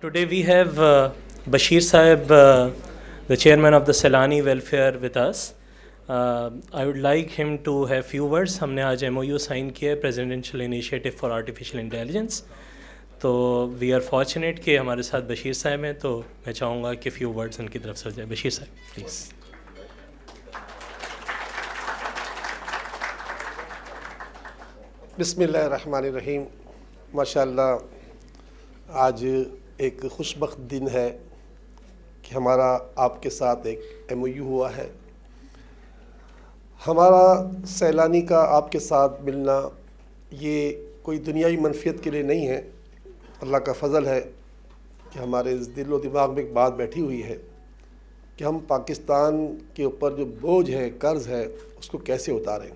Today we have Bashir Sahib, the chairman of the Salani Welfare with us. I would like him to have few words. हमने आज MOU sign किया है Presidential Initiative for Artificial Intelligence. तो we are fortunate कि हमारे साथ बशीर साहब हैं, तो मैं चाहूँगा कि few words उनकी तरफ से हो जाए. बशीर साहब, please. बिस्मिल्लाहिर्रहमानिर्रहीम. माशाअल्लाह आज एक खुशबख्त दिन है कि हमारा आपके साथ एक MOU हुआ है. हमारा सैलानी का आपके साथ मिलना ये कोई दुनियावी मनफियत के लिए नहीं है. अल्लाह का फ़ज़ल है कि हमारे दिल व दिमाग में एक बात बैठी हुई है कि हम पाकिस्तान के ऊपर जो बोझ है, कर्ज़ है, उसको कैसे उतारें.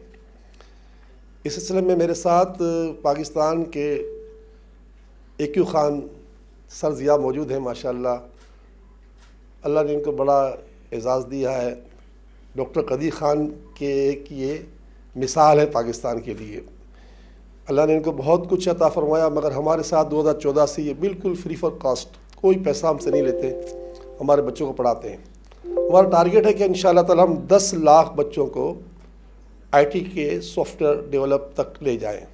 इस सिलसिले में मेरे साथ पाकिस्तान के AQ ख़ान सर ज़िया मौजूद हैं. माशाअल्लाह अल्लाह ने इनको बड़ा एज़ाज़ दिया है. डॉक्टर कदी ख़ान के एक ये मिसाल है पाकिस्तान के लिए. अल्लाह ने इनको बहुत कुछ अता फ़रमाया, मगर हमारे साथ 2014 से ये बिल्कुल फ्री फॉर कॉस्ट, कोई पैसा हमसे नहीं लेते, हमारे बच्चों को पढ़ाते हैं. हमारा टारगेट है कि इंशाअल्लाह ताला हम 10 लाख बच्चों को IT के सॉफ्टवेयर डेवलप तक ले जाएं.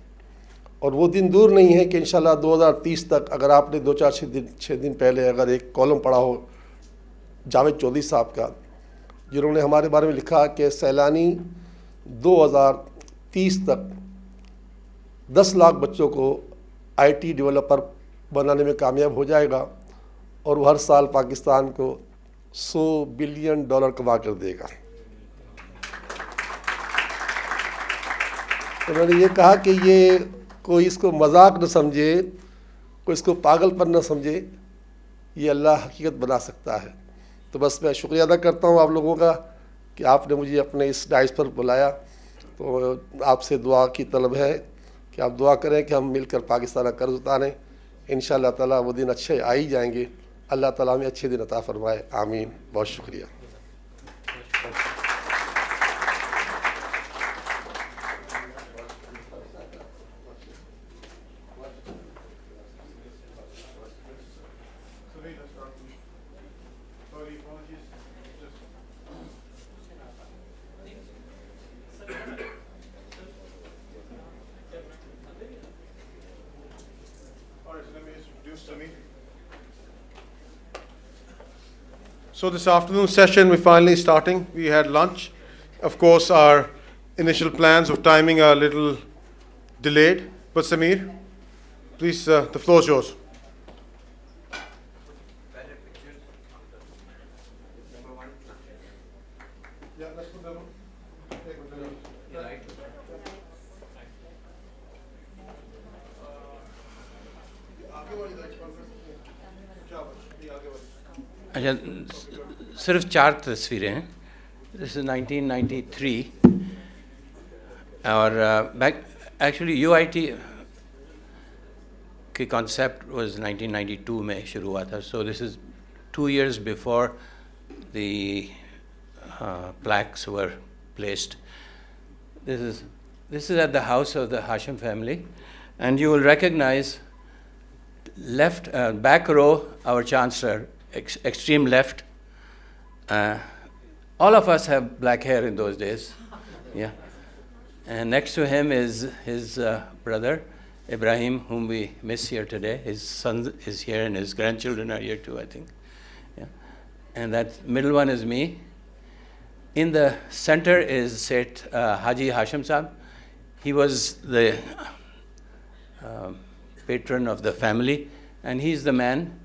और वो दिन दूर नहीं है कि इंशाल्लाह 2030 तक, अगर आपने 6 दिन पहले अगर एक कॉलम पढ़ा हो जावेद चौधरी साहब का, जिन्होंने हमारे बारे में लिखा कि सैलानी 2030 तक 10 लाख बच्चों को IT डेवलपर बनाने में कामयाब हो जाएगा और वो हर साल पाकिस्तान को $100 बिलियन कमा कर देगा. उन्होंने ये कहा कि ये कोई इसको मजाक न समझे, कोई इसको पागलपन न समझे, ये अल्लाह हकीकत बना सकता है. तो बस मैं शुक्रिया अदा करता हूँ आप लोगों का कि आपने मुझे अपने इस डाइस पर बुलाया. तो आपसे दुआ की तलब है कि आप दुआ करें कि हम मिलकर पाकिस्तान का कर्ज उतारें. इंशाअल्लाह ताला वो दिन अच्छे आ ही जाएंगे. अल्लाह ताला हमें अच्छे दिन अता फरमाए. आमीन. बहुत शुक्रिया. So this afternoon session we're finally starting. We had lunch. Of course our initial plans of timing are a little delayed. But Samir, please, the floor is yours. अच्छा, सिर्फ 4 तस्वीरें हैं. दिस इज़ 1993 और बैक एक्चुअली UIT की concept was 1992 में शुरू हुआ था. So this is 2 years before the plaques were placed. This is at the house of the Hasham family, and you will recognize left back row our Chancellor, extreme left. All of us have black hair in those days. Yeah. And next to him is his brother Ibrahim, whom we miss here today. His son is here and his grandchildren are here too, I think. Yeah. And that middle one is me. In the center is Seth Haji Hasham Sahib. He was the patron of the family, and he's the man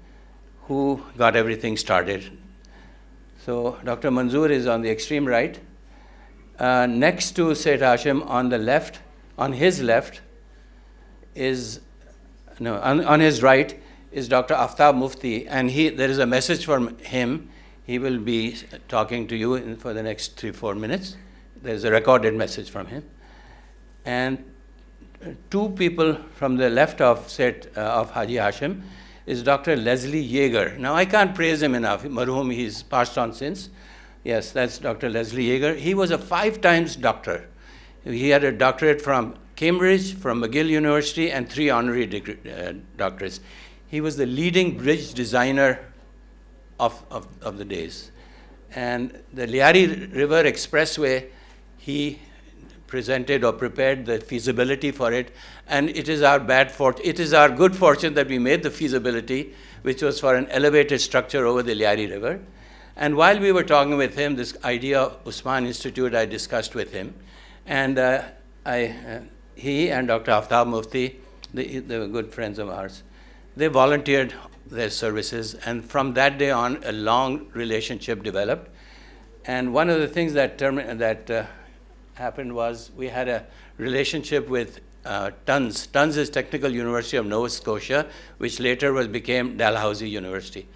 who got everything started. So Dr. Manzoor is on the extreme right. Next to Seth Hashim on the left, on his left is, no, on his right is Dr. Aftab Mufti, and there is a message from him. He will be talking to you for the next 3-4 minutes. There's a recorded message from him. And 2 people from the left of of Haji Hashim is Dr. Leslie Yeager. Now, I can't praise him enough. Marhum, he's passed on since. Yes, that's Dr. Leslie Yeager. He was a 5 times doctor. He had a doctorate from Cambridge, from McGill University, and 3 honorary doctorates. He was the leading bridge designer of the days. And the Liari River Expressway, he presented or prepared the feasibility for it, and it is our good fortune that we made the feasibility, which was for an elevated structure over the Liari River. And while we were talking with him, this idea of Usman Institute I discussed with him, and he and Dr. Aftab Mufti, they were good friends of ours, they volunteered their services, and from that day on, a long relationship developed. And one of the things that happened was we had a relationship with TUNS. TUNS is Technical University of Nova Scotia, which later became Dalhousie University.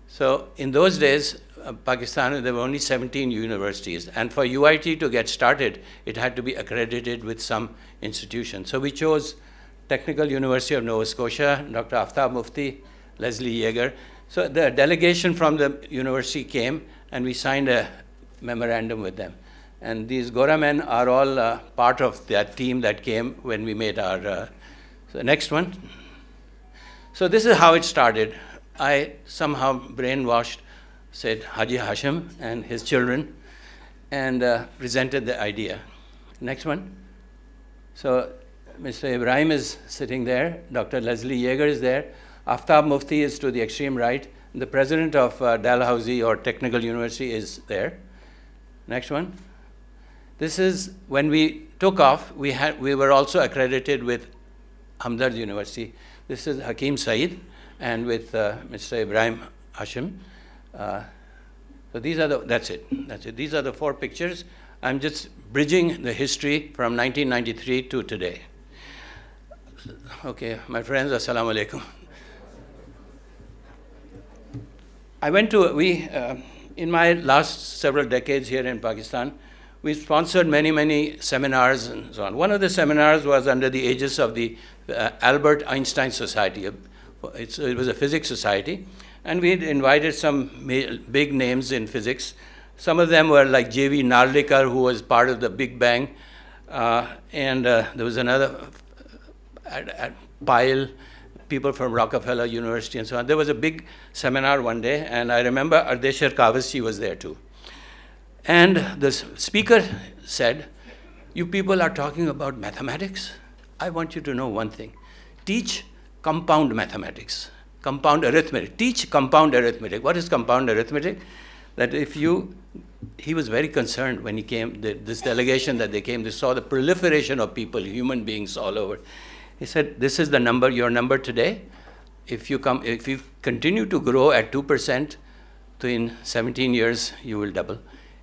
So in those days, Pakistan, there were only 17 universities. And for UIT to get started, it had to be accredited with some institution. So we chose Technical University of Nova Scotia, Dr. Aftab Mufti, Leslie Yeager. So the delegation from the university came, and we signed a memorandum with them. And these Gora men are all part of that team that came when we made our, so next one. So this is how it started. I somehow brainwashed, said Haji Hasham and his children, and presented the idea. Next one. So Mr. Ibrahim is sitting there. Dr. Leslie Yeager is there. Aftab Mufti is to the extreme right. The president of Dalhousie or Technical University is there. Next one. This is when we took off, we were also accredited with Hamdard University. This is Hakim Saeed and with Mr. Ibrahim Hashim. So these are that's it. These are the 4 pictures. I'm just bridging the history from 1993 to today. Okay, my friends, assalamu alaikum. In my last several decades here in Pakistan, we sponsored many seminars and so on. One of the seminars was under the aegis of the Albert Einstein Society. It was a physics society, and we had invited some big names in physics. Some of them were like J.V. Narlikar, who was part of the Big Bang, and there was another pile, people from Rockefeller University and so on. There was a big seminar one day, and I remember Ardeshir Kavasi was there too. And the speaker said, "You people are talking about mathematics? I want you to know one thing. Teach compound mathematics, compound arithmetic. Teach compound arithmetic." What is compound arithmetic? That he was very concerned when he came, this delegation that they came, they saw the proliferation of people, human beings all over. He said, "This is the number, your number today. If you continue to grow at 2%, in 17 years you will double.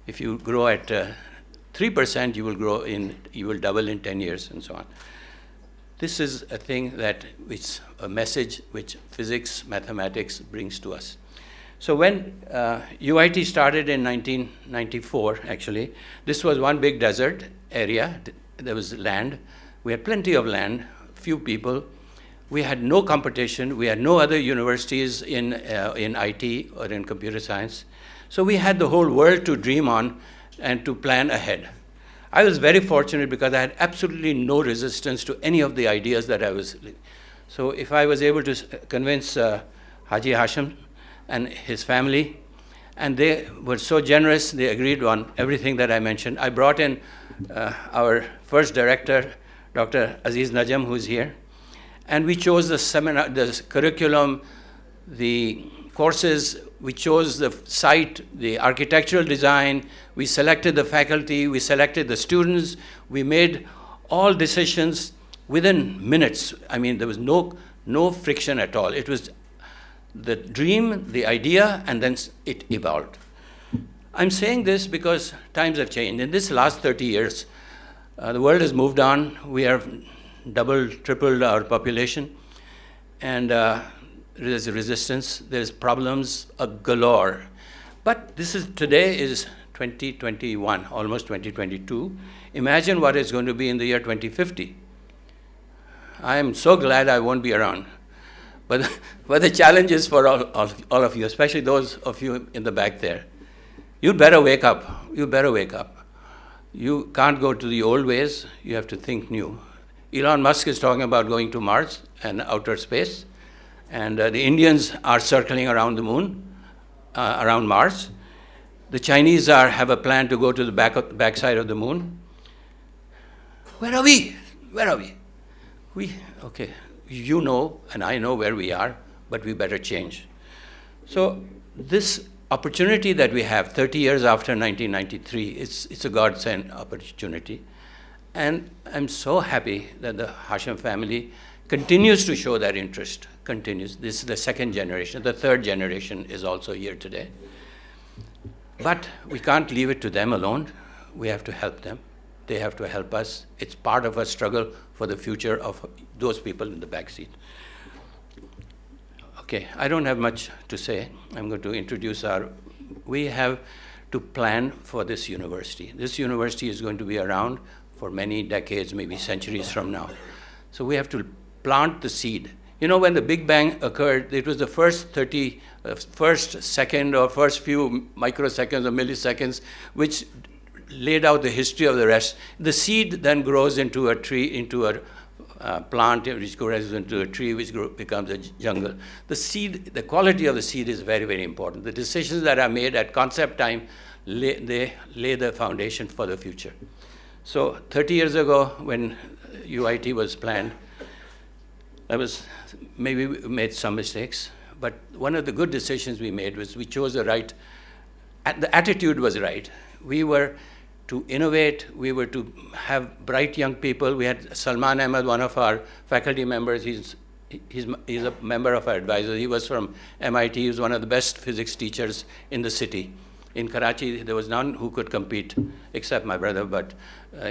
If you grow at 3%, you will double in 10 years, and so on." This is a thing a message which physics, mathematics brings to us. So when UIT started in 1994, actually, this was one big desert area. There was land. We had plenty of land, few people. We had no competition. We had no other universities in IT or in computer science. So we had the whole world to dream on and to plan ahead. I was very fortunate because I had absolutely no resistance to any of the ideas that I was. So if I was able to convince Haji Hashim and his family, and they were so generous, they agreed on everything that I mentioned. I brought in our first director, Dr. Aziz Najam, who's here, and we chose the seminar, the curriculum, the courses, we chose the site, the architectural design, we selected the faculty, we selected the students, we made all decisions within minutes. I mean, there was no friction at all. It was the dream, the idea, and then it evolved. I'm saying this because times have changed. In this last 30 years, the world has moved on. We have doubled, tripled our population, and there's resistance, there's problems galore. But today is 2021, almost 2022. Imagine what it's going to be in the year 2050. I am so glad I won't be around. But the challenge is for all of you, especially those of you in the back there. You better wake up. You better wake up. You can't go to the old ways. You have to think new. Elon Musk is talking about going to Mars and outer space. And the Indians are circling around the moon, around Mars. The Chinese have a plan to go to the backside of the moon. Where are we? Where are we? Okay, you know, and I know where we are, but we better change. So this opportunity that we have 30 years after 1993, it's a godsend opportunity. And I'm so happy that the Hasham family continues to show that interest, continues. This is the second generation. The third generation is also here today. But we can't leave it to them alone. We have to help them. They have to help us. It's part of a struggle for the future of those people in the back seat. Okay, I don't have much to say. I'm going to introduce we have to plan for this university. This university is going to be around for many decades, maybe centuries from now. So we have to plant the seed. You know, when the Big Bang occurred, it was the first second or first few microseconds or milliseconds which laid out the history of the rest. The seed then grows into a tree, into a plant, which grows into a tree, which becomes a jungle. The seed, the quality of the seed is very, very important. The decisions that are made at concept time, they lay the foundation for the future. So 30 years ago, when UIT was planned, maybe we made some mistakes, but one of the good decisions we made was we chose the attitude was right. We were to innovate, we were to have bright young people. We had Salman Ahmed, one of our faculty members, he's a member of our advisor. He was from MIT, he was one of the best physics teachers in the city. In Karachi, there was none who could compete, except my brother, but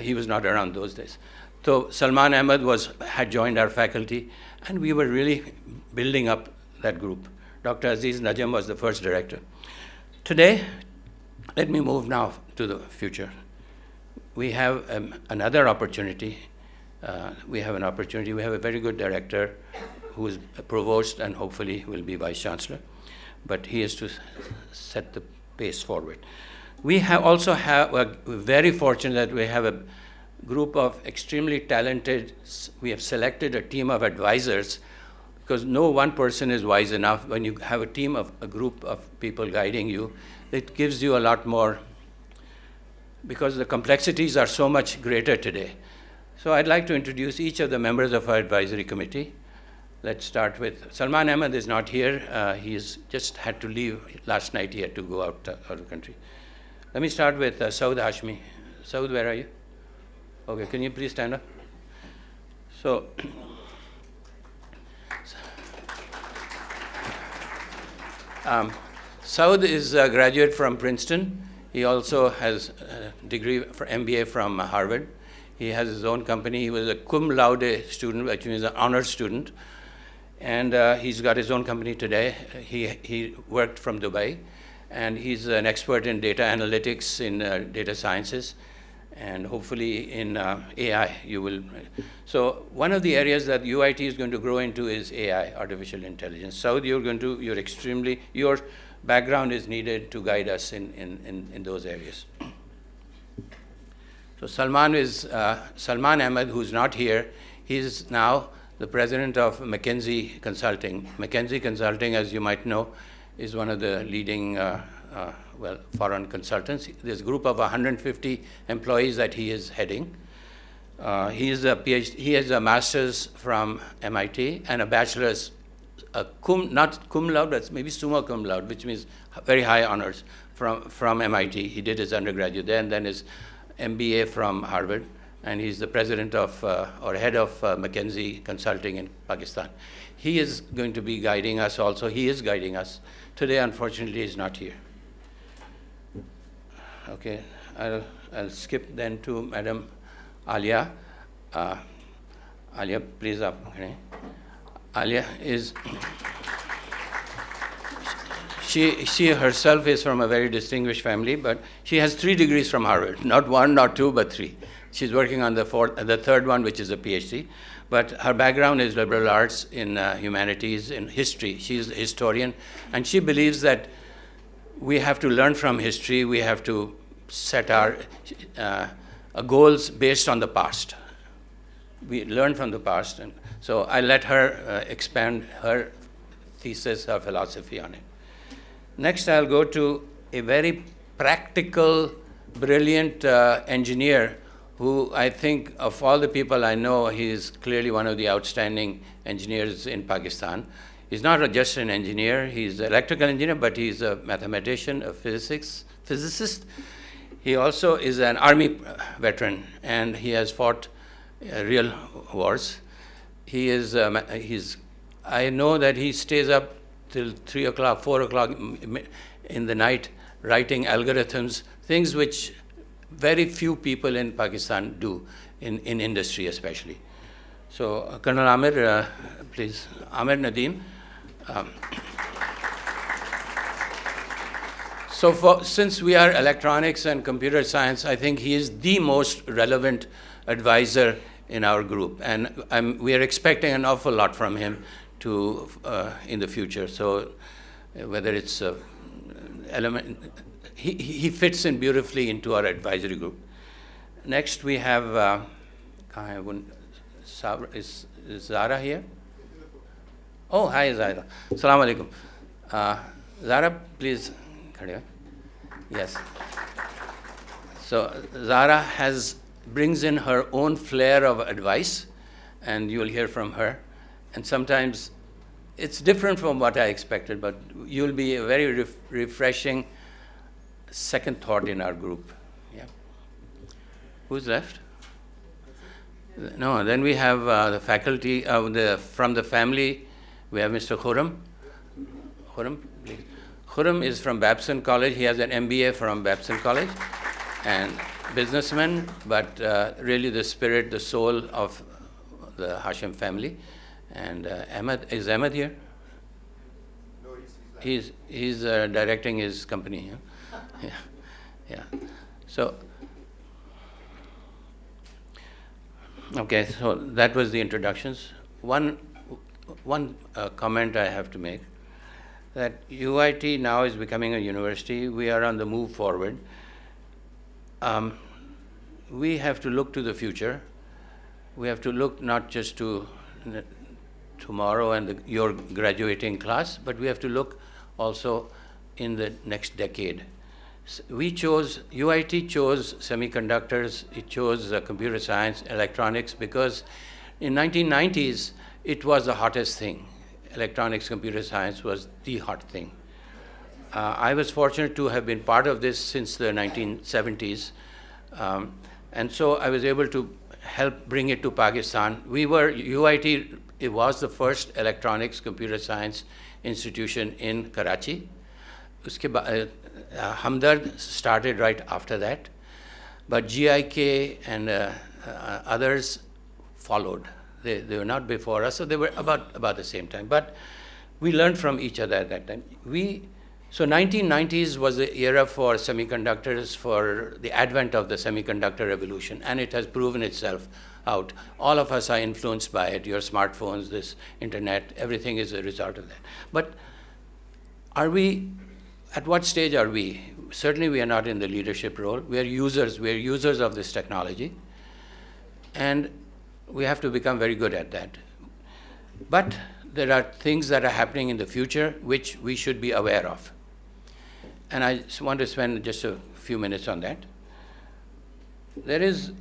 he was not around those days. So Salman Ahmed had joined our faculty, and we were really building up that group. Dr. Aziz Najam was the first director. Today, let me move now to the future. We have another opportunity. We have a very good director who is a provost and hopefully will be vice chancellor, but he has to set the pace forward. We we're very fortunate that we have a group of extremely talented, we have selected a team of advisors, because no one person is wise enough. When you have a group of people guiding you, it gives you a lot more, because the complexities are so much greater today. So I'd like to introduce each of the members of our advisory committee. Let's start with Salman Ahmed is not here. He's just had to leave last night. He had to go out of the country. Let me start with Saud Hashmi. Saud, where are you? Okay, can you please stand up? So, Saud is a graduate from Princeton. He also has a degree for MBA from Harvard. He has his own company. He was a cum laude student, which means an honors student. And he's got his own company today. He worked from Dubai. And he's an expert in data analytics, in data sciences, and hopefully in AI. So one of the areas that UIT is going to grow into is AI, artificial intelligence. Saud, your background is needed to guide us in those areas. So Salman Ahmed, who's not here, he's now the president of Mckenzie Consulting. Mckenzie Consulting, as you might know, is one of the leading foreign consultants. There's a group of 150 employees that he is heading. He is a PhD. He has a master's from MIT and a bachelor's, not cum laude, but maybe summa cum laude, which means very high honors from MIT. He did his undergraduate there, and then his MBA from Harvard. And he's the president of, or head of Mckenzie Consulting in Pakistan. He is going to be guiding us also. He is guiding us. Today, unfortunately, he's not here. Okay, I'll skip then to Madam Alia. Alia, please up. Okay. Alia is, she herself is from a very distinguished family, but she has 3 degrees from Harvard. Not 1, not 2, but 3. She's working on the third one, which is a PhD. But her background is liberal arts in humanities, in history. She's a historian, and she believes that we have to learn from history. We have to set our goals based on the past. We learn from the past, and so I let her expand her thesis or philosophy on it. Next, I'll go to a very practical, brilliant engineer who I think of all the people I know, he is clearly one of the outstanding engineers in Pakistan. He's not just an engineer, he's an electrical engineer, but he's a mathematician, a physicist. He also is an army veteran, and he has fought real wars. I know that he stays up till 3 o'clock, 4 o'clock in the night writing algorithms, things which very few people in Pakistan do, in industry especially. So, Colonel Amir, please, Amir Nadeem. Since we are electronics and computer science, I think he is the most relevant advisor in our group, and we are expecting an awful lot from him in the future. So, whether it's element, he fits in beautifully into our advisory group. Next, we have is Zara here? Oh, hi, Zara. Assalamu alaikum. Zara, please. Yes. So Zara brings in her own flair of advice, and you will hear from her. And sometimes it's different from what I expected, but you'll be a very refreshing second thought in our group. Yeah. Who's left? No, then we have the faculty from the family. We have Mr. Khurram. Khurram, please. Khurram is from Babson College. He has an MBA from Babson College, and businessman, but really the spirit, the soul of the Hasham family. And Ahmed, is Ahmed here? No, he's directing his company. Yeah, yeah. So, okay. So that was the introductions. One comment I have to make, that UIT now is becoming a university. We are on the move forward. We have to look to the future. We have to look not just to tomorrow and your graduating class, but we have to look also in the next decade. UIT chose semiconductors, it chose computer science, electronics, because in 1990s, it was the hottest thing. Electronics, computer science was the hot thing. I was fortunate to have been part of this since the 1970s. And so I was able to help bring it to Pakistan. UIT, it was the first electronics, computer science institution in Karachi. Hamdard started right after that. But GIK and others followed. They were not before us, so they were about the same time. But we learned from each other at that time. So 1990s was the era for semiconductors, for the advent of the semiconductor revolution, and it has proven itself out. All of us are influenced by it. Your smartphones, this internet, everything is a result of that. But at what stage are we? Certainly we are not in the leadership role. We are users of this technology. And we have to become very good at that. But there are things that are happening in the future which we should be aware of. And I want to spend just a few minutes on that. There is,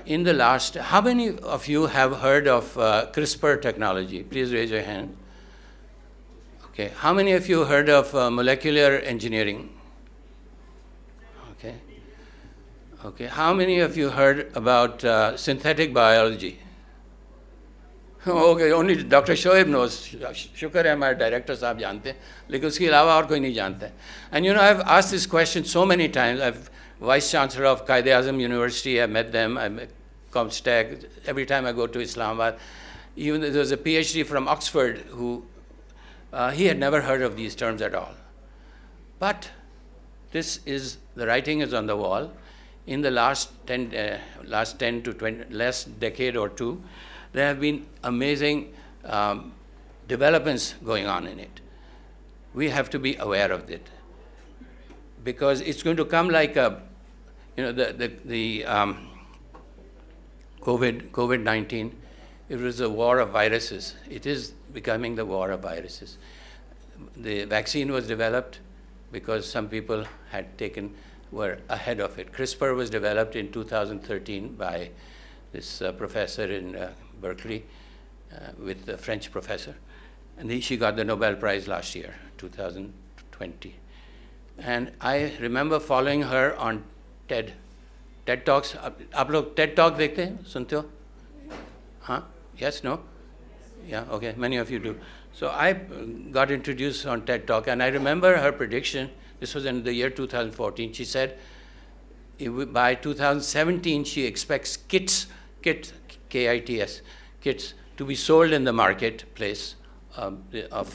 in the last, how many of you have heard of CRISPR technology? Please raise your hand. Okay, how many of you heard of molecular engineering? Okay, how many of you heard about synthetic biology? Okay, only Dr. Shoaib knows. Shukar hai, हमारे director साहब जानते हैं, लेकिन उसके अलावा और कोई नहीं जानता है. And you know, I've asked this question so many times. I've Vice Chancellor of Quaid-e-Azam University. I met them. I met Comstech. Every time I go to Islamabad, even there was a PhD from Oxford who he had never heard of these terms at all. But the writing is on the wall. In the last 10 to 20, last decade or two, there have been amazing developments going on in it. We have to be aware of it, because it's going to come like the COVID-19. It was a war of viruses. It is becoming the war of viruses. the vaccine was developed because some people were ahead of it. CRISPR was developed in 2013 by this professor in Berkeley with a French professor. And she got the Nobel Prize last year, 2020. And I remember following her on TED Talks. आप लोग TED Talk देखते हैं, सुनते हो? Huh? Yes, no? Yeah, okay, many of you do. So I got introduced on TED Talk, and I remember her prediction. This was in the year 2014. She said by 2017 she expects kits, K-I-T-S, kits to be sold in the marketplace of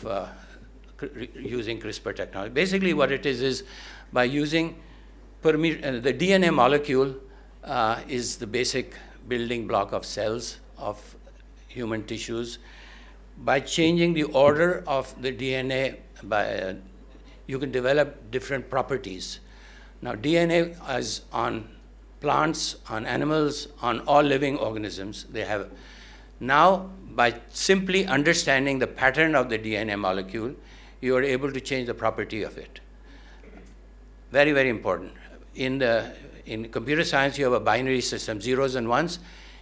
using CRISPR technology. Basically what it is by using the DNA molecule is the basic building block of cells of human tissues. By changing the order of the DNA, you can develop different properties. Now, DNA is on plants, on animals, on all living organisms. They have. Now, by simply understanding the pattern of the DNA molecule, you are able to change the property of it. Very, very important. In computer science, you have a binary system, zeros and ones.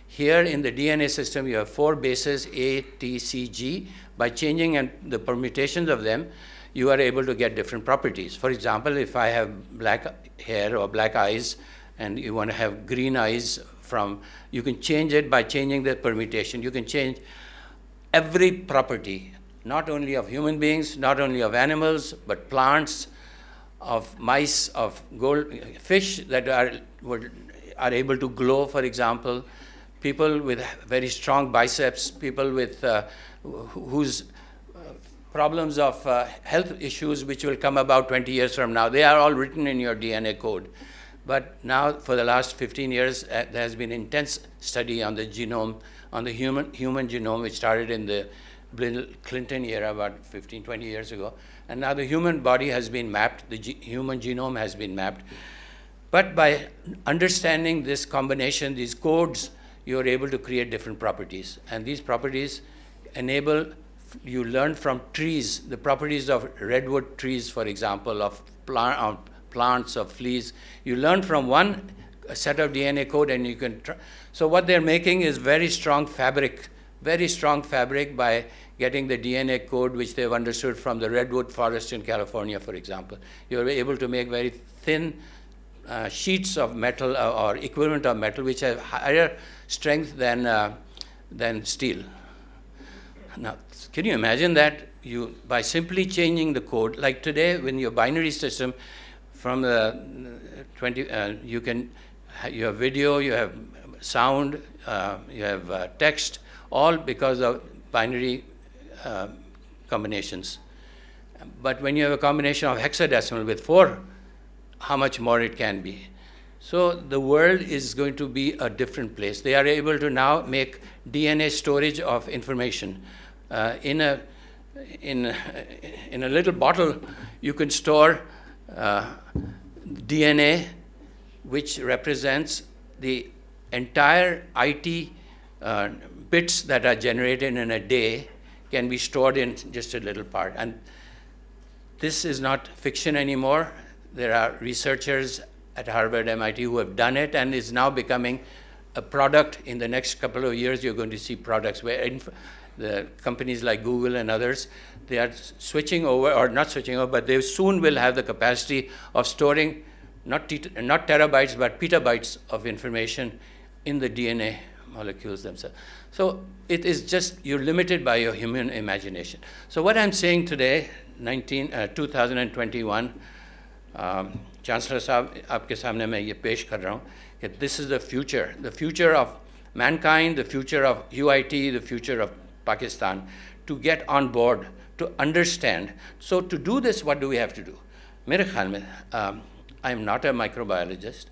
Here in the DNA system, you have 4 bases, A, T, C, G. By changing the permutations of them, you are able to get different properties. For example, if I have black hair or black eyes, and you want to have green eyes you can change it by changing the permutation. You can change every property, not only of human beings, not only of animals, but plants, of mice, of fish that are able to glow, for example, people with very strong biceps, people with whose problems of health issues which will come about 20 years from now, they are all written in your DNA code. But now, for the last 15 years, there has been intense study on the genome, on the human genome, which started in the Bill Clinton era about 15, 20 years ago. And now the human body has been mapped, the human genome has been mapped. But by understanding this combination, these codes, you are able to create different properties. And these properties enable, you learn from trees, the properties of redwood trees, for example, of plants, of fleas. You learn from one set of DNA code, and you can. So what they're making is very strong fabric by getting the DNA code which they've understood from the redwood forest in California, for example. You're able to make very thin sheets of metal or equivalent of metal which have higher strength than steel. Now, can you imagine that? By simply changing the code, like today, when your binary system, from the you have video, you have sound, you have text, all because of binary combinations. But when you have a combination of hexadecimal with 4, how much more it can be. So the world is going to be a different place. They are able to now make DNA storage of information. In a little bottle, you can store DNA, which represents the entire IT bits that are generated in a day, can be stored in just a little part. And this is not fiction anymore. There are researchers at Harvard, MIT who have done it, and is now becoming a product. In the next couple of years, you're going to see products where the companies like Google and others, they are switching over, or not switching over, but they soon will have the capacity of storing not terabytes, but petabytes of information in the DNA molecules themselves. So it is just, you're limited by your human imagination. So what I'm saying today, 2021, Chancellor Sahab, आपके सामने मैं ये पेश कर रहा हूँ कि this is the future of mankind, the future of UIT, the future of Pakistan, to get on board, to understand. So to do this, what do we have to do? मेरे ख्याल में, I'm not a microbiologist,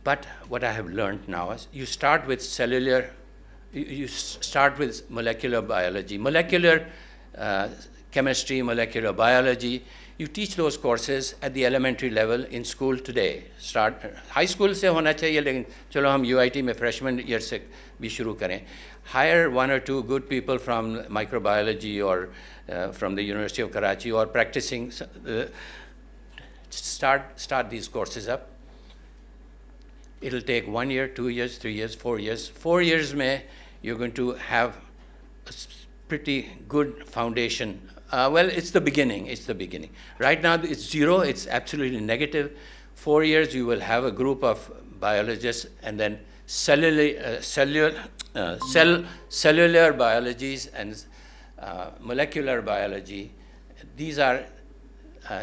but what I have learned now is you start with you start with molecular biology, molecular chemistry, molecular biology. You teach those courses at the elementary level in school today. Start high school से होना चाहिए, लेकिन चलो हम UIT में freshman year से भी शुरू करें. Hire one or two good people from microbiology or from the University of Karachi or practicing. Start these courses up. It'll take 1 year, 2 years, 3 years, 4 years. 4 years mein, you're going to have a pretty good foundation. Well, it's the beginning. It's the beginning. Right now, it's zero. It's absolutely negative. 4 years, you will have a group of biologists, and then cellular biologies and molecular biology. These are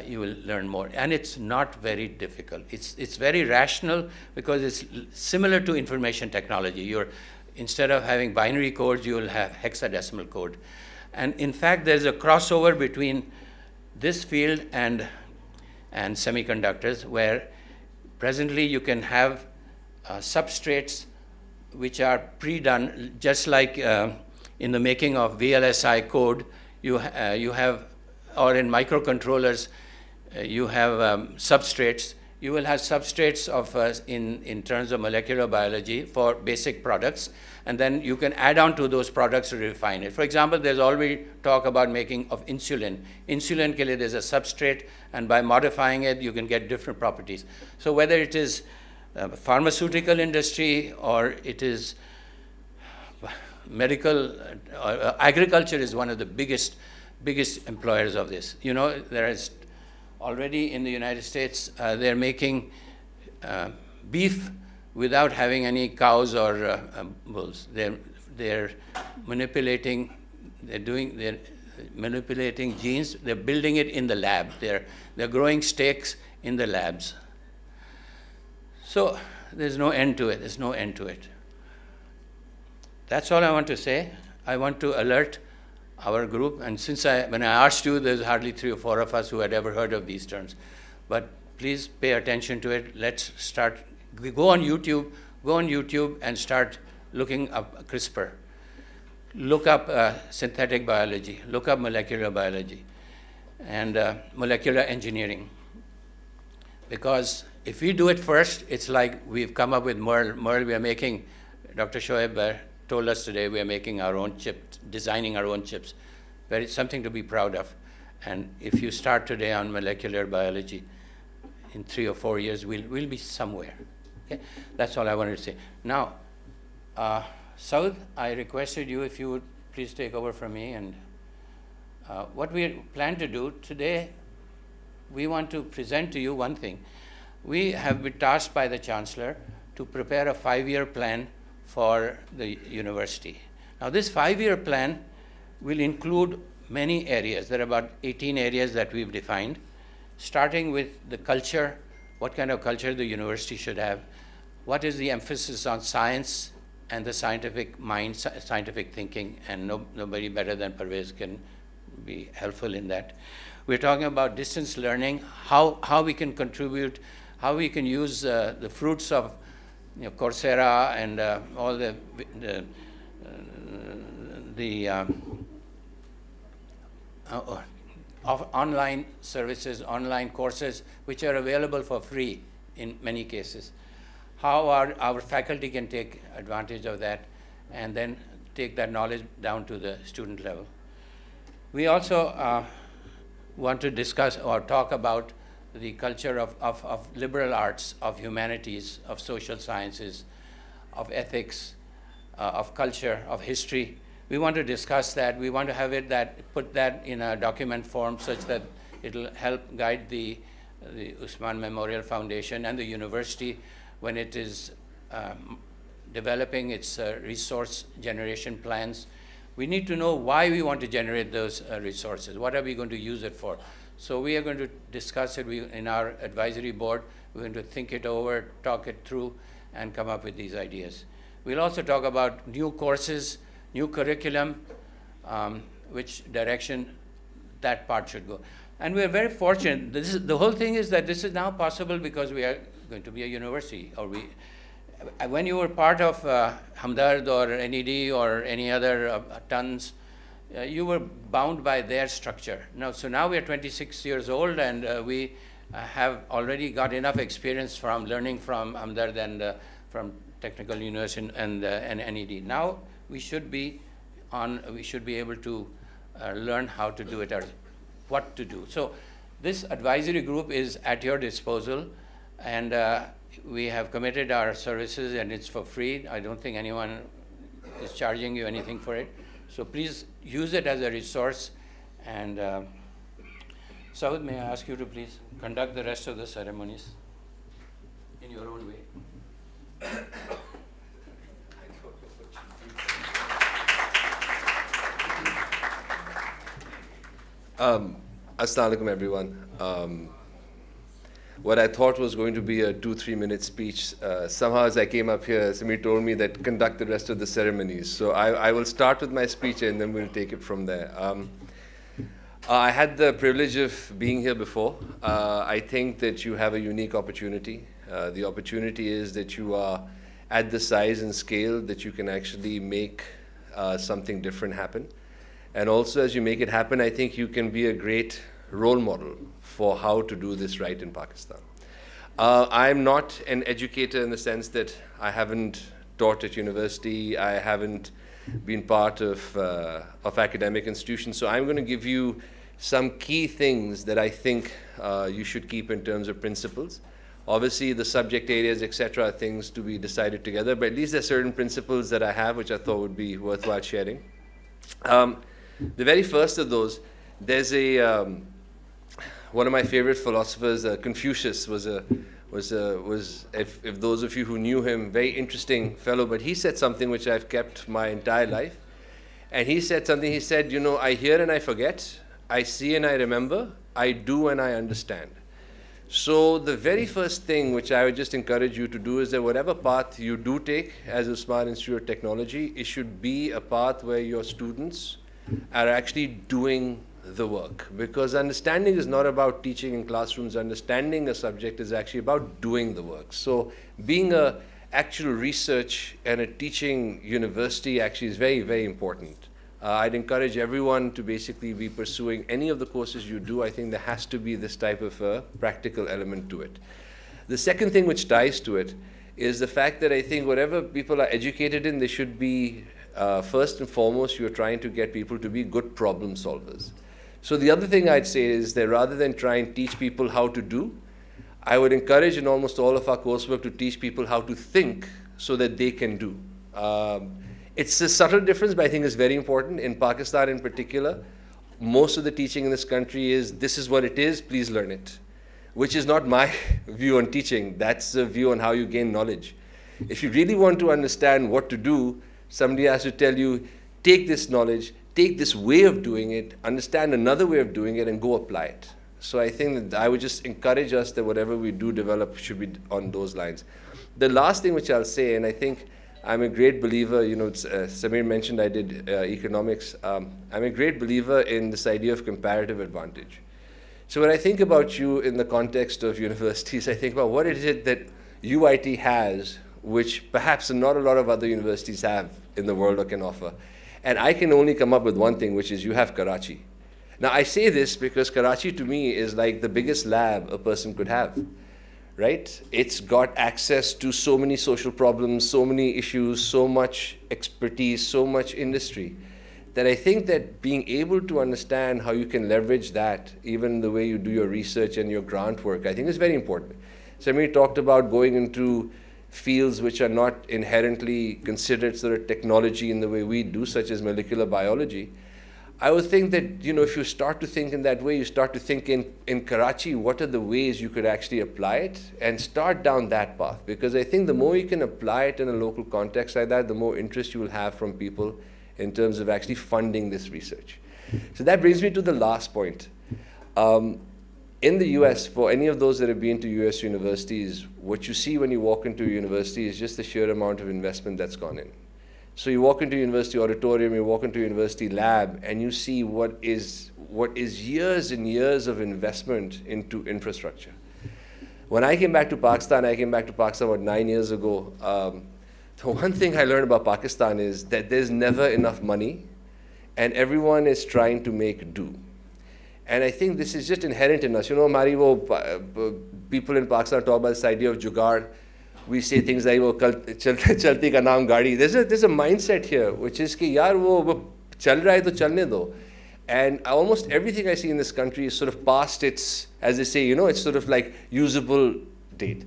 you will learn more, and it's not very difficult. It's very rational because it's similar to information technology. Instead of having binary codes, you will have hexadecimal code. And in fact, there's a crossover between this field and semiconductors, where presently you can have substrates which are pre-done, just like in the making of VLSI code, you have, or in microcontrollers, you have substrates. You will have substrates of in terms of molecular biology for basic products, and then you can add on to those products to refine it. For example, there's already talk about making of insulin. Insulin ke liye there's a substrate, and by modifying it, you can get different properties. So whether it is pharmaceutical industry or it is medical, agriculture is one of the biggest employers of this. You know, there is already in the United States, they're making beef without having any cows or bulls. They're manipulating genes. They're building it in the lab. They're growing steaks in the labs. So there's no end to it. There's no end to it. That's all I want to say. I want to alert our group, and when I asked you, there's hardly 3 or 4 of us who had ever heard of these terms. But please pay attention to it. Let's start. Go on YouTube and start looking up CRISPR. Look up synthetic biology. Look up molecular biology and molecular engineering. Because if we do it first, it's like we've come up with Merle. We are making, Dr. Shoaib told us today, we are making our own chips, designing our own chips. Something to be proud of. And if you start today on molecular biology, in 3 or 4 years, we'll be somewhere. Okay? That's all I wanted to say. Now, Saud, I requested you if you would please take over from me. And what we plan to do today, we want to present to you one thing. We have been tasked by the Chancellor to prepare a 5-year plan for the university. Now, this 5-year plan will include many areas. There are about 18 areas that we've defined, starting with the culture, what kind of culture the university should have, what is the emphasis on science and the scientific mind, scientific thinking, and nobody better than Pervez can be helpful in that. We're talking about distance learning, how we can contribute, how we can use the fruits of Coursera and all the online services, online courses, which are available for free in many cases. How our faculty can take advantage of that and then take that knowledge down to the student level. We also want to discuss or talk about the culture of liberal arts, of humanities, of social sciences, of ethics, of culture, of history. We want to discuss that. We want to have put that in a document form such that it'll help guide the Usman Memorial Foundation and the university when it is developing its resource generation plans. We need to know why we want to generate those resources. What are we going to use it for? So we are going to discuss it in our advisory board. We're going to think it over, talk it through, and come up with these ideas. We'll also talk about new courses, new curriculum, which direction that part should go. And we're very fortunate. The whole thing is that this is now possible because we are going to be a university. When you were part of Hamdard or NED or any other tons, you were bound by their structure. So now we are 26 years old, and we have already got enough experience from learning from Hamdard and from Technical University and NED. Now we should be able to learn how to do it or what to do. So this advisory group is at your disposal, and we have committed our services, and it's for free. I don't think anyone is charging you anything for it. So please use it as a resource. And Saud, may I ask you to please conduct the rest of the ceremonies in your own way. Assalamu alaikum, everyone. What I thought was going to be a 2-3 minute speech, somehow as I came up here, Samir told me that conduct the rest of the ceremonies. So I will start with my speech and then we'll take it from there. I had the privilege of being here before. I think that you have a unique opportunity. The opportunity is that you are at the size and scale that you can actually make something different happen. And also as you make it happen, I think you can be a great role model for how to do this right in Pakistan. I'm not an educator in the sense that I haven't taught at university, I haven't been part of academic institutions, so I'm going to give you some key things that I think you should keep in terms of principles. Obviously the subject areas, etc., are things to be decided together, but at least there are certain principles that I have which I thought would be worthwhile sharing. The very first of those, there's one of my favorite philosophers, Confucius, was if those of you who knew him, very interesting fellow, but he said something which I've kept my entire life. And he said something, he said, I hear and I forget, I see and I remember, I do and I understand. So the very first thing which I would just encourage you to do is that whatever path you do take as Usman Institute of Technology, it should be a path where your students are actually doing the work, because understanding is not about teaching in classrooms. Understanding a subject is actually about doing the work. So being a actual research and a teaching university actually is very, very important. I'd encourage everyone to basically be pursuing any of the courses you do. I think there has to be this type of a practical element to it. The second thing which ties to it is the fact that I think whatever people are educated in, they should be, first and foremost, you're trying to get people to be good problem solvers. So the other thing I'd say is that rather than try and teach people how to do, I would encourage in almost all of our coursework to teach people how to think so that they can do. It's a subtle difference, but I think it's very important. In Pakistan in particular, most of the teaching in this country is, this is what it is, please learn it. Which is not my view on teaching, that's a view on how you gain knowledge. If you really want to understand what to do, somebody has to tell you, take this knowledge, take this way of doing it, understand another way of doing it, and go apply it. So I think that I would just encourage us that whatever we do develop should be on those lines. The last thing which I'll say, and I think I'm a great believer, Samir mentioned I did economics. I'm a great believer in this idea of comparative advantage. So when I think about you in the context of universities, I think about what is it that UIT has, which perhaps not a lot of other universities have in the world or can offer. And I can only come up with one thing, which is you have Karachi. Now I say this because Karachi to me is like the biggest lab a person could have, right? It's got access to so many social problems, so many issues, so much expertise, so much industry, that I think that being able to understand how you can leverage that, even the way you do your research and your grant work, I think is very important. Samir talked about going into fields which are not inherently considered sort of technology in the way we do, such as molecular biology. I would think that, if you start to think in that way, you start to think in Karachi, what are the ways you could actually apply it, and start down that path. Because I think the more you can apply it in a local context like that, the more interest you will have from people in terms of actually funding this research. So that brings me to the last point. In the US, for any of those that have been to US universities, what you see when you walk into a university is just the sheer amount of investment that's gone in. So you walk into a university auditorium, you walk into a university lab, and you see what is years and years of investment into infrastructure. When I came back to Pakistan about 9 years ago. The one thing I learned about Pakistan is that there's never enough money and everyone is trying to make do. And I think this is just inherent in us. You know, Mari, people in Pakistan talk about this idea of jugaad. We say things like, chalti ka naam gaadi. There's a mindset here, which is ki yaar wo chal raha hai to chalne do. And almost everything I see in this country is sort of past its, as they say, you know, it's sort of like usable date.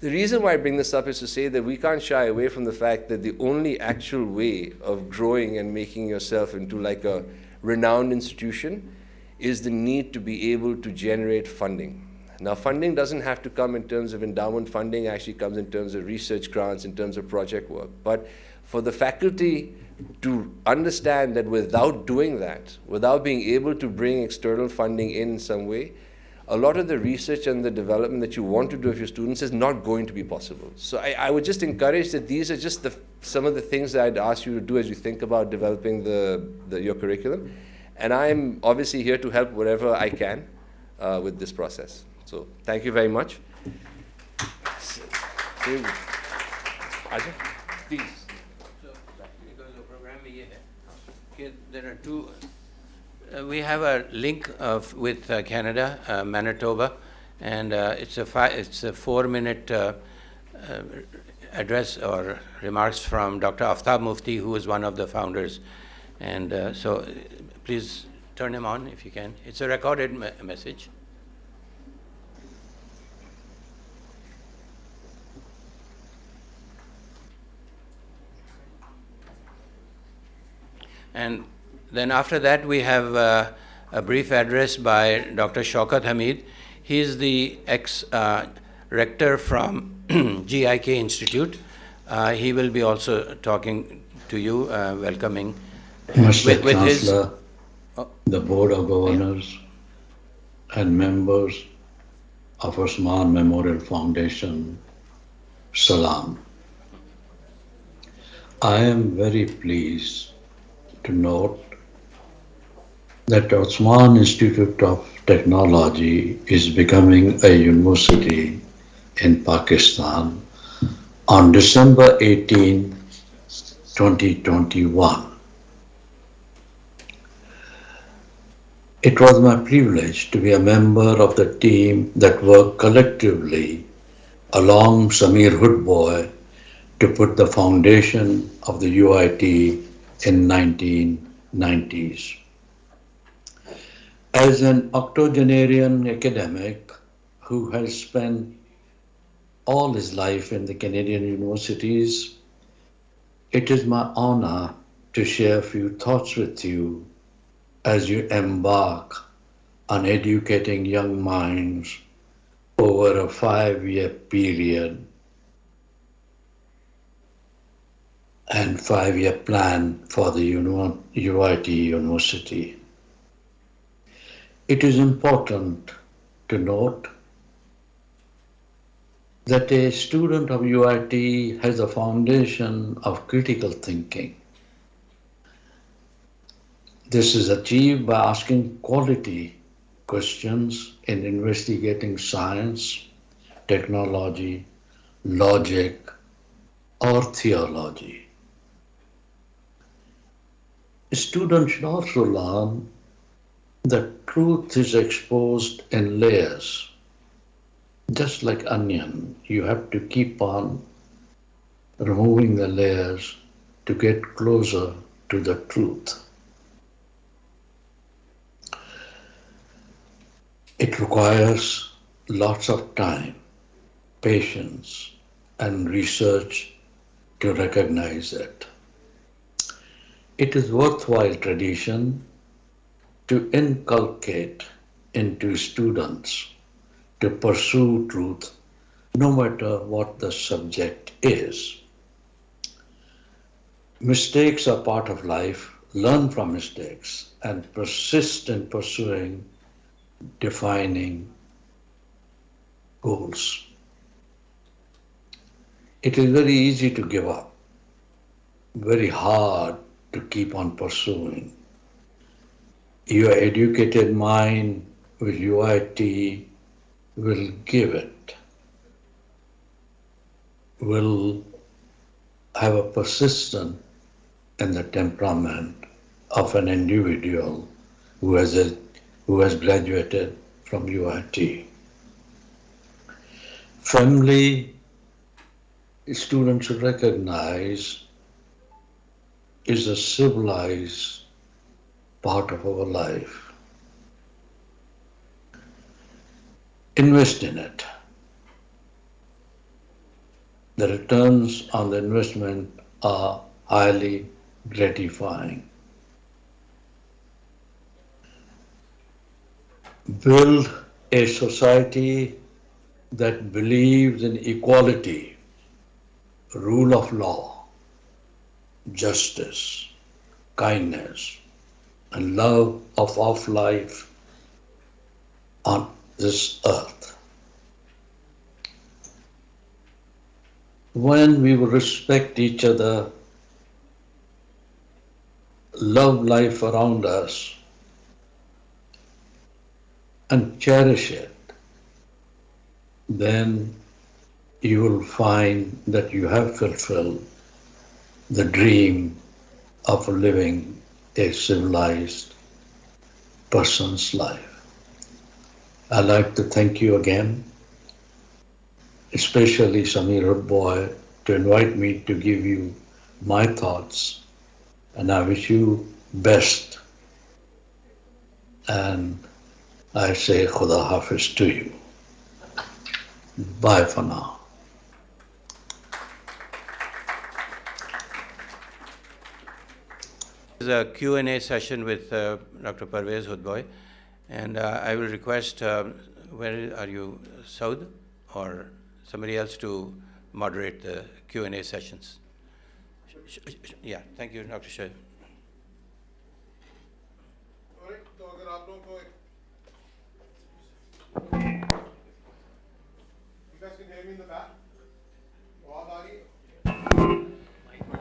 The reason why I bring this up is to say that we can't shy away from the fact that the only actual way of growing and making yourself into like a renowned institution is the need to be able to generate funding. Now, funding doesn't have to come in terms of endowment funding, actually comes in terms of research grants, in terms of project work. But for the faculty to understand that without doing that, without being able to bring external funding in some way, a lot of the research and the development that you want to do with your students is not going to be possible. So I would just encourage that these are just some of the things that I'd ask you to do as you think about developing your curriculum. And I'm obviously here to help wherever I can with this process. So thank you very much. Ajay, please. So, because the program there are two. We have a link with Canada, Manitoba, and it's a 4-minute address or remarks from Dr. Aftab Mufti, who is one of the founders. And so please turn him on if you can. It's a recorded message. And then after that, we have a brief address by Dr. Shaukat Hamid. He is the ex-rector from GIK Institute. He will be also talking to you, welcoming. Mr. Chancellor, the Board of Governors, and members of Usman Memorial Foundation, Salam. I am very pleased to note that Usman Institute of Technology is becoming a university in Pakistan on December 18, 2021. It was my privilege to be a member of the team that worked collectively along Samir Hoodbhoy to put the foundation of the UIT in 1990s. As an octogenarian academic who has spent all his life in the Canadian universities, it is my honor to share a few thoughts with you as you embark on educating young minds over a 5-year period and 5-year plan for the UIT University. It is important to note that a student of UIT has a foundation of critical thinking. This is achieved by asking quality questions in investigating science, technology, logic, or theology. Students should also learn that truth is exposed in layers. Just like onion, you have to keep on removing the layers to get closer to the truth. It requires lots of time, patience, and research to recognize it. It is worthwhile tradition to inculcate into students to pursue truth no matter what the subject is. Mistakes are part of life. Learn from mistakes and persist in pursuing defining goals. It is very easy to give up, very hard to keep on pursuing. Your educated mind with UIT will give it, will have a persistence in the temperament of an individual who has graduated from UIT. Family, students should recognize, is a civilized part of our life. Invest in it. The returns on the investment are highly gratifying. Build a society that believes in equality, rule of law, justice, kindness, and love of life on this earth. When we will respect each other, love life around us, and cherish it, then you will find that you have fulfilled the dream of living a civilized person's life. I'd like to thank you again, especially Samir Hoodbhoy, to invite me to give you my thoughts, and I wish you best. And I say Khuda Hafiz to you. Bye for now. This is a Q&A session with Dr. Pervez Hoodbhoy, and I will request, where are you, Saud, or somebody else to moderate the Q&A sessions? Yeah, thank you, Dr. Shoaib. All right, तो अगर आप लोगों को you guys can hear me in the back? आवाज आ रही है?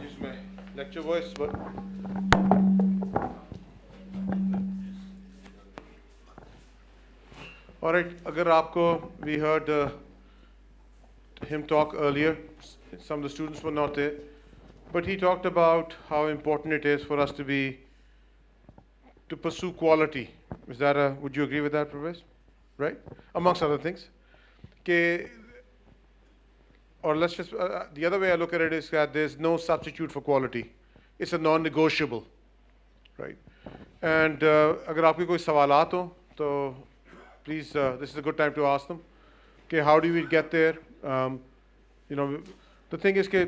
जिसमें lecture voice, but all right, अगर आपको we heard him talk earlier. Some of the students were not there, but he talked about how important it is for us to pursue quality. Is that would you agree with that, Pervez? Right? Amongst other things. Or let's just, the other way I look at it is that there's no substitute for quality. It's a non-negotiable, right? And अगर आपके कोई सवालात हो, तो please, this is a good time to ask them. Okay, how do we get there? You know, the thing is कि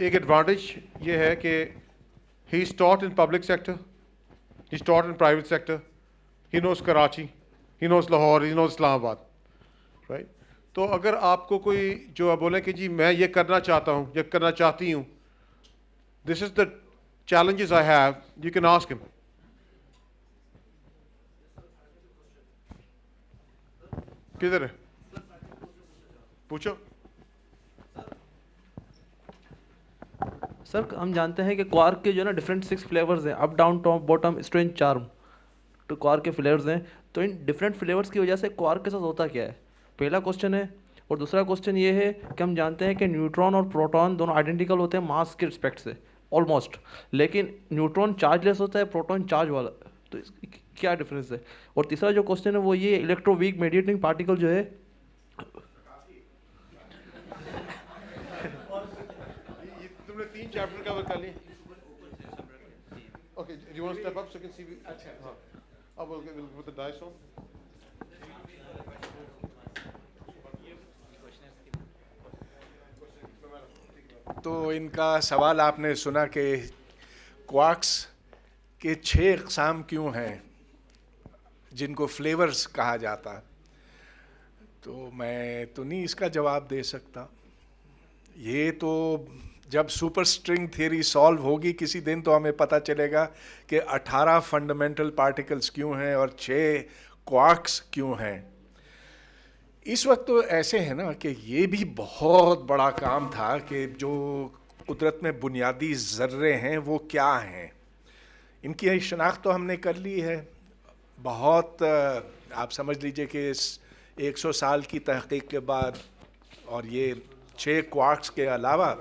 एक advantage ये है कि he's taught in public sector, he's taught in private sector, he knows Karachi, he knows Lahore, he knows Islamabad, right? तो अगर आपको कोई जो बोले कि जी मैं ये करना चाहता हूँ या करना चाहती हूँ, this is the challenges I have, you can ask him. किधर है? पूछो. सर हम जानते हैं कि क्वार्क के जो है ना डिफरेंट 6 फ्लेवर्स हैं, up down top bottom strength charm, तो क्वार्क के फ्लेवर्स हैं. तो इन डिफरेंट फ्लेवर्स की वजह से क्वार्क के साथ होता क्या है, पहला क्वेश्चन है. और दूसरा क्वेश्चन ये है कि हम जानते हैं कि न्यूट्रॉन और प्रोटॉन दोनों आइडेंटिकल होते हैं मास के रिस्पेक्ट से ऑलमोस्ट, लेकिन न्यूट्रॉन चार्जलेस होता है, प्रोटॉन चार्ज वाला. तो क्या डिफरेंस है. और तीसरा जो क्वेश्चन है वो ये इलेक्ट्रोवीक मेडिएटिंग पार्टिकल जो है तुमने 3 चैप्टर कवर कर लिए. Okay, do you want to step up so you can see? अच्छा. हाँ. अब we'll put the dice on. तो इनका सवाल आपने सुना कि क्वार्क्स के 6 अक़साम क्यों हैं जिनको फ्लेवर्स कहा जाता. तो मैं तो नहीं इसका जवाब दे सकता. ये तो जब सुपर स्ट्रिंग थ्योरी सॉल्व होगी किसी दिन तो हमें पता चलेगा कि 18 फंडामेंटल पार्टिकल्स क्यों हैं और 6 क्वार्क्स क्यों हैं. इस वक्त तो ऐसे है ना कि ये भी बहुत बड़ा काम था कि जो कुदरत में बुनियादी ज़र्रे हैं वो क्या हैं. इनकी शनाख्त तो हमने कर ली है. बहुत आप समझ लीजिए कि इस 100 साल की तहकीक के बाद और ये 6 क्वार्क्स के अलावा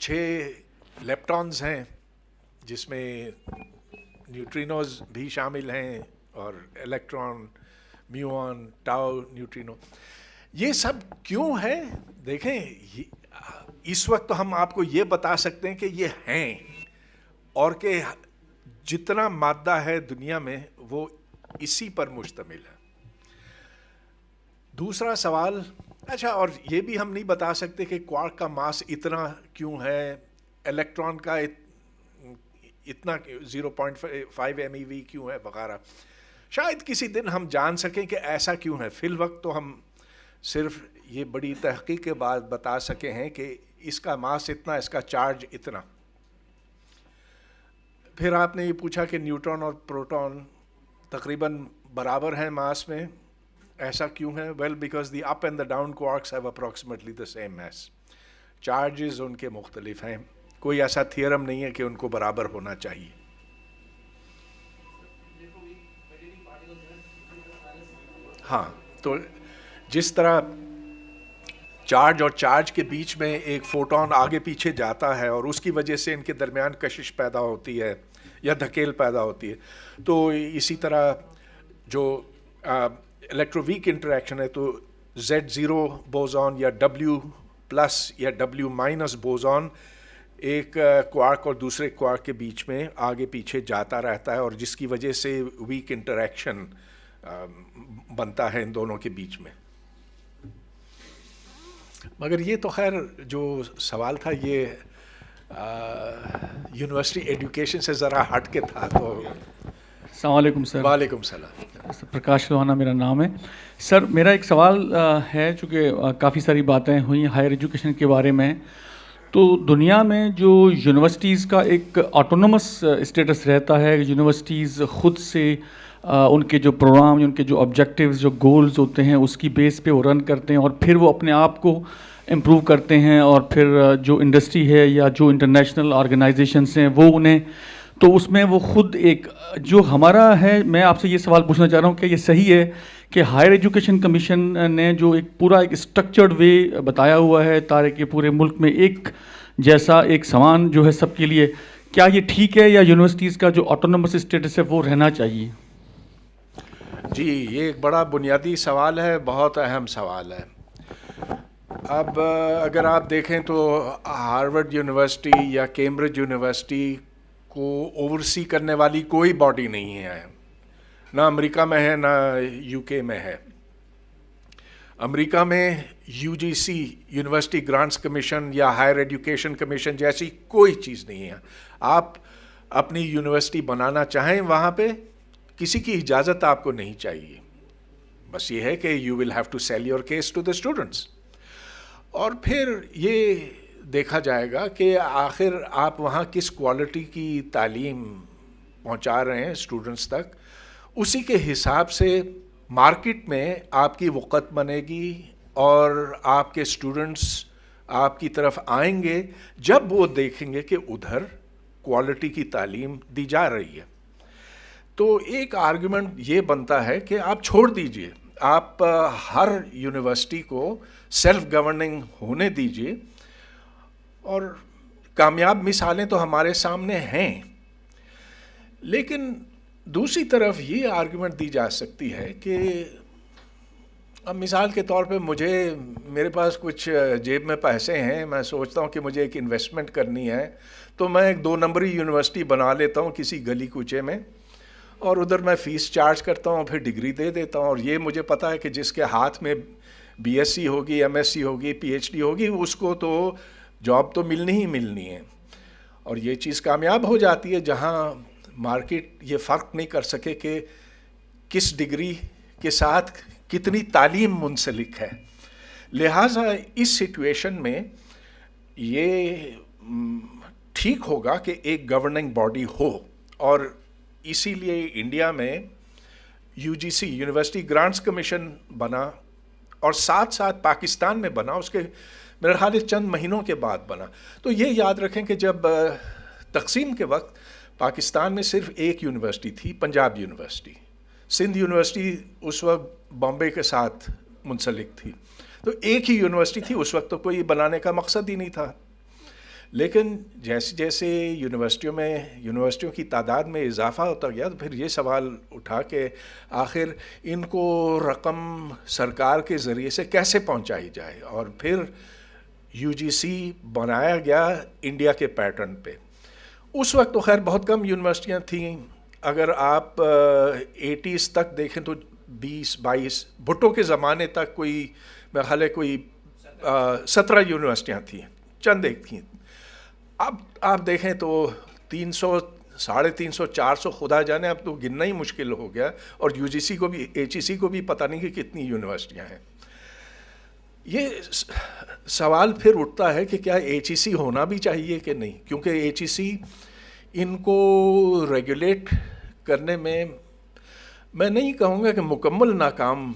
6 लेप्टॉन्स हैं جس میں نیوٹرینوز بھی شامل ہیں اور الیکٹران، میون، ٹاؤ، نیوٹرینو. یہ سب کیوں ہے؟ دیکھیں اس وقت تو ہم آپ کو یہ بتا سکتے ہیں کہ یہ ہیں، اور کہ جتنا مادہ ہے دنیا میں وہ اسی پر مشتمل ہے. دوسرا سوال، اچھا، اور یہ بھی ہم نہیں بتا سکتے کہ کوارک کا ماس اتنا کیوں ہے، الیکٹران کا اتنا 0.5 MeV کیوں ہے وغیرہ. شاید کسی دن ہم جان سکیں کہ ایسا کیوں ہے. فی الوقت تو ہم صرف یہ بڑی تحقیق کے بعد بتا سکے ہیں کہ اس کا ماس اتنا، اس کا چارج اتنا. پھر آپ نے یہ پوچھا کہ نیوٹرون اور پروٹون تقریباً برابر ہیں ماس میں، ایسا کیوں ہے؟ Well because the up and the down quarks have approximately the same mass. Charges ان کے مختلف ہیں، کوئی ایسا تھیورم نہیں ہے کہ ان کو برابر ہونا چاہیے. ہاں، تو جس طرح چارج اور چارج کے بیچ میں ایک فوٹون آگے پیچھے جاتا ہے اور اس کی وجہ سے ان کے درمیان کشش پیدا ہوتی ہے یا دھکیل پیدا ہوتی ہے، تو اسی طرح جو الیکٹروویک انٹریکشن ہے تو Z0 بوزون یا W+ یا W- بوزون ایک کوارک اور دوسرے کوارک کے بیچ میں آگے پیچھے جاتا رہتا ہے، اور جس کی وجہ سے ویک انٹریکشن بنتا ہے ان دونوں کے بیچ میں. مگر یہ تو خیر جو سوال تھا یہ یونیورسٹی ایجوکیشن سے ذرا ہٹ کے تھا. تو السلام علیکم سر. وعلیکم السلام. پرکاش لوہانا میرا نام ہے. سر میرا ایک سوال ہے، چونکہ کافی ساری باتیں ہوئی ہائر ایجوکیشن کے بارے میں، تو دنیا میں جو یونیورسٹیز کا ایک آٹونومس اسٹیٹس رہتا ہے، یونیورسٹیز خود سے ان کے جو پروگرام، ان کے جو آبجیکٹیوز، جو گولز ہوتے ہیں اس کی بیس پہ وہ رن کرتے ہیں، اور پھر وہ اپنے آپ کو امپروو کرتے ہیں، اور پھر جو انڈسٹری ہے یا جو انٹرنیشنل آرگنائزیشنس ہیں وہ انہیں، تو اس میں وہ خود ایک جو ہمارا ہے. میں آپ سے یہ سوال پوچھنا چاہ رہا ہوں کہ یہ صحیح ہے کہ ہائر ایجوکیشن کمیشن نے جو ایک پورا ایک اسٹرکچرڈ وے بتایا ہوا ہے تاکہ پورے ملک میں ایک جیسا ایک سامان جو ہے سب کے لیے، کیا یہ ٹھیک ہے یا یونیورسٹیز کا جو آٹونومس اسٹیٹس ہے وہ رہنا چاہیے؟ جی، یہ ایک بڑا بنیادی سوال ہے، بہت اہم سوال ہے. اب اگر آپ دیکھیں تو ہارورڈ یونیورسٹی یا کیمبرج یونیورسٹی کو اوورسی کرنے والی کوئی باڈی نہیں ہے، نہ امریکہ میں ہے نہ UK میں ہے. امریکہ میں UGC یونیورسٹی گرانٹس کمیشن یا ہائر ایجوکیشن کمیشن جیسی کوئی چیز نہیں ہے. آپ اپنی یونیورسٹی بنانا چاہیں وہاں پہ کسی کی اجازت آپ کو نہیں چاہیے، بس یہ ہے کہ you will have to sell your case to the students, اور پھر یہ دیکھا جائے گا کہ آخر آپ وہاں کس کوالٹی کی تعلیم پہنچا رہے ہیں اسٹوڈنٹس تک. اسی کے حساب سے مارکیٹ میں آپ کی وقت بنے گی اور آپ کے اسٹوڈنٹس آپ کی طرف آئیں گے جب وہ دیکھیں گے کہ ادھر کوالٹی کی تعلیم دی جا رہی ہے. تو ایک آرگومنٹ یہ بنتا ہے کہ آپ چھوڑ دیجئے، آپ ہر یونیورسٹی کو سیلف گورننگ ہونے دیجئے، اور کامیاب مثالیں تو ہمارے سامنے ہیں. لیکن دوسری طرف یہ آرگومنٹ دی جا سکتی ہے کہ اب مثال کے طور پہ میرے پاس کچھ جیب میں پیسے ہیں، میں سوچتا ہوں کہ مجھے ایک انویسٹمنٹ کرنی ہے، تو میں ایک 2 نمبری یونیورسٹی بنا لیتا ہوں کسی گلی کوچے میں، اور ادھر میں فیس چارج کرتا ہوں، پھر ڈگری دے دیتا ہوں، اور یہ مجھے پتا ہے کہ جس کے ہاتھ میں BSc ہوگی، MSc ہوگی، PhD ہوگی، اس کو تو جاب تو ملنی ہی ملنی ہے. اور یہ چیز کامیاب ہو جاتی ہے جہاں مارکیٹ یہ فرق نہیں کر سکے کہ کس ڈگری کے ساتھ کتنی تعلیم منسلک ہے. لہٰذا اس سچویشن میں یہ ٹھیک ہوگا کہ ایک گورننگ باڈی ہو، اور اسی لیے انڈیا میں UGC یونیورسٹی گرانٹس کمیشن بنا، اور ساتھ ساتھ پاکستان میں بنا، اس کے میرے خیال چند مہینوں کے بعد بنا. تو یہ یاد رکھیں کہ جب تقسیم کے وقت پاکستان میں صرف ایک یونیورسٹی تھی، پنجاب یونیورسٹی. سندھ یونیورسٹی اس وقت بامبے کے ساتھ منسلک تھی، تو ایک ہی یونیورسٹی تھی. اس وقت تو کوئی بنانے کا مقصد ہی نہیں تھا. لیکن جیسے جیسے یونیورسٹیوں کی تعداد میں اضافہ ہوتا گیا تو پھر یہ سوال اٹھا کہ آخر ان کو رقم سرکار کے ذریعے سے کیسے پہنچائی جائے، اور پھر یو جی سی بنایا گیا انڈیا کے پیٹرن پہ. اس وقت تو خیر بہت کم یونیورسٹیاں تھیں. اگر آپ 80s تک دیکھیں تو 20-22 بھٹو کے زمانے تک کوئی میرا خیال ہے کوئی 17 یونیورسٹیاں تھیں، چند ایک تھیں. اب آپ دیکھیں تو 300 350 400 خدا جانے اب تو گننا ہی مشکل ہو گیا، اور یو جی سی کو بھی ایچ ای سی کو بھی پتہ نہیں کہ کتنی یونیورسٹیاں ہیں. یہ سوال پھر اٹھتا ہے کہ کیا ایچ ای سی ہونا بھی چاہیے کہ نہیں، کیونکہ ایچ ای سی ان کو ریگولیٹ کرنے میں نہیں کہوں گا کہ مکمل ناکام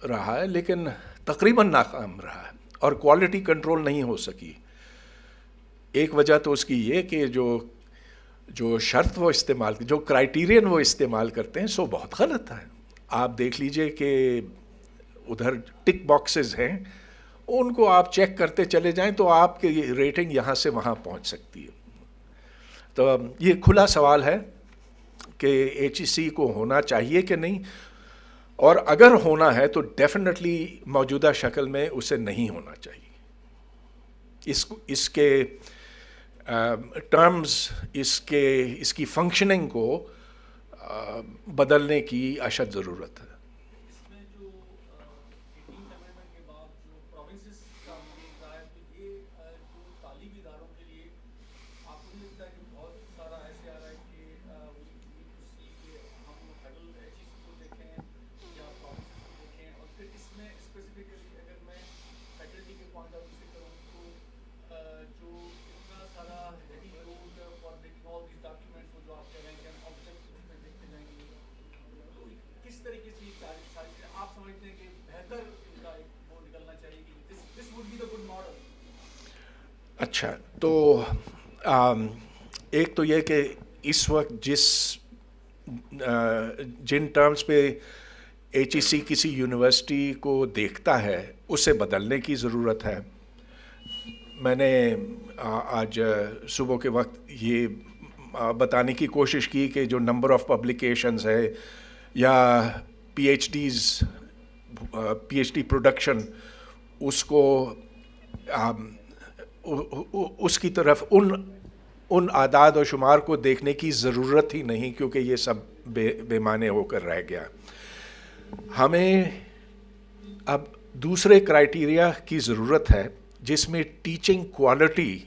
رہا ہے، لیکن تقریباً ناکام رہا ہے، اور کوالٹی کنٹرول نہیں ہو سکی. ایک وجہ تو اس کی یہ کہ جو شرط وہ استعمال جو کرائیٹیرین وہ استعمال کرتے ہیں سو بہت غلط ہے. آپ دیکھ لیجئے کہ ادھر ٹک باکسز ہیں، ان کو آپ چیک کرتے چلے جائیں تو آپ کی ریٹنگ یہاں سے وہاں پہنچ سکتی ہے. تو یہ کھلا سوال ہے کہ ایچ ای سی کو ہونا چاہیے کہ نہیں، اور اگر ہونا ہے تو ڈیفینیٹلی موجودہ شکل میں اسے نہیں ہونا چاہیے. اس کے ٹرمز، اس کی فنکشننگ کو بدلنے کی اشد ضرورت ہے. اچھا، تو ایک تو یہ کہ اس وقت جن ٹرمز پہ ایچ ای سی کسی یونیورسٹی کو دیکھتا ہے اسے بدلنے کی ضرورت ہے. میں نے آج صبح کے وقت یہ بتانے کی کوشش کی کہ جو نمبر آف پبلیکیشنز ہے یا پی ایچ ڈی پروڈکشن، اس کو اس کی طرف ان اعداد و شمار کو دیکھنے کی ضرورت ہی نہیں، کیونکہ یہ سب بے معنی ہو کر رہ گیا. ہمیں اب دوسرے کرائیٹیریا کی ضرورت ہے جس میں ٹیچنگ کوالٹی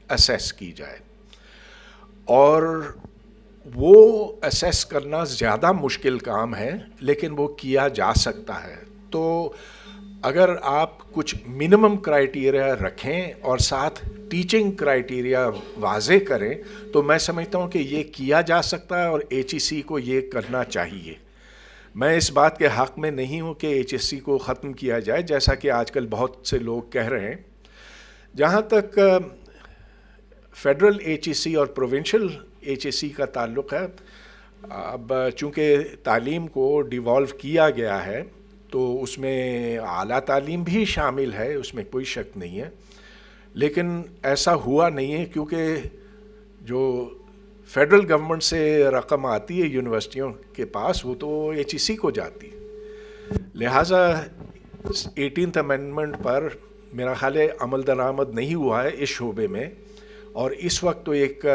اسیس کی جائے، اور وہ اسیس کرنا زیادہ مشکل کام ہے لیکن وہ کیا جا سکتا ہے. تو اگر آپ کچھ منیمم کرائیٹیریا رکھیں اور ساتھ ٹیچنگ کرائیٹیریا واضح کریں تو میں سمجھتا ہوں کہ یہ کیا جا سکتا ہے، اور ایچ ای سی کو یہ کرنا چاہیے. میں اس بات کے حق میں نہیں ہوں کہ ایچ ایس سی کو ختم کیا جائے، جیسا کہ آج کل بہت سے لوگ کہہ رہے ہیں. جہاں تک فیڈرل ایچ ای سی اور پروونشل ایچ ای سی کا تعلق ہے، اب چونکہ تعلیم کو ڈیوالو کیا گیا ہے تو اس میں اعلیٰ تعلیم بھی شامل ہے، اس میں کوئی شک نہیں ہے، لیکن ایسا ہوا نہیں ہے کیونکہ جو فیڈرل گورنمنٹ سے رقم آتی ہے یونیورسٹیوں کے پاس وہ تو ایچ ای سی کو جاتی ہے. لہٰذا 18th امینڈمنٹ پر میرا خیال ہے عمل درآمد نہیں ہوا ہے اس شعبے میں، اور اس وقت تو ایک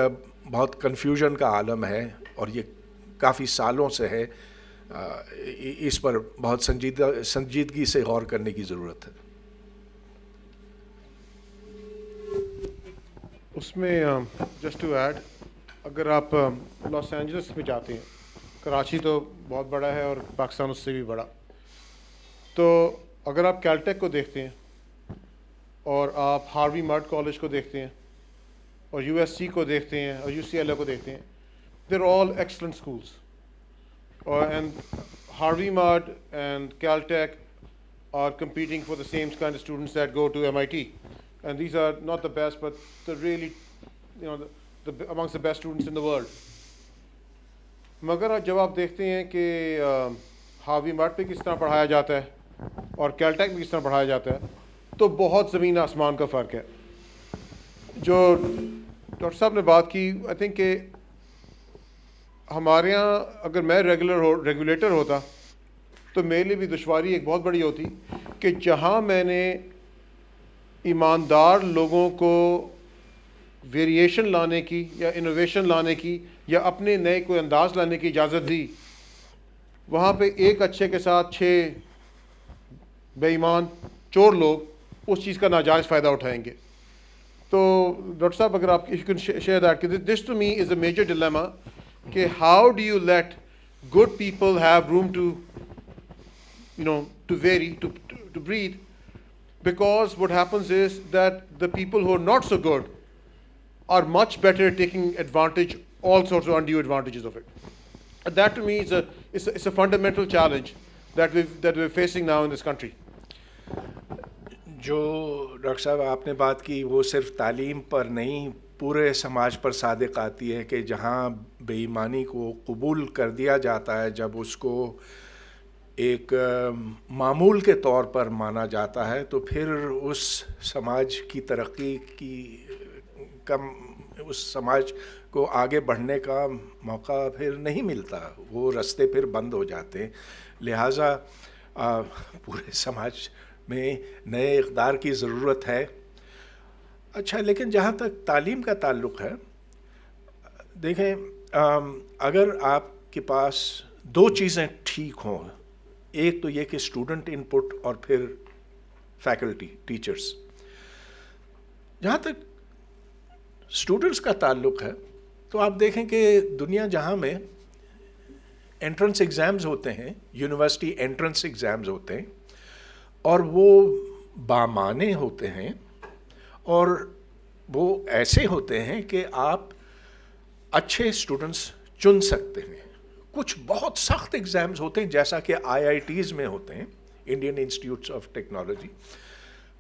بہت کنفیوژن کا عالم ہے، اور یہ کافی سالوں سے ہے. اس پر بہت سنجیدگی سے غور کرنے کی ضرورت ہے. اس میں جسٹ ٹو ایڈ، اگر آپ لاس اینجلس میں جاتے ہیں، کراچی تو بہت بڑا ہے اور پاکستان اس سے بھی بڑا، تو اگر آپ کیلٹیک کو دیکھتے ہیں اور آپ ہاروی مارٹ کالج کو دیکھتے ہیں اور یو ایس سی کو دیکھتے ہیں اور یو سی ایل اے کو دیکھتے ہیں، there all excellent schools. And Harvey Mudd and Caltech are competing for the same kind of students that go to MIT, and these are not the best, but the really, amongst the best students in the world. مگر جب آپ دیکھتے ہیں کہ Harvey mid پہ کس طرح پڑھایا جاتا ہے اور کیلٹیک میں کس طرح پڑھایا جاتا ہے تو بہت زمین آسمان کا فرق ہے. جو ڈاکٹر صاحب نے بات کی, آئی تھنک کہ ہمارے یہاں اگر میں ریگولیٹر ہوتا تو میرے لیے بھی دشواری ایک بہت بڑی ہوتی کہ جہاں میں نے ایماندار لوگوں کو ویریشن لانے کی یا انوویشن لانے کی یا اپنے نئے کوئی انداز لانے کی اجازت دی, وہاں پہ ایک اچھے کے ساتھ 6 بے ایمان چور لوگ اس چیز کا ناجائز فائدہ اٹھائیں گے. تو ڈاکٹر صاحب اگر آپ شیئر دیٹ کہ this to me is a major dilemma کہ how do you let good people have room to very to breathe, because what happens is that the people who are not so good are much better at taking advantage, all sorts of undue advantages of it. And that to me is a fundamental challenge that we're facing now in this country. جو doctor صاحب آپ نے بات کی وہ صرف تعلیم پر نہیں پورے سماج پر صادق آتی ہے کہ جہاں بے ایمانی کو قبول کر دیا جاتا ہے, جب اس کو ایک معمول کے طور پر مانا جاتا ہے تو پھر اس سماج کی ترقی کی اس سماج کو آگے بڑھنے کا موقع پھر نہیں ملتا, وہ رستے پھر بند ہو جاتے ہیں. لہٰذا پورے سماج میں نئے اقدار کی ضرورت ہے. اچھا, لیکن جہاں تک تعلیم کا تعلق ہے, دیکھیں اگر آپ کے پاس 2 چیزیں ٹھیک ہوں, ایک تو یہ کہ اسٹوڈنٹ ان پٹ اور پھر فیکلٹی ٹیچرس. جہاں تک اسٹوڈنٹس کا تعلق ہے تو آپ دیکھیں کہ دنیا جہاں میں انٹرنس ایگزامز ہوتے ہیں, یونیورسٹی انٹرنس ایگزامز ہوتے ہیں, اور وہ بامعنی ہوتے ہیں اور وہ ایسے ہوتے ہیں کہ آپ اچھے اسٹوڈنٹس چن سکتے ہیں. کچھ بہت سخت ایگزامز ہوتے ہیں جیسا کہ IITs میں ہوتے ہیں, انڈین انسٹیٹیوٹس آف ٹیکنالوجی.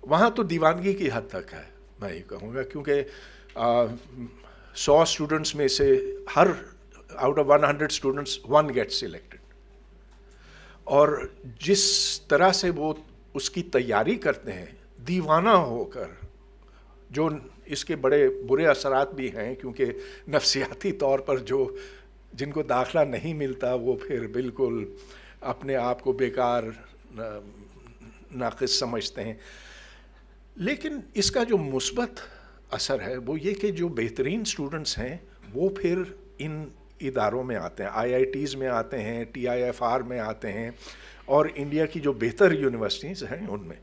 وہاں تو دیوانگی کی حد تک ہے, میں یہ کہوں گا, کیونکہ 100 اسٹوڈنٹس میں سے ہر out of 100 students 1 get selected. اور جس طرح سے وہ اس کی تیاری کرتے ہیں دیوانہ ہو کر, جو اس کے بڑے برے اثرات بھی ہیں, کیونکہ نفسیاتی طور پر جن کو داخلہ نہیں ملتا وہ پھر بالکل اپنے آپ کو بیکار ناقص سمجھتے ہیں. لیکن اس کا جو مثبت اثر ہے وہ یہ کہ جو بہترین اسٹوڈنٹس ہیں وہ پھر ان اداروں میں آتے ہیں, IITs میں آتے ہیں, TIFR میں آتے ہیں, اور انڈیا کی جو بہتر یونیورسٹیز ہیں ان میں.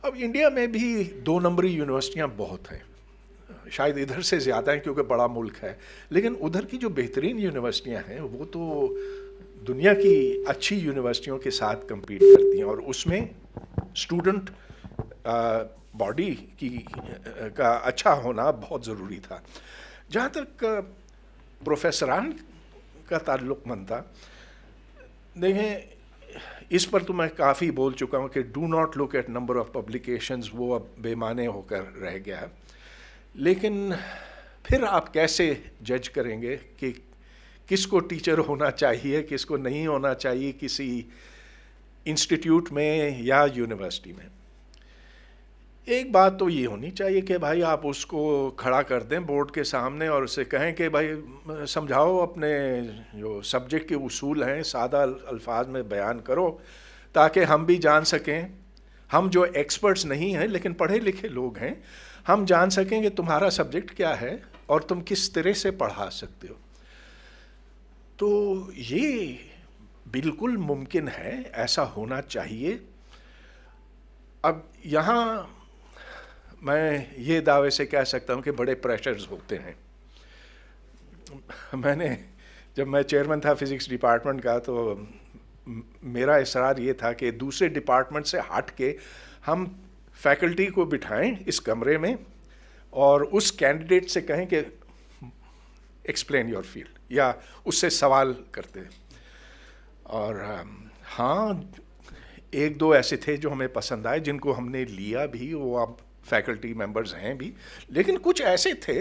اب انڈیا میں بھی 2 نمبری یونیورسٹیاں بہت ہیں, شاید ادھر سے زیادہ ہیں کیونکہ بڑا ملک ہے, لیکن ادھر کی جو بہترین یونیورسٹیاں ہیں وہ تو دنیا کی اچھی یونیورسٹیوں کے ساتھ کمپیٹ کرتی ہیں, اور اس میں اسٹوڈنٹ باڈی کا اچھا ہونا بہت ضروری تھا. جہاں تک پروفیسران کا تعلق بنتا, دیکھیں اس پر تو میں کافی بول چکا ہوں کہ do not look at number of publications, وہ اب بے معنی ہو کر رہ گیا ہے. لیکن پھر آپ کیسے جج کریں گے کہ کس کو ٹیچر ہونا چاہیے, کس کو نہیں ہونا چاہیے کسی انسٹیٹیوٹ میں یا یونیورسٹی میں؟ ایک بات تو یہ ہونی چاہیے کہ بھائی آپ اس کو کھڑا کر دیں بورڈ کے سامنے اور اسے کہیں کہ بھائی سمجھاؤ, اپنے جو سبجیکٹ کے اصول ہیں سادہ الفاظ میں بیان کرو تاکہ ہم بھی جان سکیں, ہم جو ایکسپرٹس نہیں ہیں لیکن پڑھے لکھے لوگ ہیں, ہم جان سکیں کہ تمہارا سبجیکٹ کیا ہے اور تم کس طرح سے پڑھا سکتے ہو. تو یہ بالکل ممکن ہے, ایسا ہونا چاہیے. اب یہاں میں یہ دعوے سے کہہ سکتا ہوں کہ بڑے پریشرز ہوتے ہیں. جب میں چیئرمین تھا فزکس ڈپارٹمنٹ کا تو میرا اصرار یہ تھا کہ دوسرے ڈپارٹمنٹ سے ہٹ کے ہم فیکلٹی کو بٹھائیں اس کمرے میں اور اس کینڈیڈیٹ سے کہیں کہ ایکسپلین یور فیلڈ, یا اس سے سوال کرتے. اور ہاں 1-2 ایسے تھے جو ہمیں پسند آئے, جن کو ہم نے لیا بھی, وہ اب فیکلٹی ممبرز ہیں بھی. لیکن کچھ ایسے تھے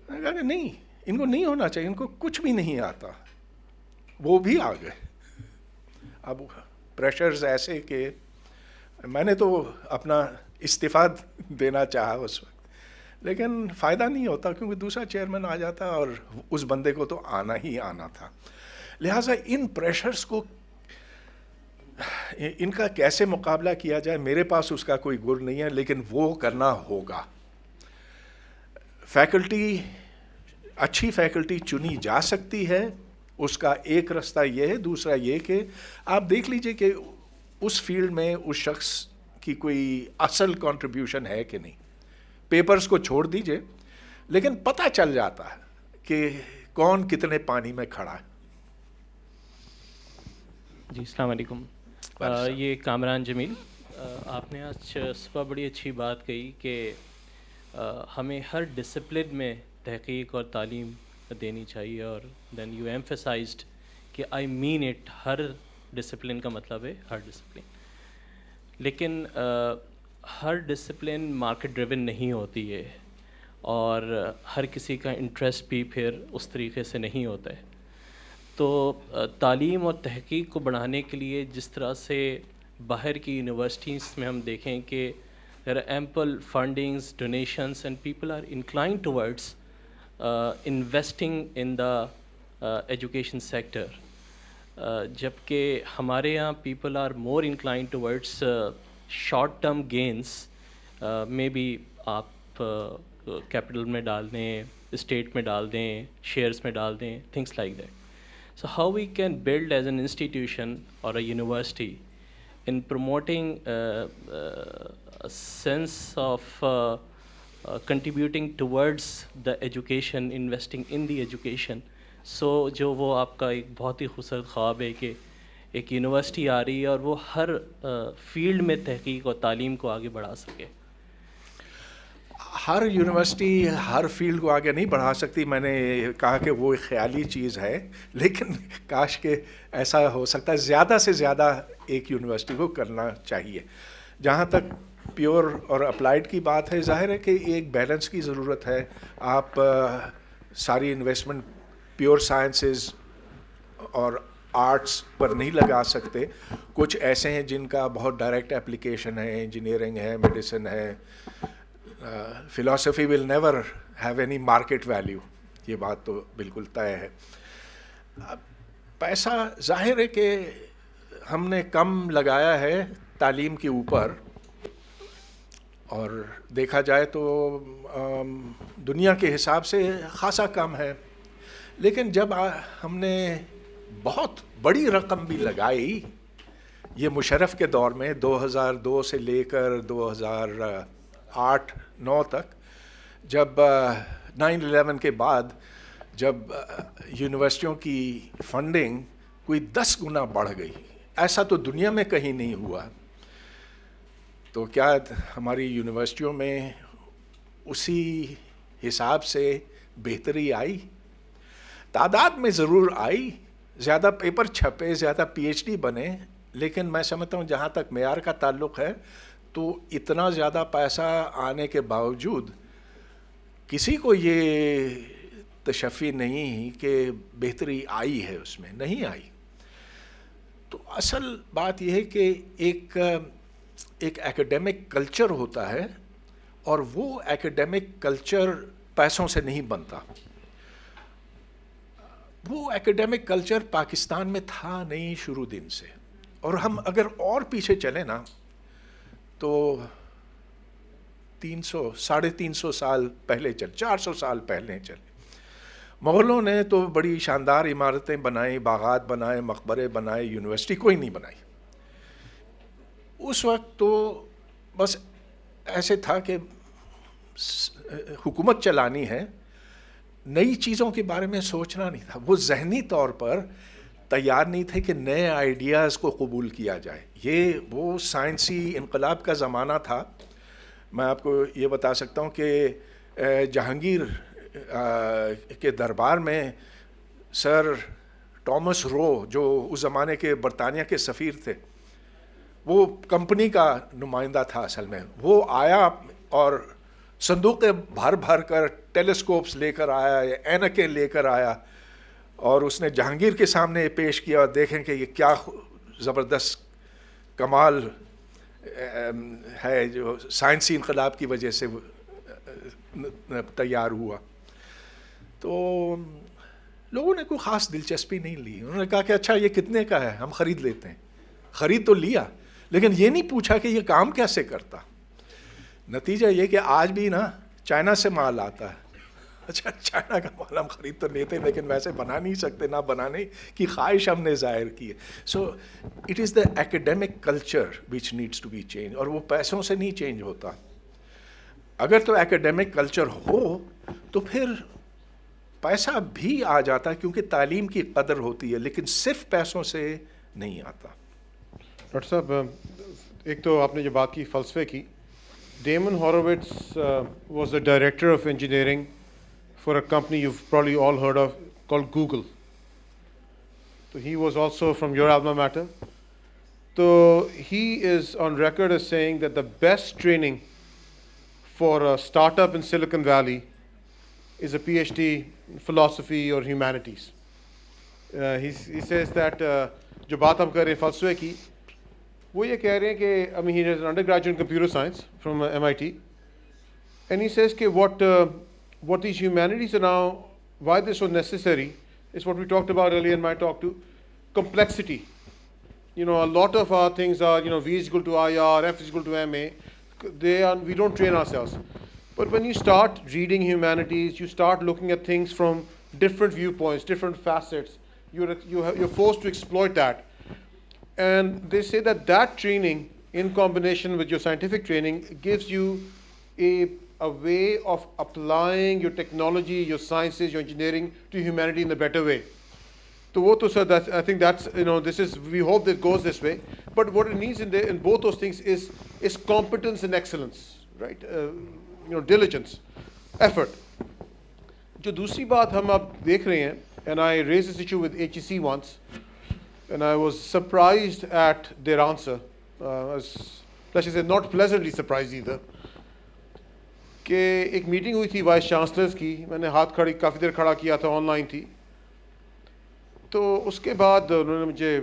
کہ نہیں, ان کو نہیں ہونا چاہیے, ان کو کچھ بھی نہیں آتا, وہ بھی آ گئے. اب پریشرز ایسے کہ میں نے تو اپنا استعفیٰ دینا چاہا اس وقت, لیکن فائدہ نہیں ہوتا کیونکہ دوسرا چیئرمین آ جاتا اور اس بندے کو تو آنا ہی آنا تھا. لہٰذا ان پریشرز کو ان کا کیسے مقابلہ کیا جائے, میرے پاس اس کا کوئی گر نہیں ہے, لیکن وہ کرنا ہوگا. فیکلٹی, اچھی فیکلٹی چنی جا سکتی ہے, اس کا ایک رستہ یہ ہے. دوسرا یہ کہ آپ دیکھ لیجئے کہ اس فیلڈ میں اس شخص کی کوئی اصل کنٹریبیوشن ہے کہ نہیں. پیپرز کو چھوڑ دیجئے, لیکن پتہ چل جاتا ہے کہ کون کتنے پانی میں کھڑا ہے. جی السلام علیکم. یہ کامران جمیل, آپ نے آج صبح بڑی اچھی بات کہی کہ ہمیں ہر ڈسپلن میں تحقیق اور تعلیم دینی چاہیے, اور دین یو ایمفیسائزڈ کہ آئی مین اٹ, ہر ڈسپلن کا مطلب ہے ہر ڈسپلن. لیکن ہر ڈسپلن مارکیٹ ڈریون نہیں ہوتی ہے, اور ہر کسی کا انٹرسٹ بھی پھر اس طریقے سے نہیں ہوتا ہے. تو تعلیم اور تحقیق کو بڑھانے کے لیے جس طرح سے باہر کی یونیورسٹیز میں ہم دیکھیں کہ there are ample fundings, donations, and people are inclined towards investing in the education sector. جبکہ ہمارے یہاں people are more inclined towards short term gains. Maybe آپ capital میں ڈال دیں, estate میں ڈال دیں, shares میں ڈال دیں, things like that. So how we can build as an institution or a university in promoting a sense of contributing towards the education, investing in the education. So جو وہ آپ کا ایک بہت ہی خوبصورت خواب ہے کہ ایک یونیورسٹی آ رہی ہے اور وہ ہر فیلڈ میں تحقیق اور تعلیم کو آگے بڑھا سکے. ہر یونیورسٹی ہر فیلڈ کو آگے نہیں بڑھا سکتی. میں نے کہا کہ وہ ایک خیالی چیز ہے, لیکن کاش کہ ایسا ہو سکتا ہے. زیادہ سے زیادہ ایک یونیورسٹی کو کرنا چاہیے. جہاں تک پیور اور اپلائیڈ کی بات ہے, ظاہر ہے کہ ایک بیلنس کی ضرورت ہے. آپ ساری انویسٹمنٹ پیور سائنسز اور آرٹس پر نہیں لگا سکتے. کچھ ایسے ہیں جن کا بہت ڈائریکٹ اپلیکیشن ہے, انجینئرنگ ہے, میڈیسن ہے. Philosophy will never have any market value, یہ بات تو بالکل طے ہے. پیسہ ظاہر ہے کہ ہم نے کم لگایا ہے تعلیم کے اوپر, اور دیکھا جائے تو دنیا کے حساب سے خاصا کم ہے. لیکن جب ہم نے بہت بڑی رقم بھی لگائی, یہ مشرف کے دور میں 2002 سے لے کر 2008-9 تک, جب 9/11 کے بعد جب یونیورسٹیوں کی فنڈنگ کوئی 10 گنا بڑھ گئی, ایسا تو دنیا میں کہیں نہیں ہوا. تو کیا ہماری یونیورسٹیوں میں اسی حساب سے بہتری آئی؟ تعداد میں ضرور آئی, زیادہ پیپر چھپے, زیادہ PhD بنے, لیکن میں سمجھتا ہوں جہاں تک معیار کا تعلق ہے تو اتنا زیادہ پیسہ آنے کے باوجود کسی کو یہ تشفی نہیں کہ بہتری آئی ہے, اس میں نہیں آئی. تو اصل بات یہ ہے کہ ایک ایکیڈیمک کلچر ہوتا ہے, اور وہ ایکیڈیمک کلچر پیسوں سے نہیں بنتا. وہ ایکیڈیمک کلچر پاکستان میں تھا نہیں شروع دن سے, اور ہم اگر اور پیچھے چلیں نا تو 300-350 سال پہلے 400 سال پہلے چلے. مغلوں نے تو بڑی شاندار عمارتیں بنائیں, باغات بنائے, مقبرے بنائے, یونیورسٹی کوئی نہیں بنائی. اس وقت تو بس ایسے تھا کہ حکومت چلانی ہے, نئی چیزوں کے بارے میں سوچنا نہیں تھا. وہ ذہنی طور پر تیار نہیں تھے کہ نئے آئیڈیاز کو قبول کیا جائے. یہ وہ سائنسی انقلاب کا زمانہ تھا. میں آپ کو یہ بتا سکتا ہوں کہ جہانگیر کے دربار میں سر ٹامس رو, جو اس زمانے کے برطانیہ کے سفیر تھے, وہ کمپنی کا نمائندہ تھا اصل میں. وہ آیا اور صندوقیں بھر بھر کر ٹیلیسکوپس لے کر آیا, اینکیں لے کر آیا, اور اس نے جہانگیر کے سامنے پیش کیا, اور دیکھیں کہ یہ کیا زبردست کمال ہے جو سائنسی انقلاب کی وجہ سے تیار ہوا. تو لوگوں نے کوئی خاص دلچسپی نہیں لی. انہوں نے کہا کہ اچھا یہ کتنے کا ہے, ہم خرید لیتے ہیں. خرید تو لیا لیکن یہ نہیں پوچھا کہ یہ کام کیسے کرتا. نتیجہ یہ کہ آج بھی نا چائنا سے مال آتا ہے. اچھا چائنا کا مال ہم خرید تو لیتے ہیں لیکن ویسے بنا نہیں سکتے, نہ بنانے کی خواہش ہم نے ظاہر کی ہے. So it is the academic culture which needs to be change, اور وہ پیسوں سے نہیں چینج ہوتا. اگر تو ایکڈیمک کلچر ہو تو پھر پیسہ بھی آ جاتا ہے کیونکہ تعلیم کی قدر ہوتی ہے, لیکن صرف پیسوں سے نہیں آتا. ڈاکٹر صاحب, ایک تو آپ نے جو بات کی فلسفے کی, Damon Horowitz was the director of engineering for a company you've probably all heard of called Google. So he was also from your alma mater. So he is on record as saying that the best training for a startup in Silicon Valley is a PhD in philosophy or humanities. He says that جو بات ہم کر رہے ہیں فلسفے کی, وہ یہ کہہ رہے ہیں کہ I mean he has an undergraduate in computer science from MIT, and he says کہ what these humanities are now, why they're so necessary, is what we talked about earlier in my talk too, complexity. You know, a lot of our things are, you know, V is equal to IR, F is equal to MA. We don't train ourselves. But when you start reading humanities, you start looking at things from different viewpoints, different facets. You're forced to exploit that. And they say that training, in combination with your scientific training, gives you a way of applying your technology, your sciences, your engineering to humanity in a better way. So what to say that I think that's, you know, this is, we hope that it goes this way. But what it needs in both those things is competence and excellence, right? You know, diligence, effort. جو دوسری بات ہم اب دیکھ رہے ہیں, and I raised this issue with HEC once, and I was surprised at their answer. Let's just say not pleasantly surprised either. کہ ایک میٹنگ ہوئی تھی وائس چانسلرز کی, میں نے ہاتھ کافی دیر کھڑا کیا تھا, آن لائن تھی. تو اس کے بعد انہوں نے مجھے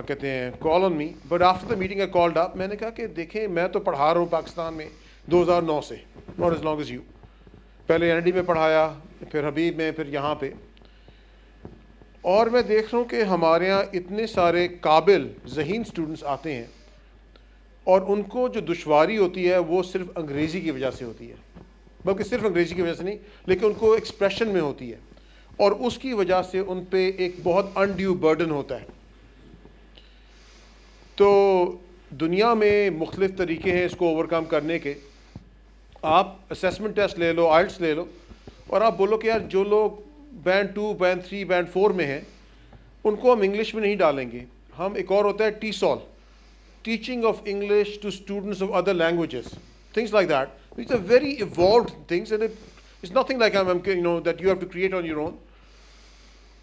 کہتے ہیں call on me, but after the meeting I called up. میں نے کہا کہ دیکھیں میں تو پڑھا رہا ہوں پاکستان میں 2009 سے, not as long as you. پہلے این ڈی میں پڑھایا, پھر حبیب میں, پھر یہاں پہ. اور میں دیکھ رہا ہوں کہ ہمارے یہاں اتنے سارے قابل ذہین اسٹوڈنٹس آتے ہیں, اور ان کو جو دشواری ہوتی ہے وہ صرف انگریزی کی وجہ سے ہوتی ہے, بلکہ صرف انگریزی کی وجہ سے نہیں, لیکن ان کو ایکسپریشن میں ہوتی ہے, اور اس کی وجہ سے ان پہ ایک بہت انڈیو برڈن ہوتا ہے. تو دنیا میں مختلف طریقے ہیں اس کو اوور کم کرنے کے. آپ اسیسمنٹ ٹیسٹ لے لو, آئلٹس لے لو, اور آپ بولو کہ یار جو لوگ بینڈ 2, بینڈ 3, بینڈ 4 میں ہیں ان کو ہم انگلش میں نہیں ڈالیں گے. ہم ایک اور ہوتا ہے ٹی سال, teaching of English to students of other languages, things like that. These are very evolved things, and it's nothing like that you have to create on your own.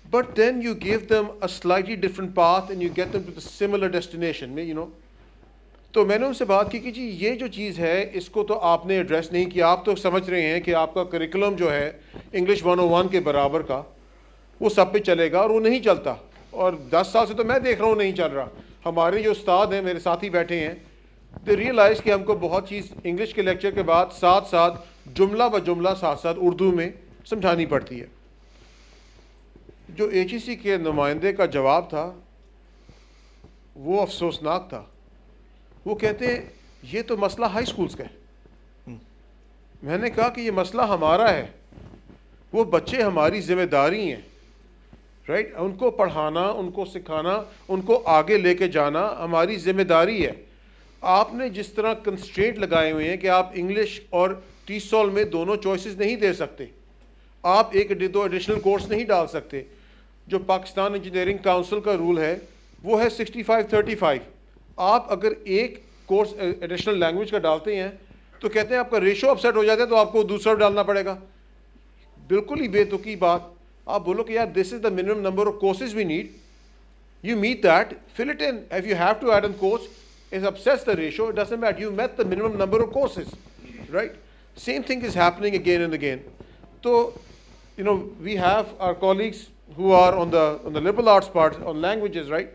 But then you give them a slightly different path and you get them to the similar destination, you know. تو میں نے ان سے بات کی کہ جی یہ جو چیز ہے اس کو تو آپ نے ایڈریس نہیں کیا. آپ تو سمجھ رہے ہیں کہ آپ کا کریکولم جو ہے انگلش 101 کے برابر کا وہ سب پہ چلے گا, اور وہ نہیں چلتا. اور 10 سال سے تو میں دیکھ رہا ہوں نہیں چل رہا. ہمارے جو استاد ہیں, میرے ساتھی بیٹھے ہیں, دے ریئلائز کہ ہم کو بہت چیز انگلش کے لیکچر کے بعد ساتھ ساتھ جملہ ب جملہ ساتھ ساتھ اردو میں سمجھانی پڑتی ہے. جو ایچ ای سی کے نمائندے کا جواب تھا وہ افسوسناک تھا. وہ کہتے ہیں یہ تو مسئلہ ہائی سکولز کا ہے. میں نے کہا کہ یہ مسئلہ ہمارا ہے, وہ بچے ہماری ذمہ داری ہیں, رائٹ. ان کو پڑھانا, ان کو سکھانا, ان کو آگے لے کے جانا ہماری ذمہ داری ہے. آپ نے جس طرح کنسٹرینٹ لگائے ہوئے ہیں کہ آپ انگلش اور ٹی سال میں دونوں چوائسیز نہیں دے سکتے, آپ ایک دو ایڈیشنل کورس نہیں ڈال سکتے. جو پاکستان انجینئرنگ کاؤنسل کا رول ہے وہ ہے 65-35. آپ اگر ایک کورس ایڈیشنل لینگویج کا ڈالتے ہیں تو کہتے ہیں آپ کا ریشو اپسیٹ ہو جاتا ہے تو آپ کو دوسرا ڈالنا پڑے گا. بالکل ہی بے تکی بات. آپ بولو کہ یار this is the minimum number of courses we need, you meet that, fill it in. If you have to add in course, it upsets the ratio, it doesn't matter, you met the minimum number of courses, right? Same thing is happening again and again. So, you know, we have our colleagues who are on the liberal arts part, on languages, right?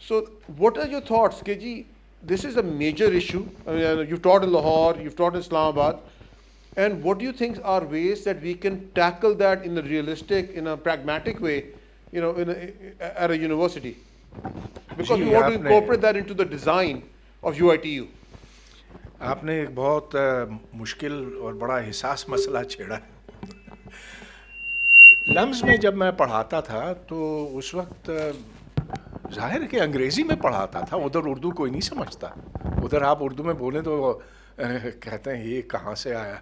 So, what are your thoughts? Keji, this is a major issue. I mean, you've taught in Lahore, you've taught in Islamabad. And what do you think are ways that we can tackle that in a realistic, in a pragmatic way, at a university? Because we want to incorporate that into the design of UITU. आपने एक बहुत मुश्किल और बड़ा हिसास मसला छेड़ा है. Lumps में जब मैं पढ़ाता था तो उस वक्त ज़ाहिर कि अंग्रेज़ी में पढ़ाता था, उधर उर्दू कोई नहीं समझता. उधर आप उर्दू में बोलें तो कहते हैं ये कहाँ से आया.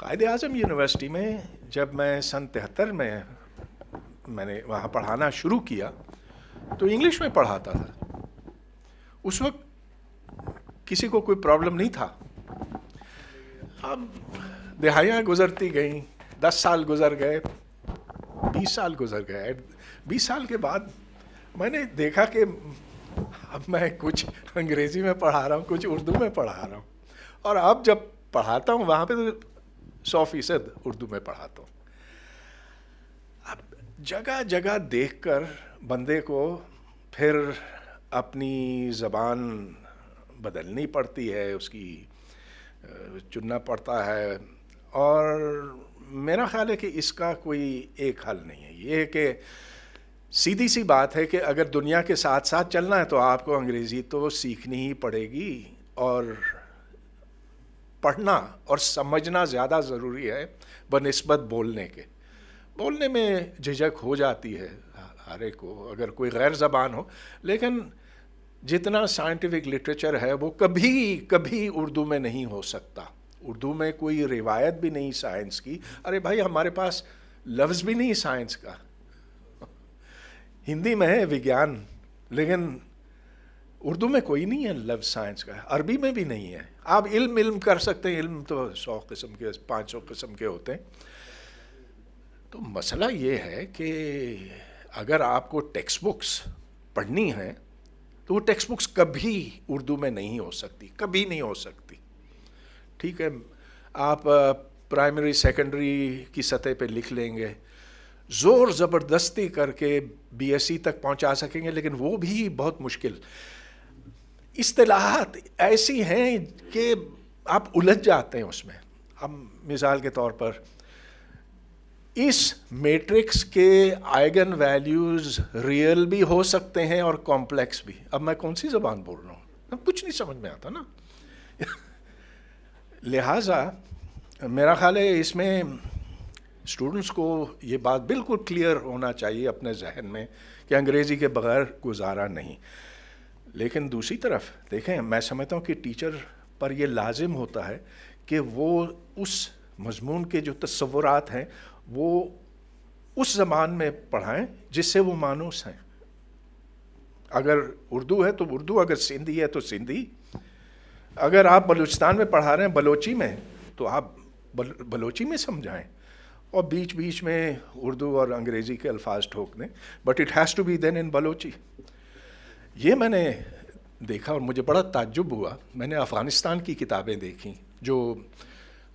कायद-ए-आज़म यूनिवर्सिटी में जब मैं सन 73 में मैंने वहाँ पढ़ाना शुरू किया तो इंग्लिश में पढ़ाता था. उस वक्त किसी को कोई प्रॉब्लम नहीं था. अब दिहाइयाँ गुज़रती गईं, 10 साल गुज़र गए, 20 साल गुज़र गए. 20 साल के बाद मैंने देखा कि अब मैं कुछ अंग्रेज़ी में पढ़ा रहा हूँ, कुछ उर्दू में पढ़ा रहा हूँ. और अब जब पढ़ाता हूँ वहाँ पे तो 100% उर्दू में पढ़ाता हूँ. अब जगह जगह देखकर बंदे को फिर अपनी ज़बान बदलनी पड़ती है, उसकी चुनना पड़ता है. और मेरा ख़्याल है कि इसका कोई एक हल नहीं है. ये है कि सीधी सी बात है कि अगर दुनिया के साथ साथ चलना है तो आपको अंग्रेज़ी तो सीखनी ही पड़ेगी, और पढ़ना और समझना ज़्यादा ज़रूरी है बनिस्बत बोलने के. बोलने में झिझक हो जाती है हर एक को अगर कोई गैर ज़बान हो, लेकिन जितना साइंटिफिक लिटरेचर है वो कभी कभी उर्दू में नहीं हो सकता. उर्दू में कोई रिवायत भी नहीं साइंस की. अरे भाई हमारे पास लफ्ज़ भी नहीं साइंस का. हिंदी में है विज्ञान, लेकिन उर्दू में कोई नहीं है लफ्ज़ साइंस का. अरबी में भी नहीं है. आप इल्म कर सकते हैं, इल्म तो 100 किस्म के 500 किस्म के होते हैं. तो मसला ये है कि अगर आपको टेक्स्ट बुक्स पढ़नी है तो वो टेक्स्ट बुक्स कभी उर्दू में नहीं हो सकती, कभी नहीं हो सकती. ठीक है, आप प्राइमरी सेकेंडरी की सतह पे लिख लेंगे, ज़ोर ज़बरदस्ती करके बीएससी तक पहुंचा सकेंगे, लेकिन वो भी बहुत मुश्किल. इस्तिलाहात ऐसी हैं कि आप उलझ जाते हैं उसमें. अब मिसाल के तौर पर इस मैट्रिक्स के आइगन वैल्यूज़ रियल भी हो सकते हैं और कॉम्प्लेक्स भी. अब मैं कौन सी ज़बान बोल रहा हूँ, अब कुछ नहीं समझ में आता ना. लिहाजा मेरा ख़्याल है इसमें स्टूडेंट्स को ये बात बिल्कुल क्लियर होना चाहिए अपने जहन में कि अंग्रेज़ी के बग़ैर गुजारा नहीं. लेकिन दूसरी तरफ देखें, मैं समझता हूँ कि टीचर पर ये लाजिम होता है कि वो उस मज़मून के जो तस्वुरात हैं वो उस ज़बान में पढ़ाएं जिससे वो मानूस हैं. अगर उर्दू है तो उर्दू, अगर सिंधी है तो सिंधी. अगर आप बलूचिस्तान में पढ़ा रहे हैं बलोची में तो आप बलोची में समझाएं, और बीच बीच में उर्दू और अंग्रेज़ी के अल्फाज ठोक दें, but it has to be then in Balochi. ये मैंने देखा और मुझे बड़ा ताज्जुब हुआ. मैंने अफ़गानिस्तान की किताबें देखी जो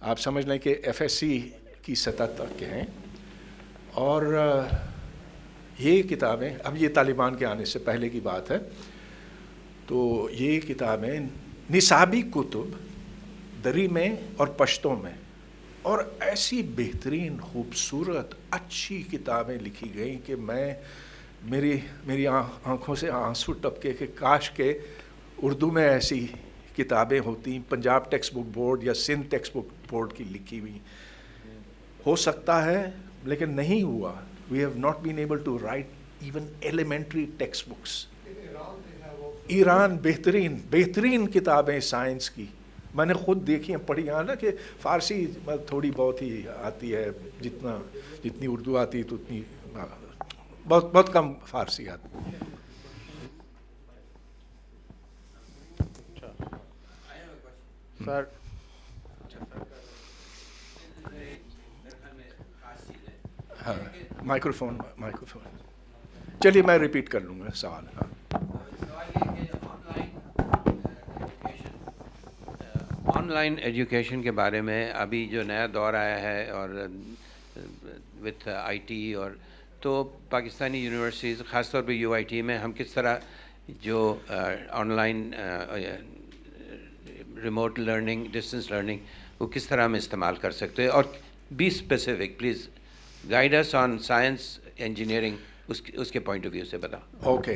आप समझ लें कि एफएससी की सतह तक के हैं, और ये किताबें, अब ये तालिबान के आने से पहले की बात है, तो ये किताबें निसाबी कुतुब दरी में और पश्तों में, और ऐसी बेहतरीन खूबसूरत अच्छी किताबें लिखी गई कि मेरी आँखों से आंसू टपके कि काश के उर्दू में ऐसी किताबें होती. पंजाब टेक्स्ट बुक बोर्ड या सिंध टेक्स्ट बुक बोर्ड की लिखी हुई हो सकता है, लेकिन नहीं हुआ. We have not been able to write even elementary text books. Iran बेहतरीन किताबें साइंस की मैंने खुद देखी हैं, पढ़ी हैं ना, कि फ़ारसी थोड़ी बहुत ही आती है, जितनी उर्दू आती है तो उतनी बहुत कम फ़ारसी आती है. सर हाँ, माइक्रोफोन. चलिए मैं रिपीट कर लूँगा सवाल. हाँ, ऑनलाइन एजुकेशन के बारे में अभी जो नया दौर आया है और विथ आईटी, और तो पाकिस्तानी यूनिवर्सिटीज़ ख़ासतौर पे यूआईटी में हम किस तरह जो online remote learning, distance learning, وہ کس طرح ہم استعمال کر سکتے ہیں. اور be specific please, guide us on science engineering, اس کے پوائنٹ آف ویو سے بتاؤ. Okay,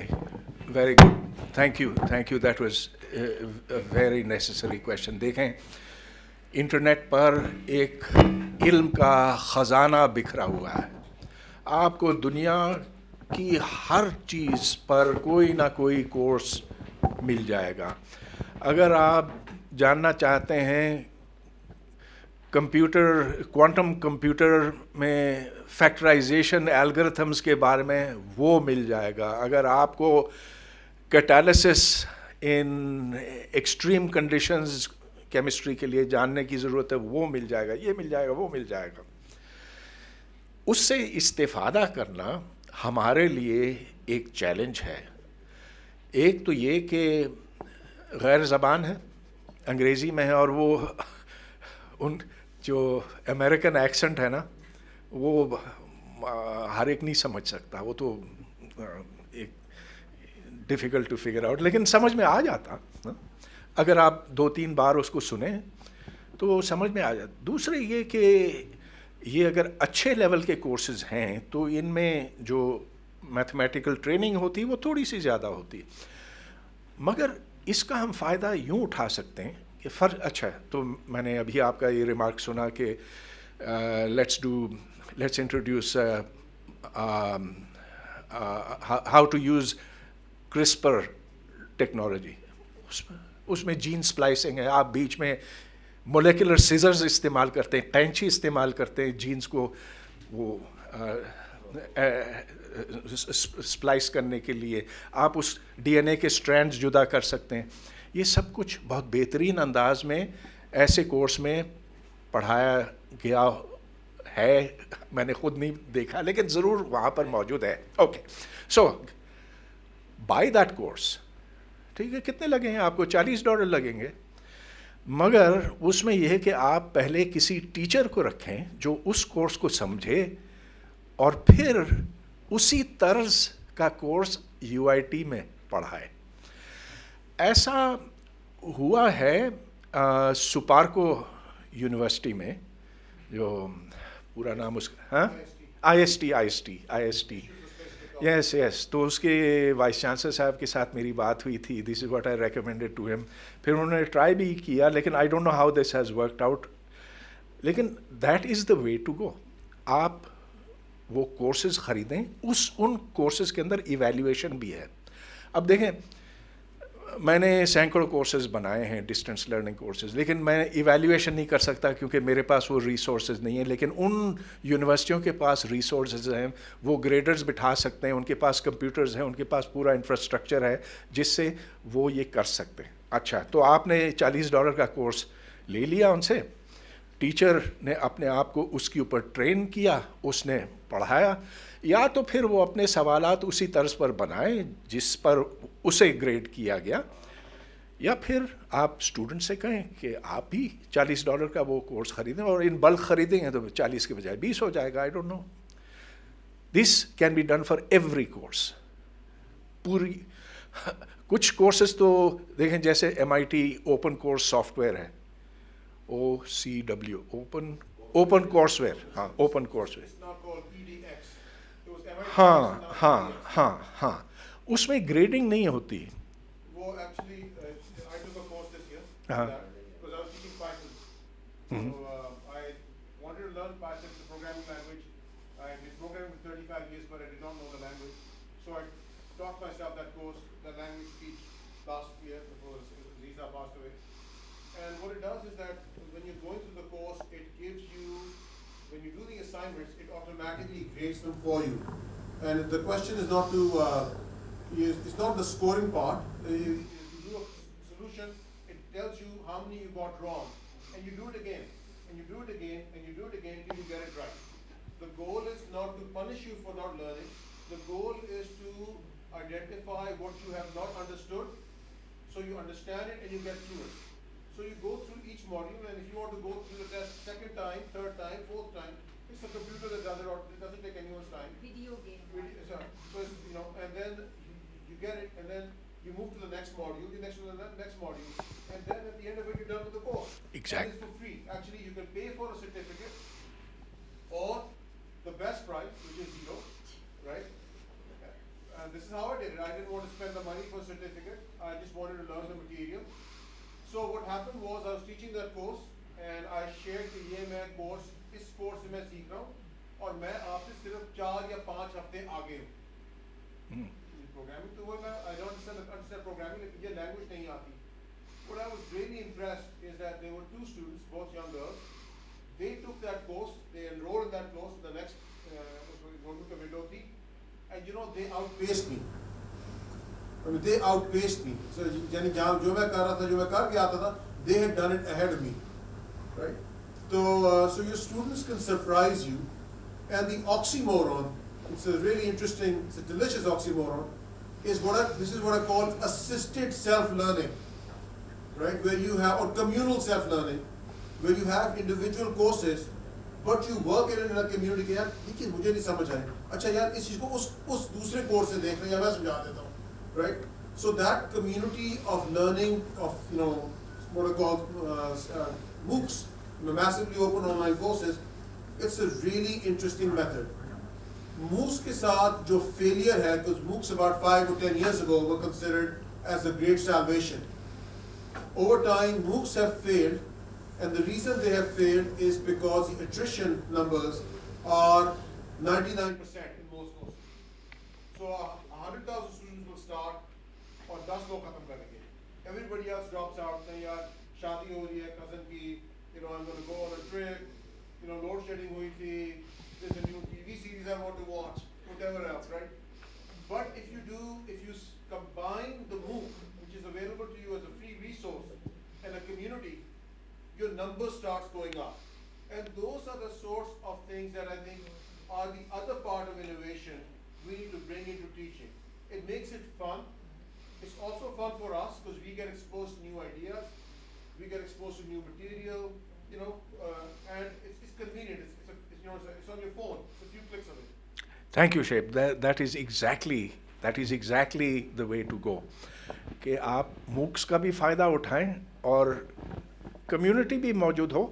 very good, thank you, that was very necessary question. دیکھیں, انٹرنیٹ پر ایک علم کا خزانہ بکھرا ہوا ہے. آپ کو دنیا کی ہر چیز پر کوئی نہ کوئی کورس مل جائے گا. اگر آپ جاننا چاہتے ہیں کوانٹم کمپیوٹر میں فیکٹرائزیشن الگورتھمز کے بارے میں, وہ مل جائے گا. اگر آپ کو کیٹالسس ان ایکسٹریم کنڈیشنز کیمسٹری کے لیے جاننے کی ضرورت ہے, وہ مل جائے گا. یہ مل جائے گا, وہ مل جائے گا. اس سے استفادہ کرنا ہمارے لیے ایک چیلنج ہے. ایک تو یہ کہ غیر زبان ہے, انگریزی میں ہے, اور وہ ان جو امریکن ایکسنٹ ہے نا, وہ ہر ایک نہیں سمجھ سکتا. وہ تو ایک ڈیفیکلٹ ٹو فگر آؤٹ, لیکن سمجھ میں آ جاتا. اگر آپ 2-3 بار اس کو سنیں تو سمجھ میں آ جاتا. دوسرے یہ کہ یہ اگر اچھے لیول کے کورسز ہیں تو ان میں جو میتھمیٹیکل ٹریننگ ہوتی ہے وہ تھوڑی سی زیادہ ہوتی ہے, مگر اس کا ہم فائدہ یوں اٹھا سکتے ہیں کہ اچھا, تو میں نے ابھی آپ کا یہ ریمارک سنا کہ let's introduce how to use CRISPR technology. اس میں جین سپلائسنگ ہے, آپ بیچ میں مولیکولر سیزرز استعمال کرتے ہیں, قینچی استعمال کرتے ہیں جینز کو وہ سپلائس کرنے کے لیے. آپ اس ڈی این اے کے اسٹرینڈز جدا کر سکتے ہیں. یہ سب کچھ بہت بہترین انداز میں ایسے کورس میں پڑھایا گیا ہے. میں نے خود نہیں دیکھا, لیکن ضرور وہاں پر موجود ہے. Okay, so by that course, ٹھیک ہے, کتنے لگیں گے آپ کو؟ $40 لگیں گے. مگر اس میں یہ ہے کہ آپ پہلے کسی ٹیچر کو رکھیں جو اس کورس کو سمجھے, اور پھر اسی طرز کا کورس UIT میں پڑھائے. ایسا ہوا ہے سپارکو یونیورسٹی میں, جو پورا نام اس کا IST یس. تو اس کے وائس چانسلر صاحب کے ساتھ میری بات ہوئی تھی. This is what I recommended to him. پھر انہوں نے ٹرائی بھی کیا, لیکن I don't know how this has worked out. لیکن that is the way to go. آپ وہ کورسز خریدیں, ان کورسز کے اندر ایویلیویشن بھی ہے. اب دیکھیں, میں نے سینکڑوں کورسز بنائے ہیں, ڈسٹینس لرننگ کورسز, لیکن میں ایویلیویشن نہیں کر سکتا کیونکہ میرے پاس وہ ریسورسز نہیں ہیں. لیکن ان یونیورسٹیوں کے پاس ریسورسز ہیں, وہ گریڈرز بٹھا سکتے ہیں, ان کے پاس کمپیوٹرز ہیں, ان کے پاس پورا انفراسٹرکچر ہے جس سے وہ یہ کر سکتے ہیں. اچھا, تو آپ نے $40 کا کورس لے لیا ان سے, ٹیچر نے اپنے آپ کو اس کے اوپر ٹرین کیا, اس نے پڑھایا, یا تو پھر وہ اپنے سوالات اسی طرز پر بنائیں جس پر اسے گریڈ کیا گیا, یا پھر آپ اسٹوڈنٹ سے کہیں کہ آپ بھی $40 کا وہ کورس خریدیں, اور ان بلک خریدیں گے تو 40 کے بجائے 20 ہو جائے گا. I don't know, this can be done for every course. پوری کچھ کورسز تو دیکھیں, جیسے MIT open course software ہے, OCW اوپن کورس ویئر, ہاں اوپن کورس ویئر, ہاں, اس میں گریڈنگ نہیں ہوتی. وہ actually I took a course this year because I was teaching Python. So I wanted to learn Python, the programming language. I did programming for 35 years, but I did not know the language. So I taught myself that course, the language speech last year before Ziza passed away. And what it does is that when you're going through the course, it gives you, when you do the assignments, it automatically grades them for you. And the question is not to, it's not the scoring part. You do a solution, it tells you how many you got wrong. And you do it again, and you do it again, and you do it again till you get it right. The goal is not to punish you for not learning. The goal is to identify what you have not understood, so you understand it and you get through it. So you go through each module, and if you want to go through the test second time, third time, fourth time, it's a computer that does it, or it doesn't take anyone's time. Video game. So it's, and then you get it, and then you move to the next module, the next module, and then at the end of it, you're done with the course. Exactly. And it's for free. Actually, you can pay for a certificate or the best price, which is zero, right? And this is how I did it. I didn't want to spend the money for a certificate. I just wanted to learn the material. So what happened was I was teaching that course and I shared कि ये मैं course इस course से मैं सीख रहा हूँ और मैं आपसे सिर्फ 4 या 5 हफ्ते आगे हूँ. Programming तो वो मैं I don't understand programming लेकिन ये language नहीं आती. What I was really impressed is that there were 2 students, both young girls. They took that course, they enrolled in that course. The next and you know they outpaced me. I mean, they outpaced me. So यानी जहाँ जो मैं कर रहा था, जो मैं कर के आता था, they had done it ahead of me, right? So your students can surprise you, and the oxymoron. It's a really interesting, it's a delicious oxymoron. This is what I call assisted self-learning, right? Where you have, or communal self-learning, where you have individual courses, but you work in a community. कि यार देखिए मुझे नहीं समझ आए. अच्छा यार इस चीज़ को उस दूसरे कोर्स से देख रहे हैं या मैं समझा देता हूँ, right? So that community of learning of what I call MOOCs, massively open online courses, it's a really interesting method. MOOCs के साथ जो failure है, because MOOCs about 5 or 10 years ago were considered as the great salvation. Over time, MOOCs have failed, and the reason they have failed is because the attrition numbers are 99% in most courses. So 100,000 students will start, और 10 लोग खत्म करेंगे. Everybody else drops out. नहीं यार शादी हो रही है cousin की, I'm going to go on a trip, load shedding हुई थी, there's a new TV series I want to watch, whatever else, right? But if you combine the MOOC, which is available to you as a free resource, and a community, your number starts going up. And those are the sorts of things that I think are the other part of innovation we need to bring into teaching. It makes it fun. It's also fun for us because we get exposed to new ideas, we get exposed to new material, and it's convenient. It's on your phone. It's a few clicks of it. Thank you, Shaib. That is exactly the way to go. कि आप MOOCs का भी फ़ायदा उठाएं और community भी मौजूद हो,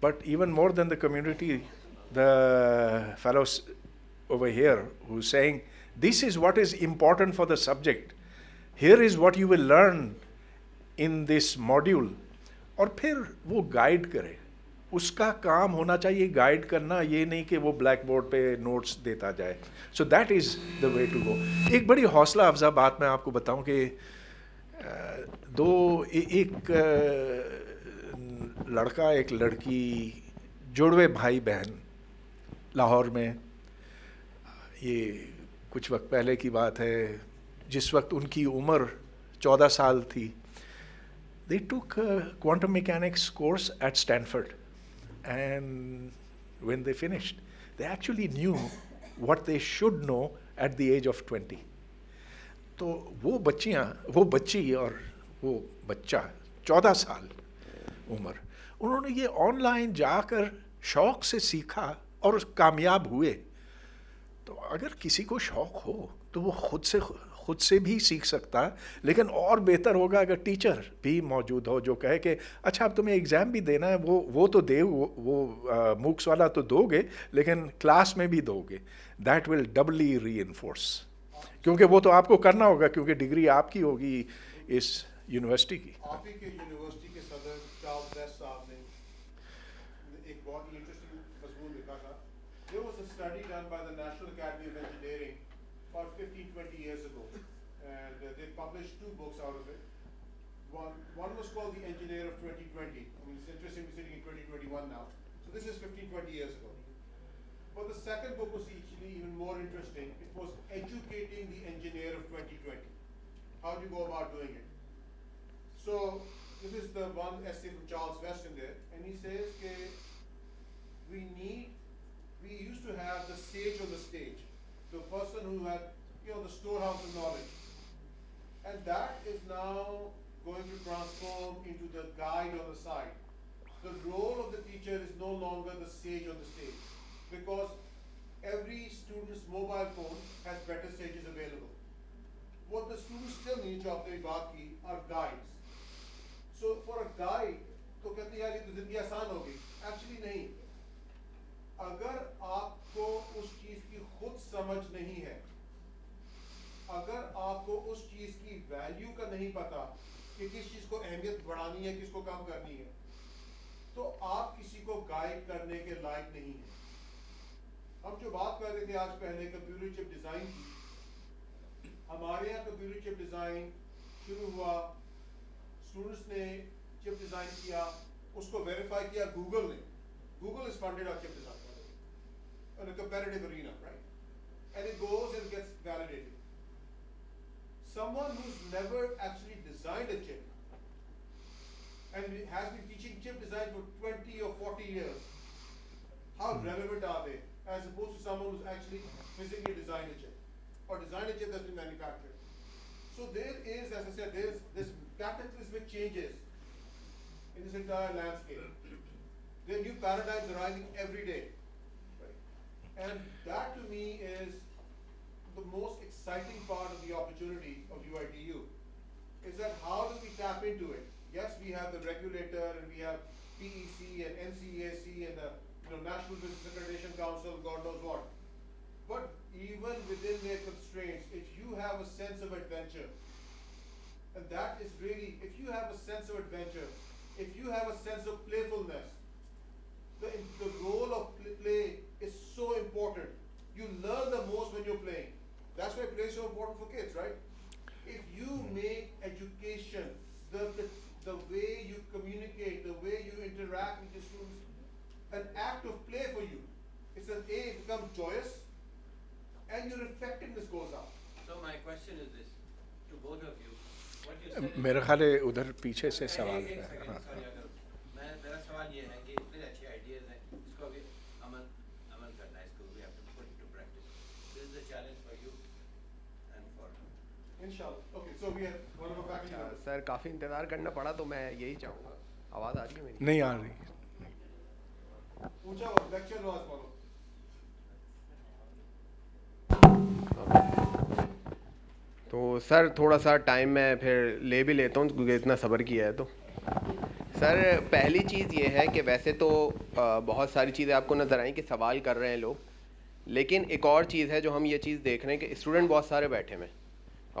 but even more than the community, the fellows over here who's saying this is what is important for the subject. Here is what you will learn in this module. और फिर वो गाइड करे. उसका काम होना चाहिए गाइड करना, ये नहीं कि वो ब्लैक बोर्ड पे नोट्स देता जाए. So that is the way to go. एक बड़ी हौसला अफजा बात मैं आपको बताऊं कि एक लड़का एक लड़की, जुड़वे भाई बहन लाहौर में, ये कुछ वक्त पहले की बात है, जिस वक्त उनकी उम्र 14 साल थी. They took a quantum mechanics course at Stanford, and when they finished, they actually knew what they should know at the age of 20. तो वो बच्ची और वो बच्चा 14 साल उम्र, उन्होंने ये ऑनलाइन जाकर शौक से सीखा और कामयाब हुए. तो अगर किसी को शौक हो तो वो खुद से भी सीख सकता है, लेकिन और बेहतर होगा अगर टीचर भी मौजूद हो जो कहे कि अच्छा अब तुम्हें एग्ज़ाम भी देना है, वो तो वो मूक्स वाला तो दोगे लेकिन क्लास में भी दोगे. दैट विल डबली रीइंफोर्स, क्योंकि वो तो आपको करना होगा क्योंकि डिग्री आपकी होगी इस यूनिवर्सिटी की. आप ही के यूनिवर्सिटी के सदर चार्ल्स साहब ने एक बहुत ही इंटरेस्टिंग मजमून लिखा था. There was a study done by the National Academy of Engineering about 15-20 years ago, and they published 2 books out of it. One was called The Engineer of 2020. I mean, it's interesting we're sitting in 2021 now. So this is 15-20 years ago. But the second book was actually even more interesting. It was Educating the Engineer of 2020. How do you go about doing it? So this is the one essay from Charles West in there, and he says that we used to have the sage on the stage, the person who had the storehouse of knowledge, and that is now going to transform into the guide on the side. The role of the teacher is no longer the sage on the stage, because every student's mobile phone has better sages available. what the students still need, جو آپ نے بات کی, are guides. So for a guide, تو کہتے ہیں کہ زندگی آسان ہوگی. Actually نہیں. اگر آپ کو اس چیز کی خود سمجھ نہیں ہے, اگر آپ کو اس چیز کی ویلیو کا نہیں پتا کہ کس چیز کو اہمیت بڑھانی ہے, کس کو کم کرنی ہے, تو آپ کسی کو گائیڈ کرنے کے لائق نہیں ہیں. ہم جو بات کر رہے تھے آج پہلے کمپیوٹر چپ ڈیزائن کی, ہمارے یہاں کمپیوٹر چپ ڈیزائن شروع ہوا, اسٹوڈنٹس نے چپ ڈیزائن کیا, اس کو ویریفائی کیا گوگل نے. Google is funded our chip design in a competitive arena, right? And it goes and gets validated. Someone who's never actually designed a chip and has been teaching chip design for 20 or 40 years, how relevant are they as opposed to someone who's actually physically designed a chip or designed a chip that's been manufactured? So there is, as I said, there's this cataclysmic changes in this entire landscape. There are new paradigms arriving every day, right? And that to me is the most exciting part of the opportunity of UITU, is that how do we tap into it? Yes, we have the regulator and we have PEC and NCAC and the National Business Accreditation Council, God knows what. But even within their constraints, if you have a sense of adventure, and that is really, if you have a sense of adventure, if you have a sense of playfulness, the role of play is so important. You learn the most when you're playing. That's why play is so important for kids, right? If you make education, the way you communicate, the way you interact with your students, an act of play for you, it's an A, it becomes joyous, and your effectiveness goes up. So my question is this, to both of you, what you said. میرا خیال ہے ادھر پیچھے سے سوال ہے. میرا سوال یہ ہے کہ اتنے اچھے آئیڈیاز ہیں, اس کو ابھی عمل کرنا ہے, اس کو we have to put into practice. This is the challenge for you and for Inshallah. Okay, so we have one more faculty member. سر کافی انتظار کرنا پڑا, تو میں یہی چاہوں گا. آواز آ رہی ہے میری؟ نہیں آ رہی. پوچھا وہ لیکچر لو آج فالو. تو سر تھوڑا سا ٹائم میں پھر لے بھی لیتا ہوں کیونکہ اتنا صبر کیا ہے. تو سر پہلی چیز یہ ہے کہ ویسے تو بہت ساری چیزیں آپ کو نظر آئیں کہ سوال کر رہے ہیں لوگ, لیکن ایک اور چیز ہے جو ہم یہ چیز دیکھ رہے ہیں کہ اسٹوڈنٹ بہت سارے بیٹھے ہوئے ہیں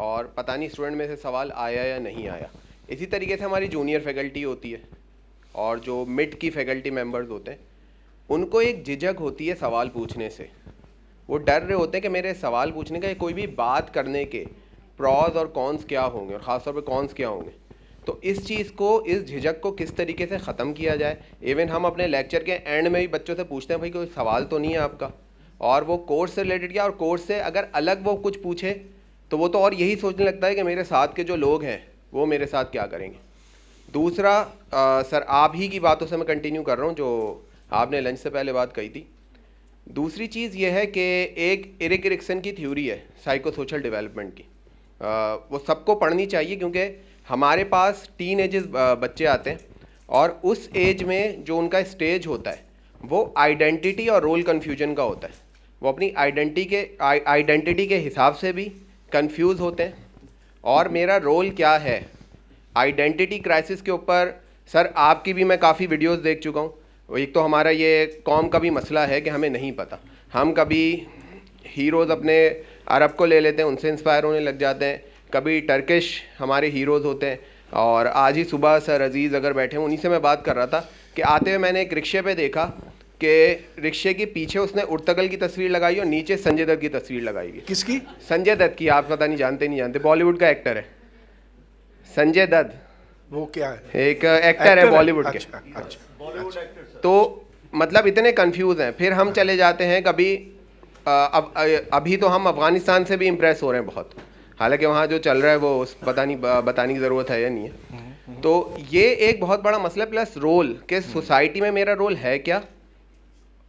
اور پتہ نہیں اسٹوڈنٹ میں سے سوال آیا یا نہیں آیا. اسی طریقے سے ہماری جونیئر فیکلٹی ہوتی ہے اور جو مڈ کی فیکلٹی ممبرز ہوتے ہیں, ان کو ایک جھجک ہوتی ہے سوال پوچھنے سے. وہ ڈر رہے ہوتے ہیں کہ میرے سوال پوچھنے کا کوئی بھی بات کرنے کے پروز اور کونس کیا ہوں گے, اور خاص طور پہ کونس کیا ہوں گے. تو اس چیز کو, اس جھجک کو کس طریقے سے ختم کیا جائے. ایون ہم اپنے لیکچر کے اینڈ میں بھی بچوں سے پوچھتے ہیں بھائی کوئی سوال تو نہیں ہے آپ کا, اور وہ کورس سے ریلیٹڈ کیا, اور کورس سے اگر الگ وہ کچھ پوچھے تو وہ تو اور یہی سوچنے لگتا ہے کہ میرے ساتھ کے جو لوگ ہیں وہ میرے ساتھ کیا کریں گے. دوسرا سر آپ ہی کی باتوں سے میں کنٹینیو کر رہا ہوں جو آپ نے لنچ سے پہلے بات کہی تھی. دوسری چیز یہ ہے کہ ایک ایرک ایرکسن کی تھیوری ہے سائیکو سوشل ڈیولپمنٹ کی, وہ سب کو پڑھنی چاہیے کیونکہ ہمارے پاس ٹین ایجز بچے آتے ہیں اور اس ایج میں جو ان کا اسٹیج ہوتا ہے وہ آئیڈینٹی اور رول کنفیوژن کا ہوتا ہے. وہ اپنی آئیڈینٹی کے حساب سے بھی کنفیوز ہوتے ہیں, اور میرا رول کیا ہے. آئیڈینٹی کرائسس کے اوپر سر آپ کی بھی میں کافی ویڈیوز دیکھ چکا ہوں. ایک تو ہمارا یہ قوم کا بھی مسئلہ ہے کہ ہمیں نہیں پتہ, ہم کبھی ہیروز اپنے عرب کو لے لیتے ہیں, ان سے انسپائر ہونے لگ جاتے ہیں, کبھی ٹرکش ہمارے ہیروز ہوتے ہیں. اور آج ہی صبح سر عزیز اگر بیٹھے ہیں انہی سے میں بات کر رہا تھا کہ آتے ہوئے میں نے ایک رکشے پہ دیکھا کہ رکشے کے پیچھے اس نے ارتگل کی تصویر لگائی اور نیچے سنجے دت کی تصویر لگائی گئی. کس کی؟ سنجے دت کی. آپ پتہ نہیں جانتے, بالی ووڈ کا ایکٹر ہے سنجے دت. وہ کیا ہے؟ ایک ایکٹر ہے بالی ووڈ کے. تو مطلب اتنے کنفیوز ہیں. پھر ہم چلے جاتے ہیں کبھی, ابھی تو ہم افغانستان سے بھی امپریس ہو رہے ہیں بہت, حالانکہ وہاں جو چل رہا ہے وہ بتانے کی ضرورت ہے یا نہیں ہے. تو یہ ایک بہت بڑا مسئلہ. پلس رول کہ سوسائٹی میں میرا رول ہے کیا,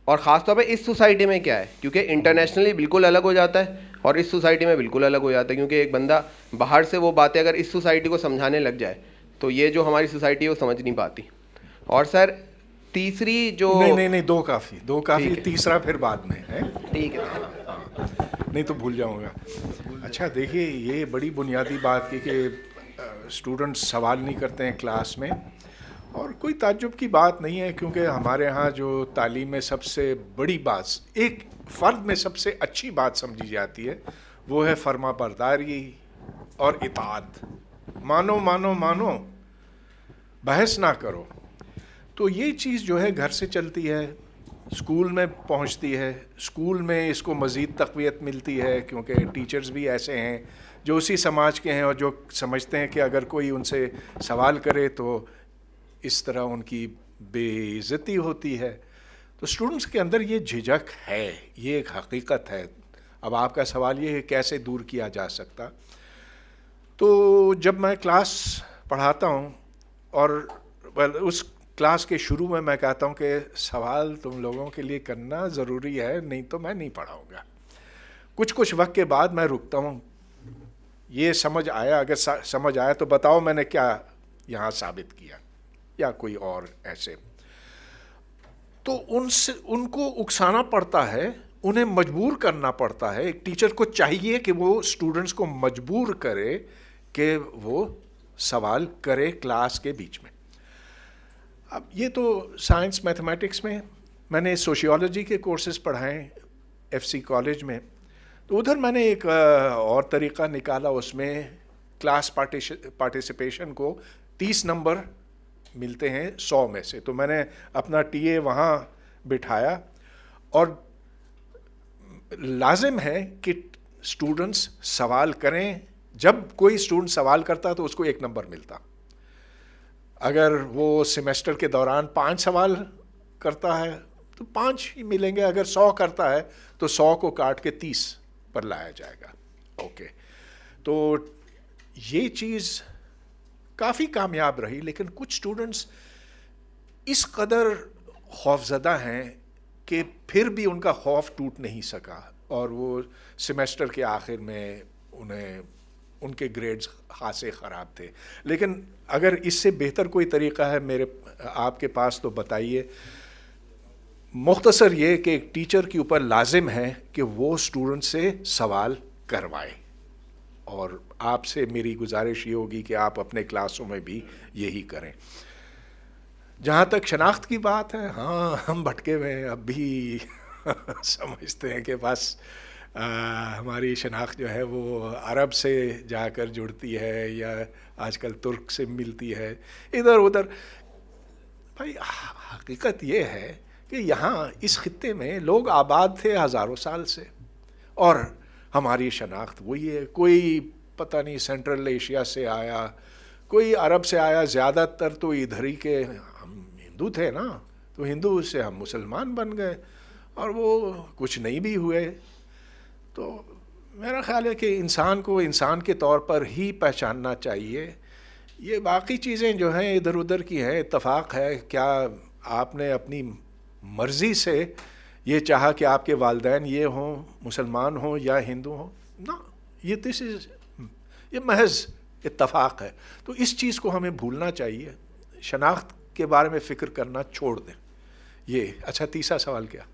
اور خاص طور پہ اس سوسائٹی میں کیا ہے, کیونکہ انٹرنیشنلی بالکل الگ ہو جاتا ہے اور اس سوسائٹی میں بالکل الگ ہو جاتا ہے. کیونکہ ایک بندہ باہر سے وہ باتیں اگر اس سوسائٹی کو سمجھانے لگ جائے تو یہ جو ہماری سوسائٹی ہے وہ سمجھ نہیں پاتی. اور سر تیسری جو نہیں دو کافی, تیسرا پھر بعد میں ہے. ٹھیک ہے. नहीं तो भूल जाऊंगा. अच्छा देखिए, ये बड़ी बुनियादी बात की कि स्टूडेंट्स सवाल नहीं करते हैं क्लास में, और कोई ताज्जुब की बात नहीं है, क्योंकि हमारे यहाँ जो तालीम में सबसे बड़ी बात, एक फ़र्द में सबसे अच्छी बात समझी जाती है, वो है फर्मा बरदारी और इताअत. मानो मानो मानो, बहस ना करो. तो ये चीज़ जो है घर से चलती है, स्कूल में पहुंचती है, स्कूल में इसको मज़ीद तक़वियत मिलती है, क्योंकि टीचर्स भी ऐसे हैं जो उसी समाज के हैं और जो समझते हैं कि अगर कोई उनसे सवाल करे तो इस तरह उनकी बेइज्जती होती है. तो स्टूडेंट्स के अंदर ये झिझक है, ये एक हकीकत है. अब आपका सवाल ये है कैसे दूर किया जा सकता. तो जब मैं क्लास पढ़ाता हूँ और उस क्लास के शुरू में मैं कहता हूँ कि सवाल तुम लोगों के लिए करना ज़रूरी है, नहीं तो मैं नहीं पढ़ाऊँगा. कुछ वक्त के बाद मैं रुकता हूँ, ये समझ आया, अगर समझ आया तो बताओ मैंने क्या यहाँ साबित किया, या कोई और ऐसे. तो उनसे उनको उकसाना पड़ता है, उन्हें मजबूर करना पड़ता है. एक टीचर को चाहिए कि वो स्टूडेंट्स को मजबूर करे कि वो सवाल करे क्लास के बीच में. अब ये तो साइंस मैथमेटिक्स में, मैंने सोशियोलॉजी के कोर्सेज पढ़ाए एफसी कॉलेज में, तो उधर मैंने एक और तरीक़ा निकाला. उसमें क्लास पार्टिसिपेशन को 30 नंबर मिलते हैं 100 में से. तो मैंने अपना टीए वहाँ बिठाया, और लाजिम है कि स्टूडेंट्स सवाल करें. जब कोई स्टूडेंट सवाल करता तो उसको 1 नंबर मिलता. अगर वो सेमेस्टर के दौरान 5 सवाल करता है तो 5 ही मिलेंगे. अगर 100 करता है तो 100 को काट के 30 पर लाया जाएगा. ओके, तो ये चीज़ काफ़ी कामयाब रही. लेकिन कुछ स्टूडेंट्स इस कदर खौफज़दा हैं कि फिर भी उनका खौफ टूट नहीं सका, और वो सेमेस्टर के आखिर में उनके ग्रेड्स खासे ख़राब थे. लेकिन अगर इससे बेहतर कोई तरीक़ा है आपके पास तो बताइए. मुख्तसर ये कि एक टीचर के ऊपर लाजिम है कि वो स्टूडेंट से सवाल करवाए, और आपसे मेरी गुजारिश ये होगी कि आप अपने क्लासों में भी यही करें. जहाँ तक शनाख्त की बात है, हाँ हम भटके हुए अब भी समझते हैं कि बस हमारी शनाख्त जो है वो अरब से जाकर जुड़ती है, या आजकल तुर्क से मिलती है, इधर उधर. भाई हकीकत ये है कि यहाँ इस खित्ते में लोग आबाद थे हज़ारों साल से, और हमारी शनाख्त वही है. कोई पता नहीं सेंट्रल एशिया से आया, कोई अरब से आया, ज़्यादातर तो इधर ही के हम हिंदू थे ना, तो हिंदू से हम मुसलमान बन गए, और वो कुछ नहीं भी हुए. तो मेरा ख़्याल है कि इंसान को इंसान के तौर पर ही पहचानना चाहिए. ये बाकी चीज़ें जो हैं इधर उधर की हैं, इत्तफाक है. क्या आपने अपनी मर्ज़ी से ये चाहा कि आपके वालिदैन ये हों, मुसलमान हों या हिंदू हों? ना, ये महज इत्तफाक है. तो इस चीज़ को हमें भूलना चाहिए, शनाख्त के बारे में फ़िक्र करना छोड़ दें. ये अच्छा, तीसरा सवाल क्या?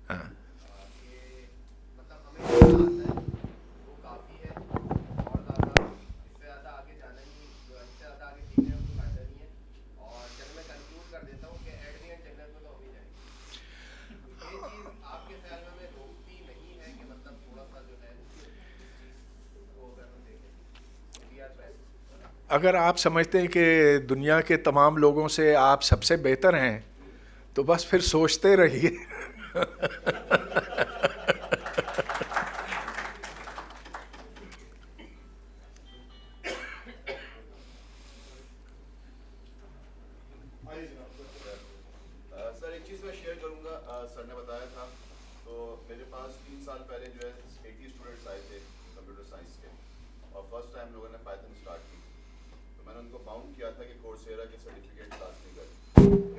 हाँ, अगर आप समझते हैं कि दुनिया के तमाम लोगों से आप सबसे बेहतर हैं तो बस फिर सोचते रहिए. सर एक चीज़ मैं शेयर करूंगा. सर ने बताया था, तो मेरे पास 3 साल पहले जो है 80 स्टूडेंट्स आए थे कंप्यूटर साइंस के, और फर्स्ट टाइम लोगों ने पाइथन स्टार्ट की. तो मैंने उनको बाउंड किया था कि कोर्सेरा के सर्टिफिकेट हासिल करें.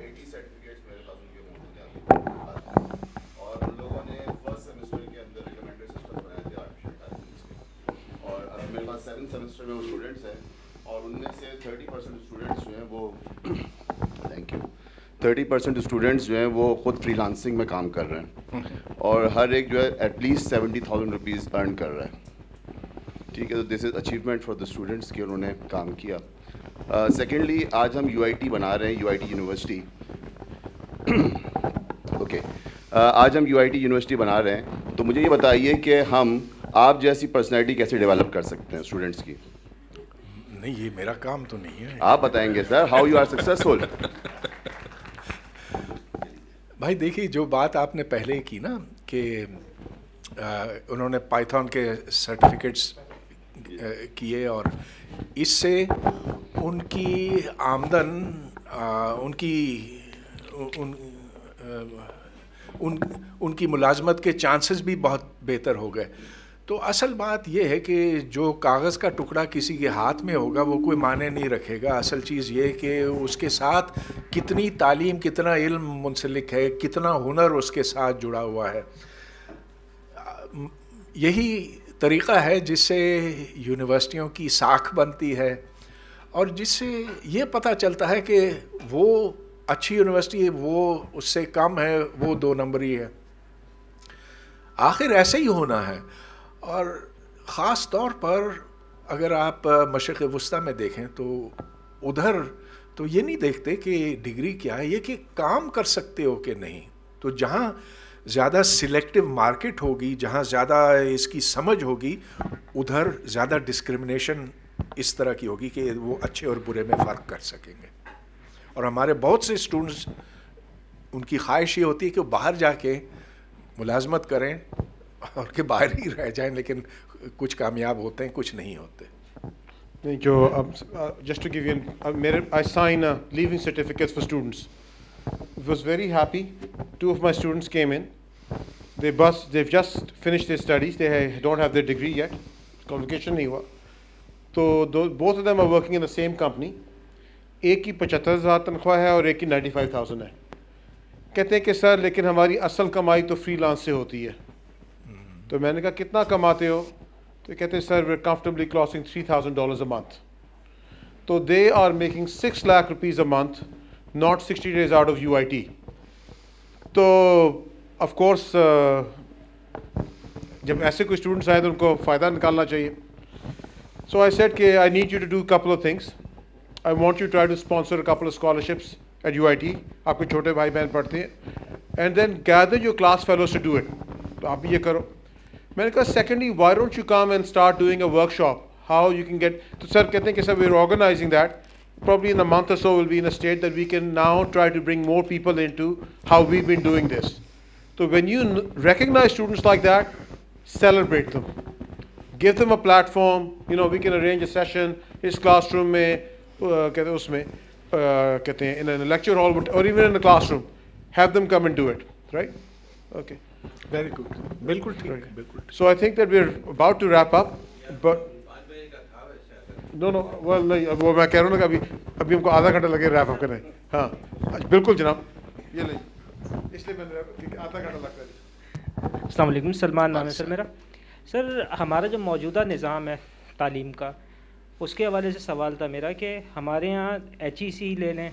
80 सर्टिफिकेट्स मेरे पास उनके मौजूद हैं, और उन लोगों ने फर्स्ट सेमेस्टर के अंदर रिकमेंडेड सिस्टम बनाए थे आर्टिफिशियल इंटेलिजेंस के. और अभी मेरे पास 7th सेमेस्टर में वो स्टूडेंट्स हैं, और उनमें से 30% स्टूडेंट्स जो हैं वो थैंक यू 30% اسٹوڈنٹس جو ہیں وہ خود فری لانسنگ میں کام کر رہے ہیں اور ہر ایک جو ہے ایٹ لیسٹ 70,000 روپیز ارن کر رہا ہے. ٹھیک ہے, تو دس از اچیومنٹ فار دا اسٹوڈنٹس کہ انہوں نے کام کیا. سیکنڈلی, آج ہم UIT بنا رہے ہیں, UIT یونیورسٹی. اوکے, آج ہم UIT یونیورسٹی بنا رہے ہیں, تو مجھے یہ بتائیے کہ ہم آپ جیسی پرسنالٹی کیسے ڈیولپ کر سکتے ہیں اسٹوڈنٹس کی؟ نہیں, یہ میرا کام تو نہیں ہے. آپ بتائیں گے سر, ہاؤ یو آر سکسیزفل. بھائی دیکھیے, جو بات آپ نے پہلے کی نا کہ انہوں نے پائتھون کے سرٹیفکیٹس کیے اور اس سے ان کی آمدن ان کی ملازمت کے چانسز بھی بہت بہتر ہو گئے. تو اصل بات یہ ہے کہ جو کاغذ کا ٹکڑا کسی کے ہاتھ میں ہوگا وہ کوئی معنی نہیں رکھے گا. اصل چیز یہ کہ اس کے ساتھ کتنی تعلیم, کتنا علم منسلک ہے, کتنا ہنر اس کے ساتھ جڑا ہوا ہے. یہی طریقہ ہے جس سے یونیورسٹیوں کی ساکھ بنتی ہے اور جس سے یہ پتہ چلتا ہے کہ وہ اچھی یونیورسٹی ہے, وہ اس سے کم ہے, وہ 2 نمبری ہے. آخر ایسے ہی ہونا ہے. اور خاص طور پر اگر آپ مشرق وسطیٰ میں دیکھیں تو ادھر تو یہ نہیں دیکھتے کہ ڈگری کیا ہے, یہ کہ کام کر سکتے ہو کہ نہیں. تو جہاں زیادہ سلیکٹیو مارکیٹ ہوگی, جہاں زیادہ اس کی سمجھ ہوگی, ادھر زیادہ ڈسکرمنیشن اس طرح کی ہوگی کہ وہ اچھے اور برے میں فرق کر سکیں گے. اور ہمارے بہت سے اسٹوڈنٹس, ان کی خواہش یہ ہوتی ہے کہ وہ باہر جا کے ملازمت کریں اور کہ باہر ہی رہ جائیں, لیکن کچھ کامیاب ہوتے ہیں, کچھ نہیں ہوتے. جو جسٹ ٹو گیو یو میرے I sign leaving certificates for students. Was very happy. 2 of my students came in. They've just finished their studies. They don't have their degree yet. Convocation نہیں ہوا. تو both of them are working in the same company. ایک کی 75,000 تنخواہ ہے اور ایک کی 95,000 ہے. کہتے ہیں کہ سر لیکن ہماری اصل کمائی تو فری لانس سے ہوتی ہے. تو میں نے کہا کتنا کماتے ہو؟ تو کہتے ہیں سر we're comfortably crossing $3,000 a month. تو they are making 6 lakh rupees a month, not 60 days out of UIT. تو آف کورس جب ایسے کوئی اسٹوڈنٹس آئے تو ان کو فائدہ نکالنا چاہیے. سو آئی سیڈ کہ I need you to do couple of things. I want you to try to sponsor a couple of scholarships at UIT. آپ کے چھوٹے بھائی بہن پڑھتے ہیں. And then gather your class fellows to do it. تو آپ بھی یہ کرو. میں نے کہا secondly, why don't you come and start doing a workshop? How you can get. تو سر کہتے ہیں کہ سر we're organizing that. Probably in a month or so we'll be in a state that we can now try to bring more people into how we've been doing this. So when you recognize students like that, celebrate them. Give them a platform. You know, we can arrange a session in classroom mein, kehte hain usme, kehte hain in a lecture hall or even in the classroom. Have them come and do it, right? Okay. Very good. بالکل ٹھیک, بالکل. So I think that we're about to wrap up, but no, well, نہیں, وہ میں کہہ رہا ہوں نا کہ ابھی ہم کو آدھا گھنٹہ لگے ریپ اپ کرنے. ہاں بالکل جناب, یہ لیں, اس لیے میں نے آدھا گھنٹہ لگتا ہے. السلام علیکم, سلمان نام ہے سر میرا. سر ہمارا جو موجودہ نظام ہے تعلیم کا, اس کے حوالے سے سوال تھا میرا کہ ہمارے یہاں HEC لے لیں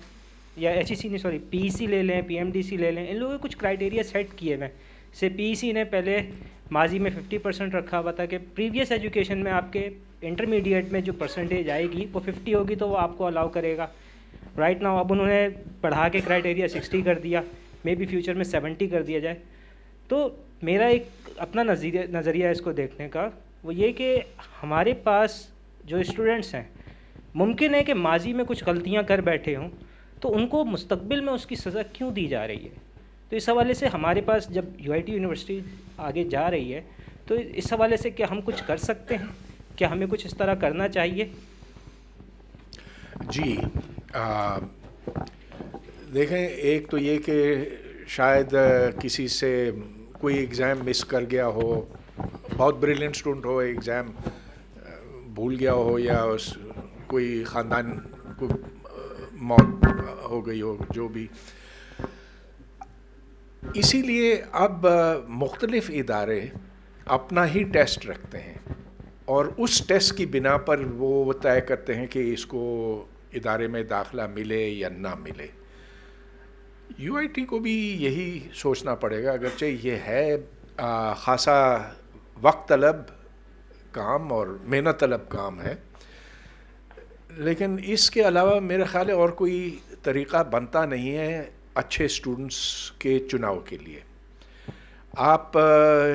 یا HEC نہیں سوری PEC لے لیں, PMDC لے لیں, ان لوگوں نے کچھ کرائٹیریا سیٹ کیے ہوئے ہیں. سے PEC نے پہلے ماضی میں 50% رکھا ہوا تھا کہ پریویس ایجوکیشن میں آپ کے انٹرمیڈیٹ میں جو پرسنٹیج آئے گی وہ 50 ہوگی تو وہ آپ کو الاؤ کرے گا. رائٹ ناؤ اب انہوں نے بڑھا کے کرائٹیریا 60 کر دیا, مے بی فیوچر میں 70 کر دیا جائے. تو میرا ایک اپنا نظریہ ہے اس کو دیکھنے کا, وہ یہ کہ ہمارے پاس جو اسٹوڈنٹس ہیں ممکن ہے کہ ماضی میں کچھ غلطیاں کر بیٹھے ہوں, تو ان کو مستقبل میں اس کی سزا کیوں دی جا رہی ہے. تو اس حوالے سے ہمارے پاس جب UIT یونیورسٹی آگے جا رہی ہے تو اس حوالے سے کیا ہم کچھ کر سکتے ہیں, کیا ہمیں کچھ اس طرح کرنا چاہیے؟ جی دیکھیں, ایک تو یہ کہ شاید کسی سے کوئی ایگزام مس کر گیا ہو, بہت بریلینٹ اسٹوڈنٹ ہو, ایگزام بھول گیا ہو, یا کوئی خاندان کو موت ہو گئی ہو, جو بھی. اسی لیے اب مختلف ادارے اپنا ہی ٹیسٹ رکھتے ہیں اور اس ٹیسٹ کی بنا پر وہ طے کرتے ہیں کہ اس کو ادارے میں داخلہ ملے یا نہ ملے. UIT کو بھی یہی سوچنا پڑے گا، اگرچہ یہ ہے خاصا وقت طلب کام اور محنت طلب کام ہے، لیکن اس کے علاوہ میرے خیال ہے اور کوئی طریقہ بنتا نہیں ہے اچھے اسٹوڈنٹس کے چناؤ کے لیے. آپ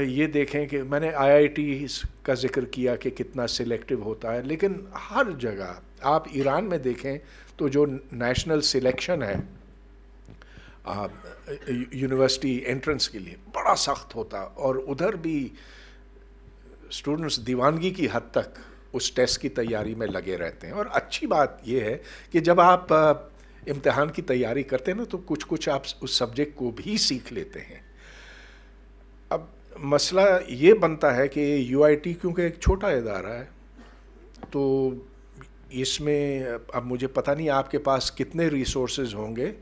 یہ دیکھیں کہ میں نے IIT کا ذکر کیا کہ کتنا سلیکٹیو ہوتا ہے، لیکن ہر جگہ آپ ایران میں دیکھیں تو جو نیشنل سلیکشن ہے یونیورسٹی انٹرنس کے لیے بڑا سخت ہوتا، اور ادھر بھی اسٹوڈنٹس دیوانگی کی حد تک اس ٹیسٹ کی تیاری میں لگے رہتے ہیں. اور اچھی بات یہ ہے کہ جب آپ امتحان کی تیاری کرتے ہیں نا تو کچھ آپ اس سبجیکٹ کو بھی سیکھ لیتے ہیں. اب مسئلہ یہ بنتا ہے کہ UIT کیونکہ ایک چھوٹا ادارہ ہے تو اس میں اب مجھے پتہ نہیں آپ کے پاس کتنے ریسورسز ہوں گے،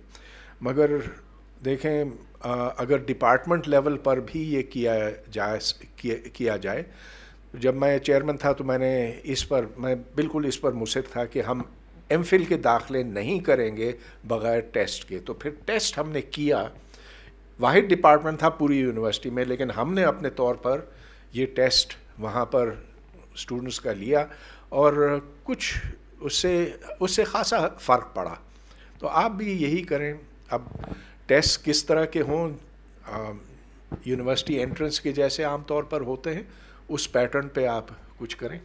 مگر دیکھیں اگر ڈپارٹمنٹ لیول پر بھی یہ کیا جائے. جب میں چیئرمین تھا تو میں بالکل اس پر مصر تھا کہ ہم MPhil کے داخلے نہیں کریں گے بغیر ٹیسٹ کے. تو پھر ٹیسٹ ہم نے کیا، واحد ڈپارٹمنٹ تھا پوری یونیورسٹی میں، لیکن ہم نے اپنے طور پر یہ ٹیسٹ وہاں پر اسٹوڈنٹس کا لیا اور کچھ اس سے خاصا فرق پڑا. تو آپ بھی یہی کریں. اب ٹیسٹ کس طرح کے ہوں، یونیورسٹی انٹرنس کے جیسے عام طور پر ہوتے ہیں، اس پیٹرن پہ آپ کچھ کریں.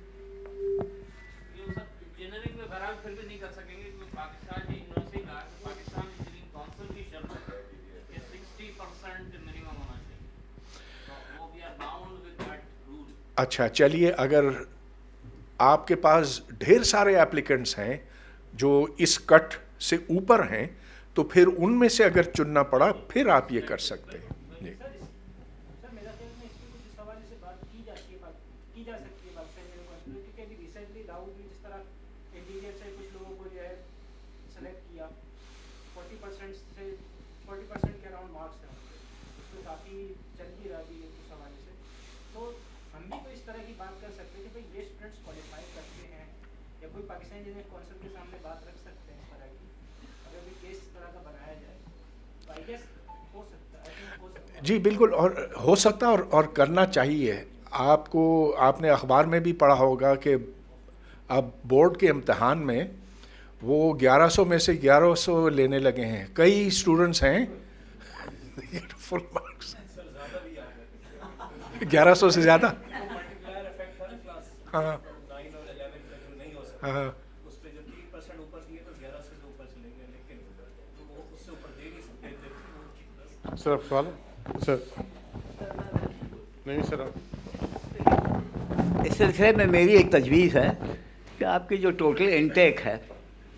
اچھا چلیے، اگر آپ کے پاس ڈھیر سارے ایپلیکنٹس ہیں جو اس کٹ سے اوپر ہیں تو پھر ان میں سے اگر چننا پڑا پھر آپ یہ کر سکتے ہیں. جی سر میرا خیال میں اس میں کچھ اس حوالے سے بات کی جا سکتی ہے کیونکہ ابھی ریسنٹلی راؤ بھی جس طرح انٹیریئر سے کچھ لوگوں کو جو ہے سلیکٹ کیا 40% کے اراؤنڈ مارکس ہیں اس میں کافی چل بھی رہا بھی اس حوالے سے. تو ہم بھی تو اس طرح کی بات کر سکتے ہیں کہ بھائی یہ اسٹوڈنٹس کوالیفائی کرتے ہیں، یا کوئی پاکستانی جنہیں کونسل کے سامنے بات رکھ سکتے ہیں اس طرح کی، اگر بھی کیس اس طرح کا بنایا جائے تو آئی گیس ہو سکتا ہے. جی بالکل، اور ہو سکتا اور کرنا چاہیے. آپ نے اخبار میں بھی پڑھا ہوگا کہ اب بورڈ کے امتحان میں وہ 1100 میں سے 1100 لینے لگے ہیں. کئی اسٹوڈنٹس ہیں فل مارکس 1100 سے زیادہ. ہاں ہاں سر سوال سر نہیں سر. اس سلسلے میں میری ایک تجویز ہے کہ آپ کی جو ٹوٹل انٹیک ہے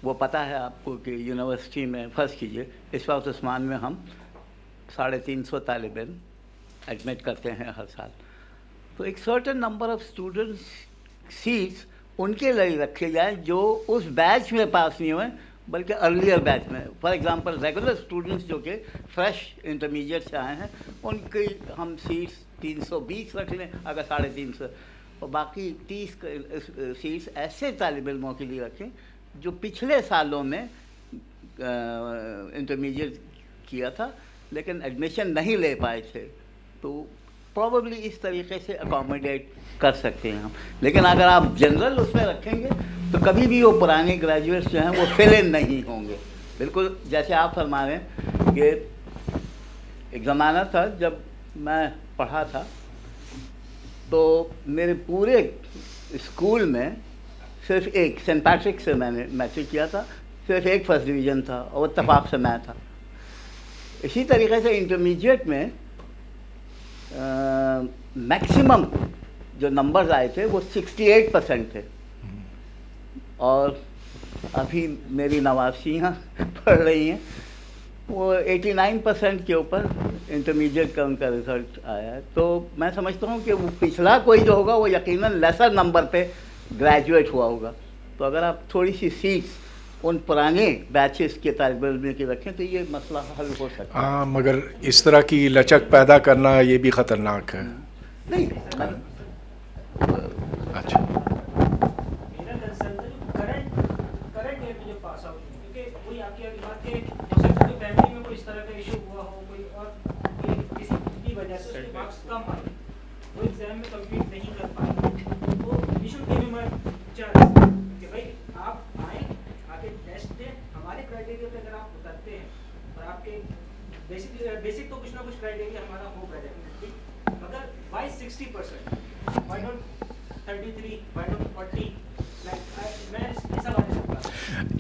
وہ پتہ ہے آپ کو کہ یونیورسٹی میں فرض کیجئے اس وقت عثمان میں ہم 350 طالب علم ایڈمٹ کرتے ہیں ہر سال. تو ایک certain number of students seats ان کے لیے رکھے جائیں جو اس بیچ میں پاس نہیں ہوئے بلکہ ارلیئر بیچ میں. فار ایگزامپل ریگولر اسٹوڈنٹس جو کہ فریش انٹرمیڈیٹ سے آئے ہیں ان کی ہم سیٹس 320 رکھ لیں اگر 350، اور باقی 30 سیٹس ایسے طالب علموں کے لیے رکھیں جو پچھلے سالوں میں انٹرمیڈیٹ کیا تھا لیکن ایڈمیشن نہیں لے پائے تھے. تو پروبیبلی اس طریقے سے اکاموڈیٹ کر سکتے ہیں ہم. لیکن اگر آپ جنرل اس میں رکھیں گے تو کبھی بھی وہ پرانے گریجویٹس جو ہیں وہ فل ان نہیں ہوں گے. بالکل جیسے آپ فرما رہے ہیں کہ ایک زمانہ تھا جب میں پڑھا تھا تو میرے پورے اسکول میں صرف ایک سینٹ پیٹرک سے میں نے میٹرک کیا تھا، صرف ایک فرسٹ ڈویژن تھا اور اتفاق سے میں تھا. اسی طریقے سے انٹرمیڈیٹ میں میکسیمم جو نمبرز آئے تھے وہ 68% تھے، اور ابھی میری نواسیاں پڑھ رہی ہیں وہ 89% کے اوپر انٹرمیڈیٹ کا ان کا رزلٹ آیا ہے. تو میں سمجھتا ہوں کہ وہ پچھلا کوئی جو ہوگا وہ یقیناً لیسر نمبر پہ گریجویٹ ہوا ہوگا. تو اگر آپ تھوڑی سی سیٹس ان پرانے بیچز کے طالب علم کی رکھیں تو یہ مسئلہ حل ہو سکتا ہے. ہاں مگر اس طرح کی لچک پیدا کرنا یہ بھی خطرناک ہے. نہیں اچھا میرا کنسرن کرنٹ ایئر میں جو پاس آؤٹ کیونکہ وہی آپ کی بات کہ ہو سکتا ہے فیملی میں کوئی اس طرح کا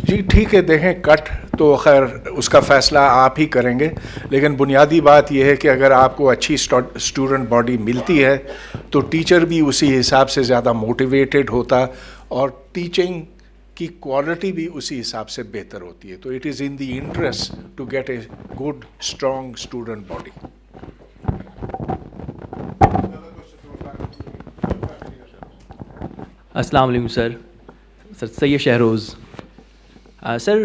جی ٹھیک ہے، دیکھیں کٹ تو خیر اس کا فیصلہ آپ ہی کریں گے، لیکن بنیادی بات یہ ہے کہ اگر آپ کو اچھی اسٹوڈنٹ باڈی ملتی ہے تو ٹیچر بھی اسی حساب سے زیادہ موٹیویٹڈ ہوتا اور ٹیچنگ کی کوالٹی بھی اسی حساب سے بہتر ہوتی ہے. تو it is in the interest to get a good strong student body. السلام علیکم sir. Syed Shehroz sir.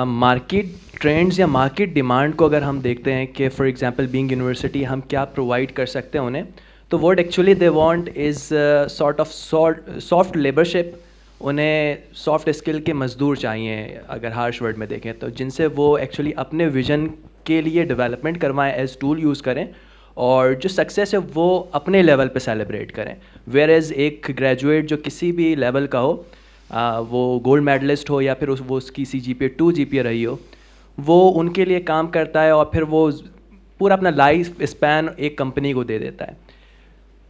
Market trends یا مارکیٹ ڈیمانڈ کو اگر ہم دیکھتے ہیں کہ فار ایگزامپل بینگ یونیورسٹی ہم کیا پرووائڈ کر سکتے ہیں انہیں, تو what actually they want is sort of soft leadership. انہیں سافٹ اسکل کے مزدور چاہیے اگر ہارش ورڈ میں دیکھیں تو, جن سے وہ ایکچولی اپنے ویژن کے لیے ڈیولپمنٹ کروائیں, ایز ٹول یوز کریں, اور جو سکسیس ہے وہ اپنے لیول پہ سیلیبریٹ کریں. ویئر ایز ایک گریجویٹ جو کسی بھی لیول کا ہو, وہ گولڈ میڈلسٹ ہو یا پھر وہ اس کی CGPA 2 GPA رہی ہو, وہ ان کے لیے کام کرتا ہے اور پھر وہ پورا اپنا لائف اسپین ایک کمپنی کو دے دیتا ہے.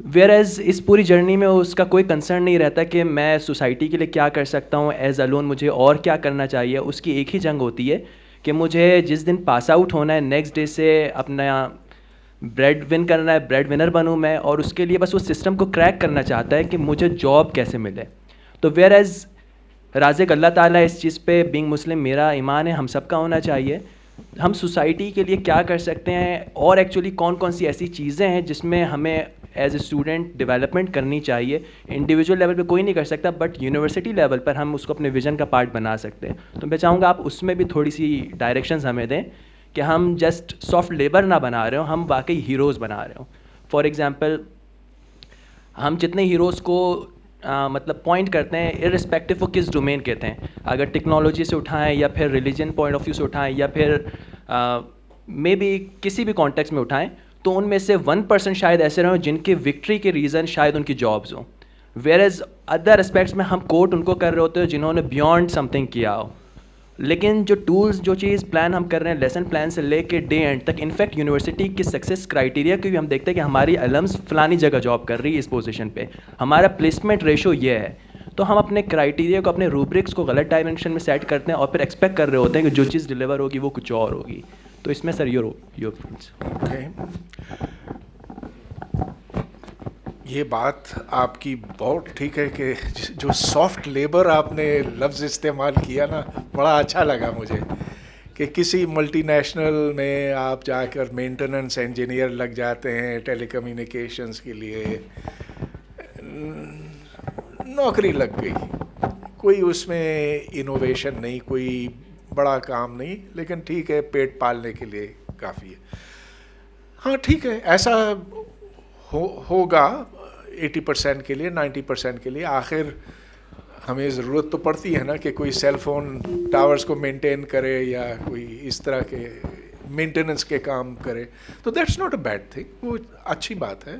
ویئر ایز اس پوری جرنی میں اس کا کوئی کنسرن نہیں رہتا کہ میں سوسائٹی کے لیے کیا کر سکتا ہوں ایز الون, مجھے اور کیا کرنا چاہیے. اس کی ایک ہی جنگ ہوتی ہے کہ مجھے جس دن پاس آؤٹ ہونا ہے نیکسٹ ڈے سے اپنا بریڈ ون کرنا ہے, بریڈ ونر بنوں میں, اور اس کے لیے بس وہ سسٹم کو کریک کرنا چاہتا ہے کہ مجھے جاب کیسے ملے. تو ویئر ایز رازق اللہ تعالیٰ اس چیز پہ بینگ مسلم میرا ایمان ہے ہم سب کا ہونا چاہیے. ہم سوسائٹی کے لیے کیا کر سکتے ہیں اور ایکچولی کون کون سی ایسی چیزیں ہیں جس میں ہمیں ایز اے اسٹوڈنٹ ڈیولپمنٹ کرنی چاہیے. انڈیویجول لیول پہ کوئی نہیں کر سکتا, بٹ یونیورسٹی لیول پر ہم اس کو اپنے ویژن کا پارٹ بنا سکتے ہیں. تو میں چاہوں گا آپ اس میں بھی تھوڑی سی ڈائریکشنز ہمیں دیں کہ ہم جسٹ سافٹ لیبر نہ بنا رہے ہوں, ہم واقعی ہیروز بنا رہے ہوں. فار ایگزامپل ہم جتنے ہیروز کو مطلب پوائنٹ کرتے ہیں ارسپیکٹو وہ کس ڈومین کے تھے, اگر ٹیکنالوجی سے اٹھائیں یا پھر ریلیجن پوائنٹ آف ویو سے اٹھائیں یا پھر مے بی کسی بھی کانٹیکس میں اٹھائیں, تو ان میں سے 1% شاید ایسے رہے ہوں جن کے وکٹری کے ریزن شاید ان کی جابز ہوں. ویئر ایز ادر اسپیکٹس میں ہم کوٹ ان کو کر رہے ہوتے ہیں جنہوں نے بیانڈ سم تھنگ کیا ہو. لیکن جو ٹولز جو چیز پلان ہم کر رہے ہیں لیسن پلان سے لے کے ڈے اینڈ تک, انفیکٹ یونیورسٹی کی سکسیس کرائٹیریا کو بھی ہم دیکھتے ہیں کہ ہماری المز فلانی جگہ جاب کر رہی ہے اس پوزیشن پہ, ہمارا پلیسمنٹ ریشو یہ ہے. تو ہم اپنے کرائٹیریا کو اپنے روبرکس کو غلط ڈائمینشن میں سیٹ کرتے ہیں اور پھر ایکسپیکٹ کر رہے ہوتے ہیں کہ جو چیز ڈلیور ہوگی وہ کچھ اور ہوگی. تو اس میں سر یور یہ بات آپ کی بہت ٹھیک ہے کہ جو سافٹ لیبر آپ نے لفظ استعمال کیا نا, بڑا اچھا لگا مجھے کہ کسی ملٹی نیشنل میں آپ جا کر مینٹیننس انجینئر لگ جاتے ہیں ٹیلی کمیونیکیشنز کے لیے, نوکری لگ گئی, کوئی اس میں انوویشن نہیں, کوئی بڑا کام نہیں, لیکن ٹھیک ہے پیٹ پالنے کے لیے کافی ہے. ہاں ٹھیک ہے ایسا ہوگا 80% کے لیے 90% کے لیے. آخر ہمیں ضرورت تو پڑتی ہے نا کہ کوئی سیل فون ٹاورز کو مینٹین کرے یا کوئی اس طرح کے مینٹیننس کے کام کرے, تو that's not a bad thing, وہ اچھی بات ہے.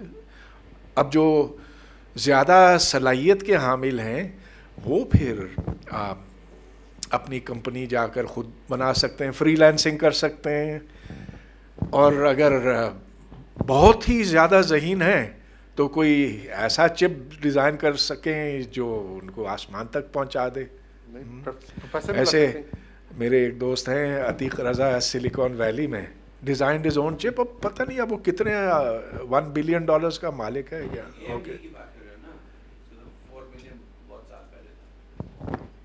اب جو زیادہ صلاحیت کے حامل ہیں وہ پھر اپنی کمپنی جا کر خود بنا سکتے ہیں, فری لانسنگ کر سکتے ہیں, اور اگر بہت ہی زیادہ ذہین ہیں تو کوئی ایسا چپ ڈیزائن کر سکیں جو ان کو آسمان تک پہنچا دے. ایسے میرے ایک دوست ہیں عتیق رضا, سلیکون ویلی میں ڈیزائنڈ ہز اون چپ. اب پتہ نہیں اب وہ کتنے $1 بلین کا مالک ہے کیا,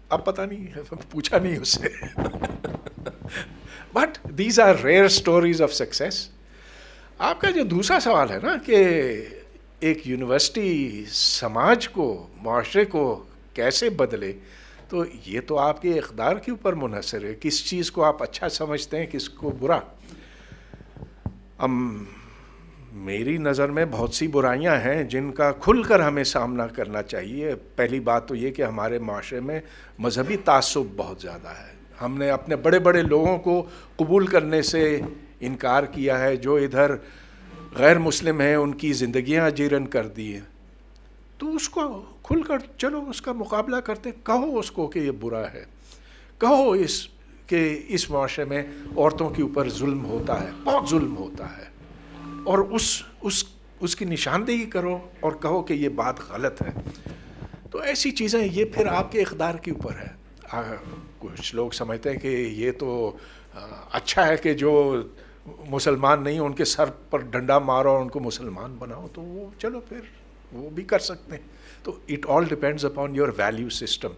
اب پتہ نہیں, پوچھا نہیں اس سے. But these are rare stories of success. آپ کا جو دوسرا سوال ہے نا کہ ایک یونیورسٹی سماج کو, معاشرے کو کیسے بدلے, تو یہ تو آپ کے اقدار کے اوپر منحصر ہے, کس چیز کو آپ اچھا سمجھتے ہیں کس کو برا. میری نظر میں بہت سی برائیاں ہیں جن کا کھل کر ہمیں سامنا کرنا چاہیے. پہلی بات تو یہ کہ ہمارے معاشرے میں مذہبی تعصب بہت زیادہ ہے. ہم نے اپنے بڑے بڑے لوگوں کو قبول کرنے سے انکار کیا ہے, جو ادھر غیر مسلم ہیں ان کی زندگیاں جیرن کر دی ہیں. تو اس کو کھل کر چلو اس کا مقابلہ کرتے, کہو اس کو کہ یہ برا ہے, کہو کہ اس معاشرے میں عورتوں کے اوپر ظلم ہوتا ہے, بہت ظلم ہوتا ہے, اور اس کی نشاندہی کرو اور کہو کہ یہ بات غلط ہے. तो ऐसी चीज़ें ये फिर आपके इक़्तिदार के ऊपर है। कुछ लोग समझते हैं कि ये तो अच्छा है कि जो मुसलमान नहीं उनके सर पर डंडा मारो और उनको मुसलमान बनाओ, तो वो चलो फिर वो भी कर सकते हैं। तो it all depends upon your value system.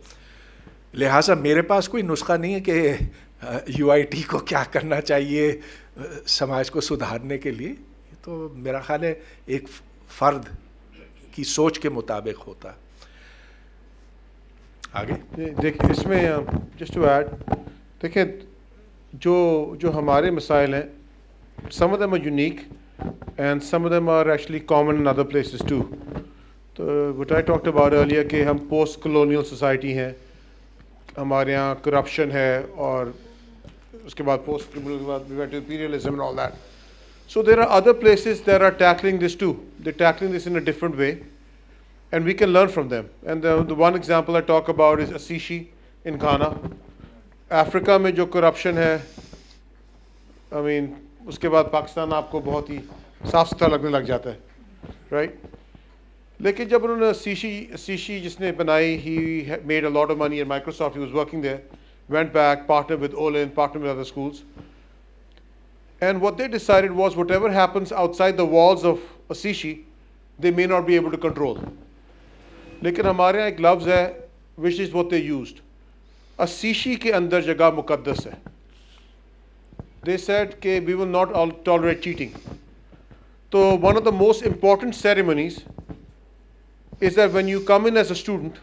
लिहाजा मेरे पास कोई नुस्खा नहीं है कि यूआईटी को क्या करना चाहिए समाज को सुधारने के लिए। तो मेरा ख्याल है एक फ़र्द की सोच के मुताबिक होता है। आगे देखिए इसमें जस्ट टू ऐड, देखिए जो हमारे मसाइल हैं, some of them are unique and some of them are actually common in other places too. तो what I talked about earlier कि हम post colonial society हैं, हमारे यहाँ corruption है, और उसके बाद post colonial के बाद we went to imperialism and all that. So there are other places that are tackling this too. They're tackling this in a different way, and we can learn from them. And the one example I talk about is Asisi in Ghana. Africa में जो corruption है, I mean, उसके बाद पाकिस्तान आपको बहुत ही साफ सुथरा लगने लग जाता है, राइट? लेकिन जब उन्होंने सीशी जिसने बनाई, he made a lot of money at Microsoft, he was working there, went back, partnered with Olin, partnered with other schools. And what they decided was whatever happens outside the walls of Asisi, they may not be able to control. लेकिन हमारे यहाँ एक लफ्ज़ है, which is what they used. Asisi के अंदर जगह मुकद्दस है. They said कि we will not tolerate cheating. So one of the most important ceremonies is that when you come in as a student,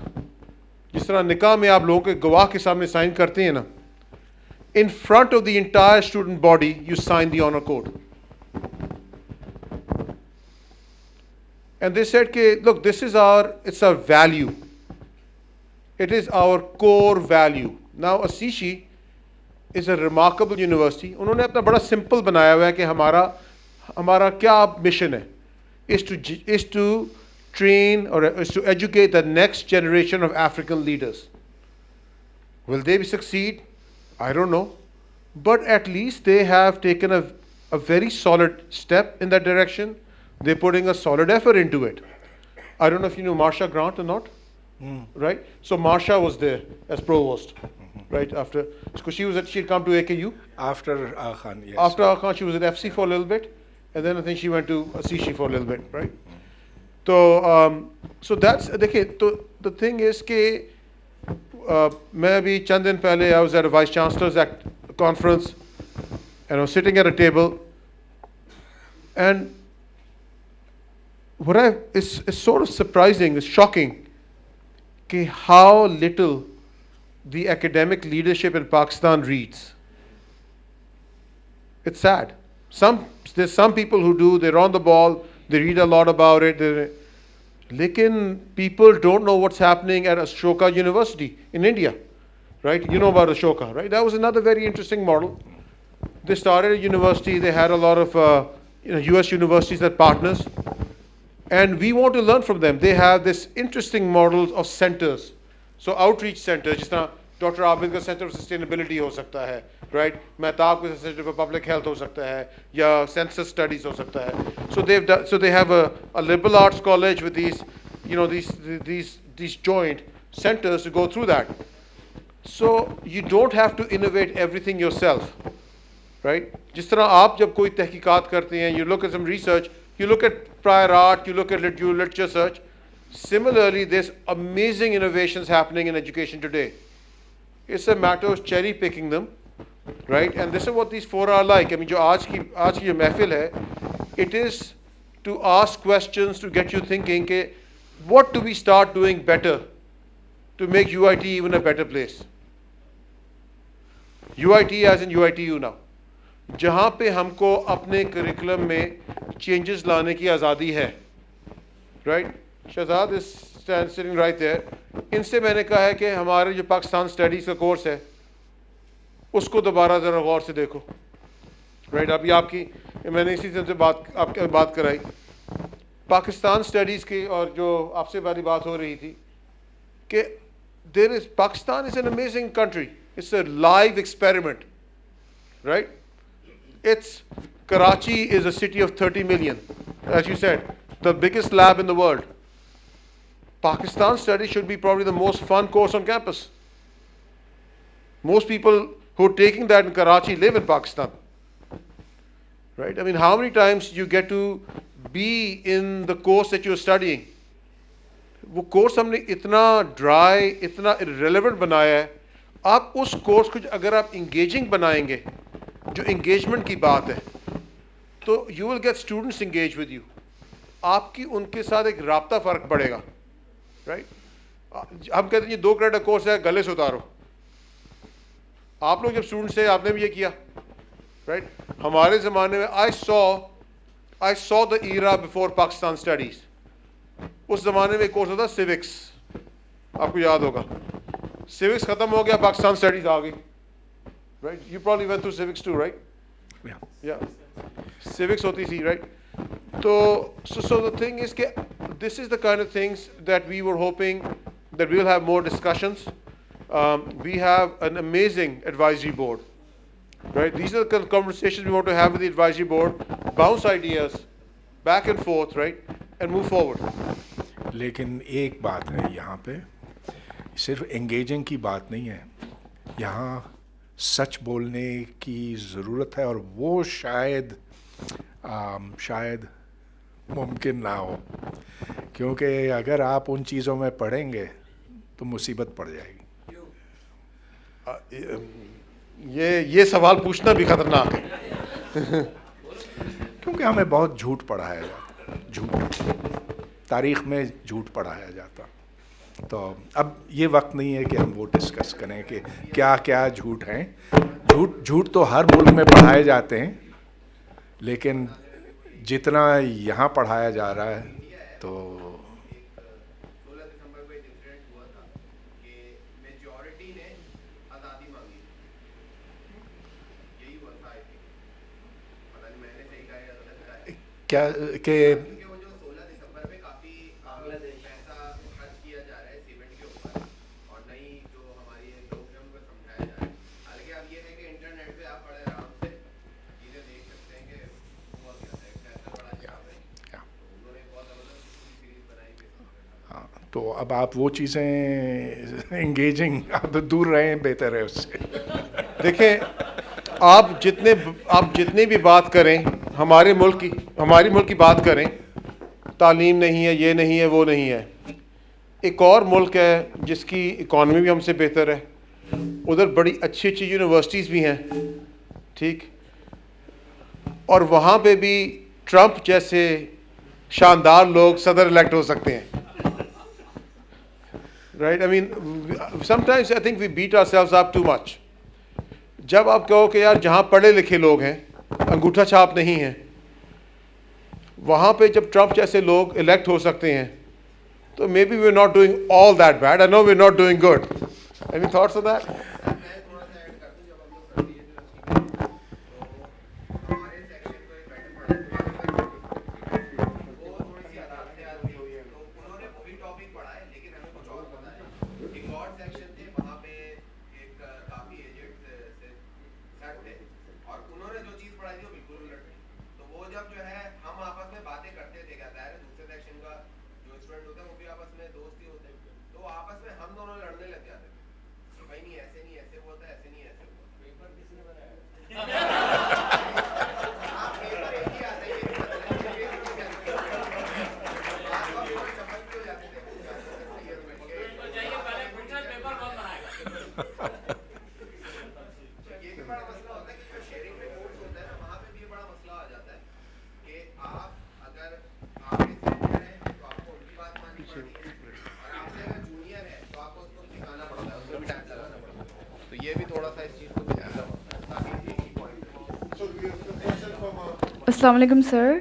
जिस तरह निकाह में आप लोगों के गवाह के सामने साइन करते हैं ना, in front of the entire student body you sign the honor code. And they said कि look, this is it's our value. It is our core value. Now Asisi is a remarkable university. उन्होंने अपना बड़ा simple बनाया हुआ है कि हमारा क्या mission है, is to train or is to educate the next generation of African leaders. Will they succeed? I don't know, but at least they have taken a very solid step in that direction. They're putting a solid effort into it. I don't know if you know Marsha Grant or not, right? So Marsha was there as provost. Right after, because she'd come to AKU. After Khan, yes. After Khan, she was at FC for a little bit, and then I think she went to Asisi for a little bit, right? So that's the thing is कि मैं अभी चंद दिन पहले I was at a Vice Chancellor's conference, and I was sitting at a table, and it's sort of surprising, it's shocking, कि how little the academic leadership in Pakistan reads. It's sad. There's some people who do, they're on the ball, they read a lot about it. Lekin people don't know what's happening at Ashoka University in India, right? You know about Ashoka, right? That was another very interesting model. They started a university, they had a lot of US universities that partners, and we want to learn from them. They have this interesting model of centers. So outreach centers, जिस तरह doctor Abid का centre of sustainability हो सकता है, right? Mehtab का centre for public health हो सकता है, या सेंसस स्टडीज हो सकता है. So they have a liberal arts college with these joint centers to go through that. So you don't have to innovate everything yourself, right? जिस तरह आप जब कोई तहकीकात करते हैं, you look at some research, you look at prior art, you look at literature search. Similarly, there's amazing innovations happening in education today. It's a matter of cherry picking them, right? And this is what these four are like. I mean, जो आज की जो महफिल है, it is to ask questions to get you thinking कि what do we start doing better to make UIT even a better place? UIT as in UITU now. जहाँ पे हमको अपने करिकुलम में changes लाने की आज़ादी है, right? Shahzad is sitting right there. इनसे मैंने कहा है कि हमारे जो पाकिस्तान स्टडीज़ का कोर्स है उसको दोबारा ज़रा गौर से देखो, राइट? अभी मैंने इसी से आपके बात कराई पाकिस्तान स्टडीज़ की, और जो आपसे वाली बात हो रही थी कि Pakistan is an amazing country. It's a live experiment, right? Karachi is a city of 30 million, as you said, the biggest lab in the world. Pakistan studies should be probably the most fun course on campus. Most people who are taking that in Karachi live in Pakistan. Right? I mean, how many times you get to be in the course that you're studying? وہ course ہم نے اتنا dry اتنا irrelevant بنایا ہے. آپ اس course کو اگر آپ انگیجنگ بنائیں گے, جو انگیجمنٹ کی بات ہے, تو you will get students engage with you. آپ کی ان کے ساتھ ایک رابطہ فرق پڑے گا. رائٹ, ہم کہتے ہیں یہ 2 کریڈٹ کا کورس ہے, گلے سے اتارو. آپ لوگ جب اسٹوڈنٹس تھے آپ نے بھی یہ کیا. رائٹ, ہمارے زمانے میں I saw the era before Pakistan studies. اس زمانے میں ایک کورس ہوتا سیوکس, آپ کو یاد ہوگا. سیوکس ختم ہو گیا, پاکستان اسٹڈیز آ گئی. Right, you probably went through civics too, right? Yeah. Civics ہوتی تھی, right? تو so the thing is کہ this is the kind of things that we were hoping that we will have more discussions. We have an amazing advisory board. Right? These are the conversations we want to have with the advisory board, bounce ideas back and forth, right? And move forward. لیکن ایک بات ہے یہاں پہ, صرف engaging کی بات نہیں ہے, یہاں سچ بولنے کی ضرورت ہے, اور وہ شاید ممکن نہ ہو, کیونکہ اگر آپ ان چیزوں میں پڑھیں گے تو مصیبت پڑ جائے گی. یہ سوال پوچھنا بھی خطرناک ہے کیونکہ ہمیں بہت جھوٹ پڑھایا جاتا, جھوٹ تاریخ میں جھوٹ پڑھایا جاتا. تو اب یہ وقت نہیں ہے کہ ہم وہ ڈسکس کریں کہ کیا کیا جھوٹ ہیں. جھوٹ تو ہر ملک میں پڑھائے جاتے ہیں, لیکن جتنا یہاں پڑھایا جا رہا ہے تو کیا کہ تو اب آپ وہ چیزیں انگیجنگ آپ دور رہیں, بہتر ہے اس سے. دیکھیں, آپ جتنے بھی بات کریں ہمارے ملک کی بات کریں, تعلیم نہیں ہے, یہ نہیں ہے, وہ نہیں ہے. ایک اور ملک ہے جس کی اکانومی بھی ہم سے بہتر ہے, ادھر بڑی اچھی اچھی یونیورسٹیز بھی ہیں, ٹھیک, اور وہاں پہ بھی ٹرمپ جیسے شاندار لوگ صدر الیکٹ ہو سکتے ہیں. Right? I mean, sometimes I think we beat ourselves up too much. جب آپ کہو کہ یار جہاں پڑھے لکھے لوگ ہیں, انگوٹھا چھاپ نہیں ہیں, وہاں پہ جب ٹرمپ جیسے لوگ الیکٹ ہو سکتے ہیں, تو maybe we're not doing all that bad. I know we're not doing good. Any thoughts on that? Assalamu alaikum, sir.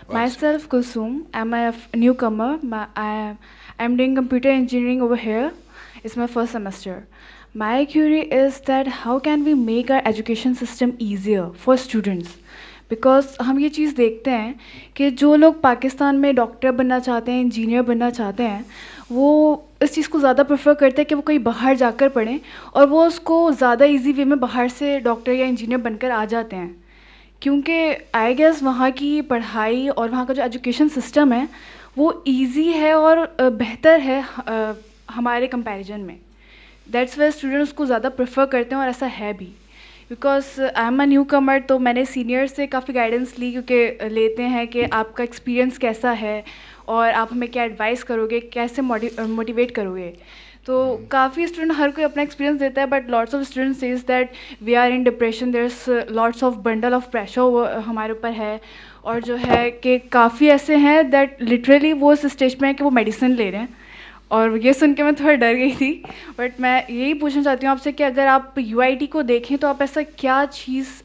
Myself, Kulsum. I'm a newcomer. I'm doing computer engineering over here. It's my first semester. My query is that how can we make our education system easier for students? Because ہم یہ چیز دیکھتے ہیں کہ جو لوگ پاکستان میں doctor بننا چاہتے ہیں, انجینئر بننا چاہتے ہیں, وہ اس چیز کو زیادہ پریفر کرتے ہیں کہ وہ کہیں باہر جا کر پڑھیں, اور وہ اس کو زیادہ ایزی وے میں باہر سے ڈاکٹر یا انجینئر بن کر آ جاتے ہیں. کیونکہ آئی گیس وہاں کی پڑھائی اور وہاں کا جو ایجوکیشن سسٹم ہے وہ ایزی ہے اور بہتر ہے ہمارے کمپیریزن میں. دیٹس وائی اسٹوڈنٹس کو زیادہ پریفر کرتے ہیں, اور ایسا ہے بھی. Because I am a new کمر, تو میں نے سینئر سے کافی گائیڈنس لی, کیونکہ لیتے ہیں کہ آپ کا ایکسپیرینس کیسا ہے اور آپ ہمیں کیا ایڈوائز کرو گے, کیسے موٹیویٹ کرو گے. تو کافی اسٹوڈنٹ ہر کوئی اپنا ایکسپیرینس دیتا ہے, but lots of student says that we are in depression, there is lots of bundle of pressure ہمارے اوپر ہے. اور جو ہے کہ کافی ایسے ہیں دیٹ لٹرلی وہ اس اسٹیج پہ ہیں کہ وہ میڈیسن لے رہے ہیں. اور یہ سن کے میں تھوڑا ڈر گئی تھی. بٹ میں یہی پوچھنا چاہتی ہوں آپ سے کہ اگر آپ UIT کو دیکھیں تو آپ ایسا کیا چیز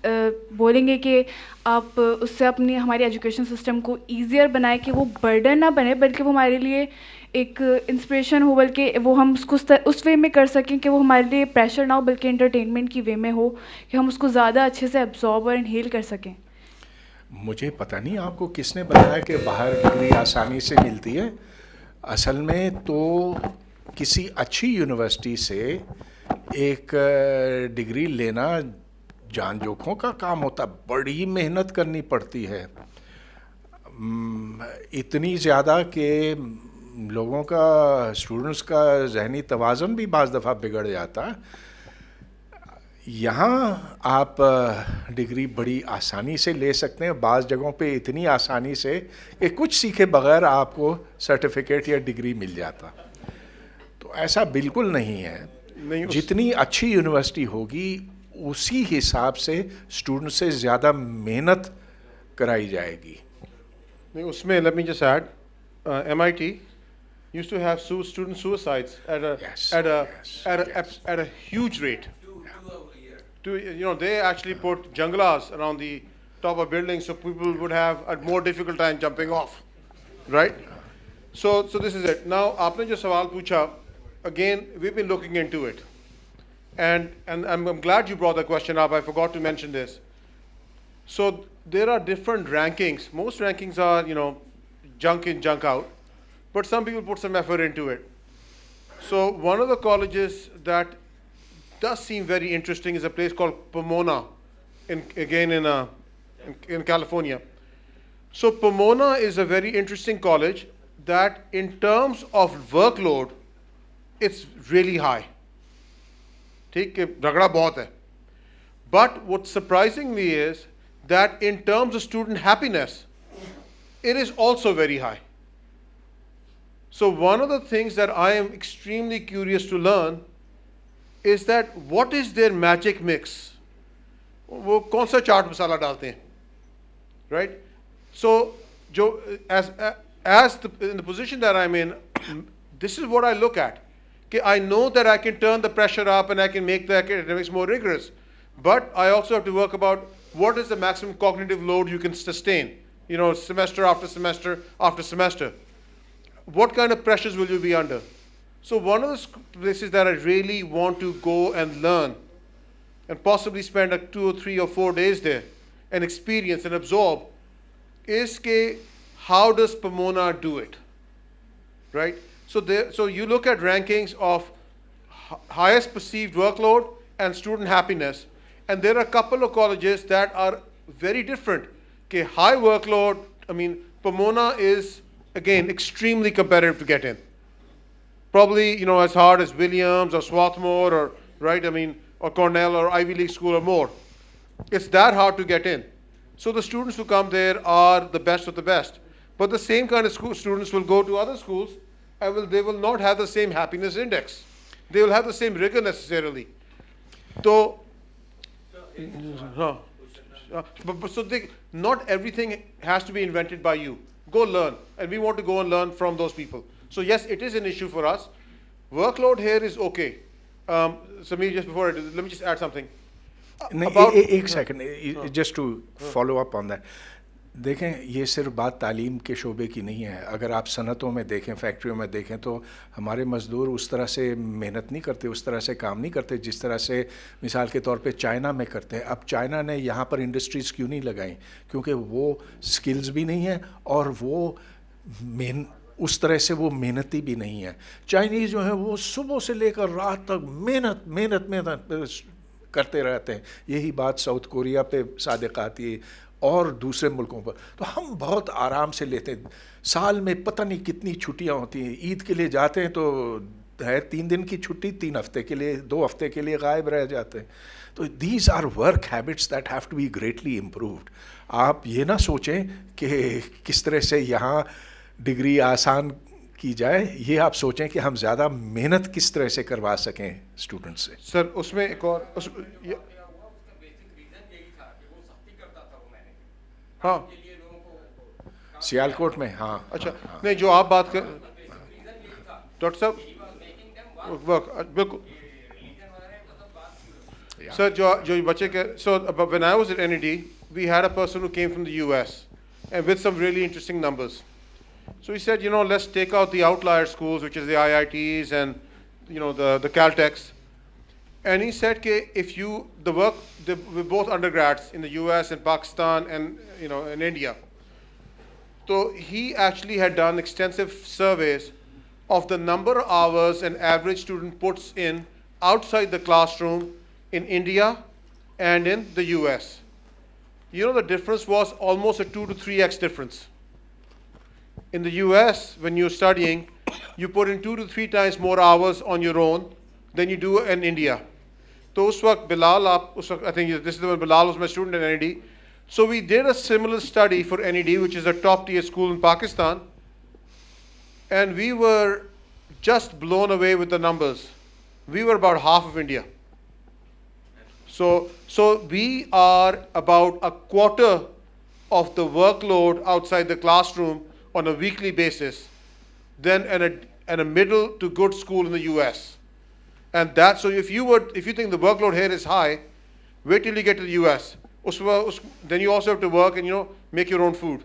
بولیں گے کہ آپ اس سے اپنی ہماری ایجوکیشن سسٹم کو ایزیئر بنائیں, کہ وہ برڈن نہ بنے بلکہ وہ ہمارے لیے ایک انسپریشن ہو, بلکہ وہ ہم اس کو اس وے میں کر سکیں کہ وہ ہمارے لیے پریشر نہ ہو بلکہ انٹرٹینمنٹ کی وے میں ہو, کہ ہم اس کو زیادہ اچھے سے ایبزارب اور انہیل کر سکیں. مجھے پتہ نہیں آپ کو کس نے بتایا کہ باہر ڈگری آسانی سے ملتی ہے. اصل میں تو کسی اچھی یونیورسٹی سے ایک ڈگری لینا جان جوکھوں کا کام ہوتا, بڑی محنت کرنی پڑتی ہے, اتنی زیادہ کہ لوگوں کا, اسٹوڈنٹس کا ذہنی توازن بھی بعض دفعہ بگڑ جاتا. یہاں آپ ڈگری بڑی آسانی سے لے سکتے ہیں, بعض جگہوں پہ اتنی آسانی سے کہ کچھ سیکھے بغیر آپ کو سرٹیفکیٹ یا ڈگری مل جاتا. تو ایسا بالکل نہیں ہے. جتنی اچھی یونیورسٹی ہوگی اسی حساب سے اسٹوڈنٹ سے زیادہ محنت کرائی جائے گی. اس میں let me just add, MIT used to have student suicides at a huge rate. They actually put junglas around the top of buildings so people would have a more difficult time jumping off, right? So this is it. Now, aapne jo sawal pucha, again, we've been looking into it. And I'm glad you brought the question up. I forgot to mention this. So there are different rankings. Most rankings are, junk in, junk out. But some people put some effort into it. So one of the colleges that does seem very interesting is a place called Pomona, in California. So Pomona is a very interesting college that in terms of workload, it's really high. ٹھیک ہے, رگڑا بہت ہے. But what surprisingly is that in terms of student happiness, it is also very high. So one of the things that I am extremely curious to learn is that what is their magic mix? وہ کون سا چاٹ مسالہ ڈالتے ہیں, right? So in the position that I'm in, this is what I look at. I know that I can turn the pressure up and I can make the academics more rigorous, but I also have to work about what is the maximum cognitive load you can sustain, semester after semester after semester. What kind of pressures will you be under? So one of the places that I really want to go and learn and possibly spend 2 or 3 or 4 days there and experience and absorb is how does Pomona do it, right? So you look at rankings of highest perceived workload and student happiness, and there are a couple of colleges that are very different. High workload, Pomona is, again, extremely competitive to get in. Probably, as hard as Williams or Swarthmore or, right, or Cornell or Ivy League school or more. It's that hard to get in. So the students who come there are the best of the best. But the same kind of students will go to other schools, and they will not have the same happiness index. They will have the same rigor necessarily. So not everything has to be invented by you. Go learn, and we want to go and learn from those people. So yes, it is an issue for us. Workload here is okay. Sameer, just before I do, let me just add something. ایک second, just to follow up on that. دیکھیں, یہ صرف بات تعلیم کے شعبے کی نہیں ہے. اگر آپ صنعتوں میں دیکھیں, فیکٹریوں میں دیکھیں, تو ہمارے مزدور اس طرح سے محنت نہیں کرتے, اس طرح سے کام نہیں کرتے جس طرح سے مثال کے طور پہ چائنا میں کرتے ہیں. اب چائنا نے یہاں پر انڈسٹریز کیوں نہیں لگائیں؟ کیونکہ وہ سکلز بھی نہیں ہیں اور وہ اس طرح سے وہ محنتی بھی نہیں ہیں. چائنیز جو ہیں وہ صبح سے لے کر رات تک محنت کرتے رہتے ہیں. یہی بات ساؤتھ کوریا پہ صادق آتی ہے, और दूसरे मुल्कों पर, तो हम बहुत आराम से लेते हैं। साल में पता नहीं कितनी छुट्टियां होती हैं, ईद के लिए जाते हैं तो है 3 दिन की छुट्टी, 3 हफ्ते के लिए, 2 हफ्ते के लिए गायब रह जाते हैं। तो these are work habits that have to be greatly improved. आप ये ना सोचें कि किस तरह से यहाँ डिग्री आसान की जाए, ये आप सोचें कि हम ज़्यादा मेहनत किस तरह से करवा सकें स्टूडेंट से। सर उसमें एक और हाँ सियालकोट में, हाँ अच्छा हाँ, नहीं, जो आप बात कर डॉक्टर साहब बिल्कुल सर, जो बच्चे के, so when I was at NED, we had a person who came from the US and with some really interesting numbers. So he said, let's take out the outlier schools, which is the IITs and the Caltechs. And he said, if we're both undergrads in the US and Pakistan and in India. So he actually had done extensive surveys of the number of hours an average student puts in outside the classroom in India and in the US. The difference was almost a 2 to 3x difference. In the US, when you're studying, you put in 2 to 3 times more hours on your own than you do in India. So us waqt Bilal, I think this is when Bilal was my student at NED. So we did a similar study for NED, which is a top tier school in Pakistan. And we were just blown away with the numbers. We were about half of India. So we are about a quarter of the workload outside the classroom on a weekly basis than in a middle to good school in the US. And so if you think the workload here is high, wait till you get to the US. Then you also have to work and make your own food.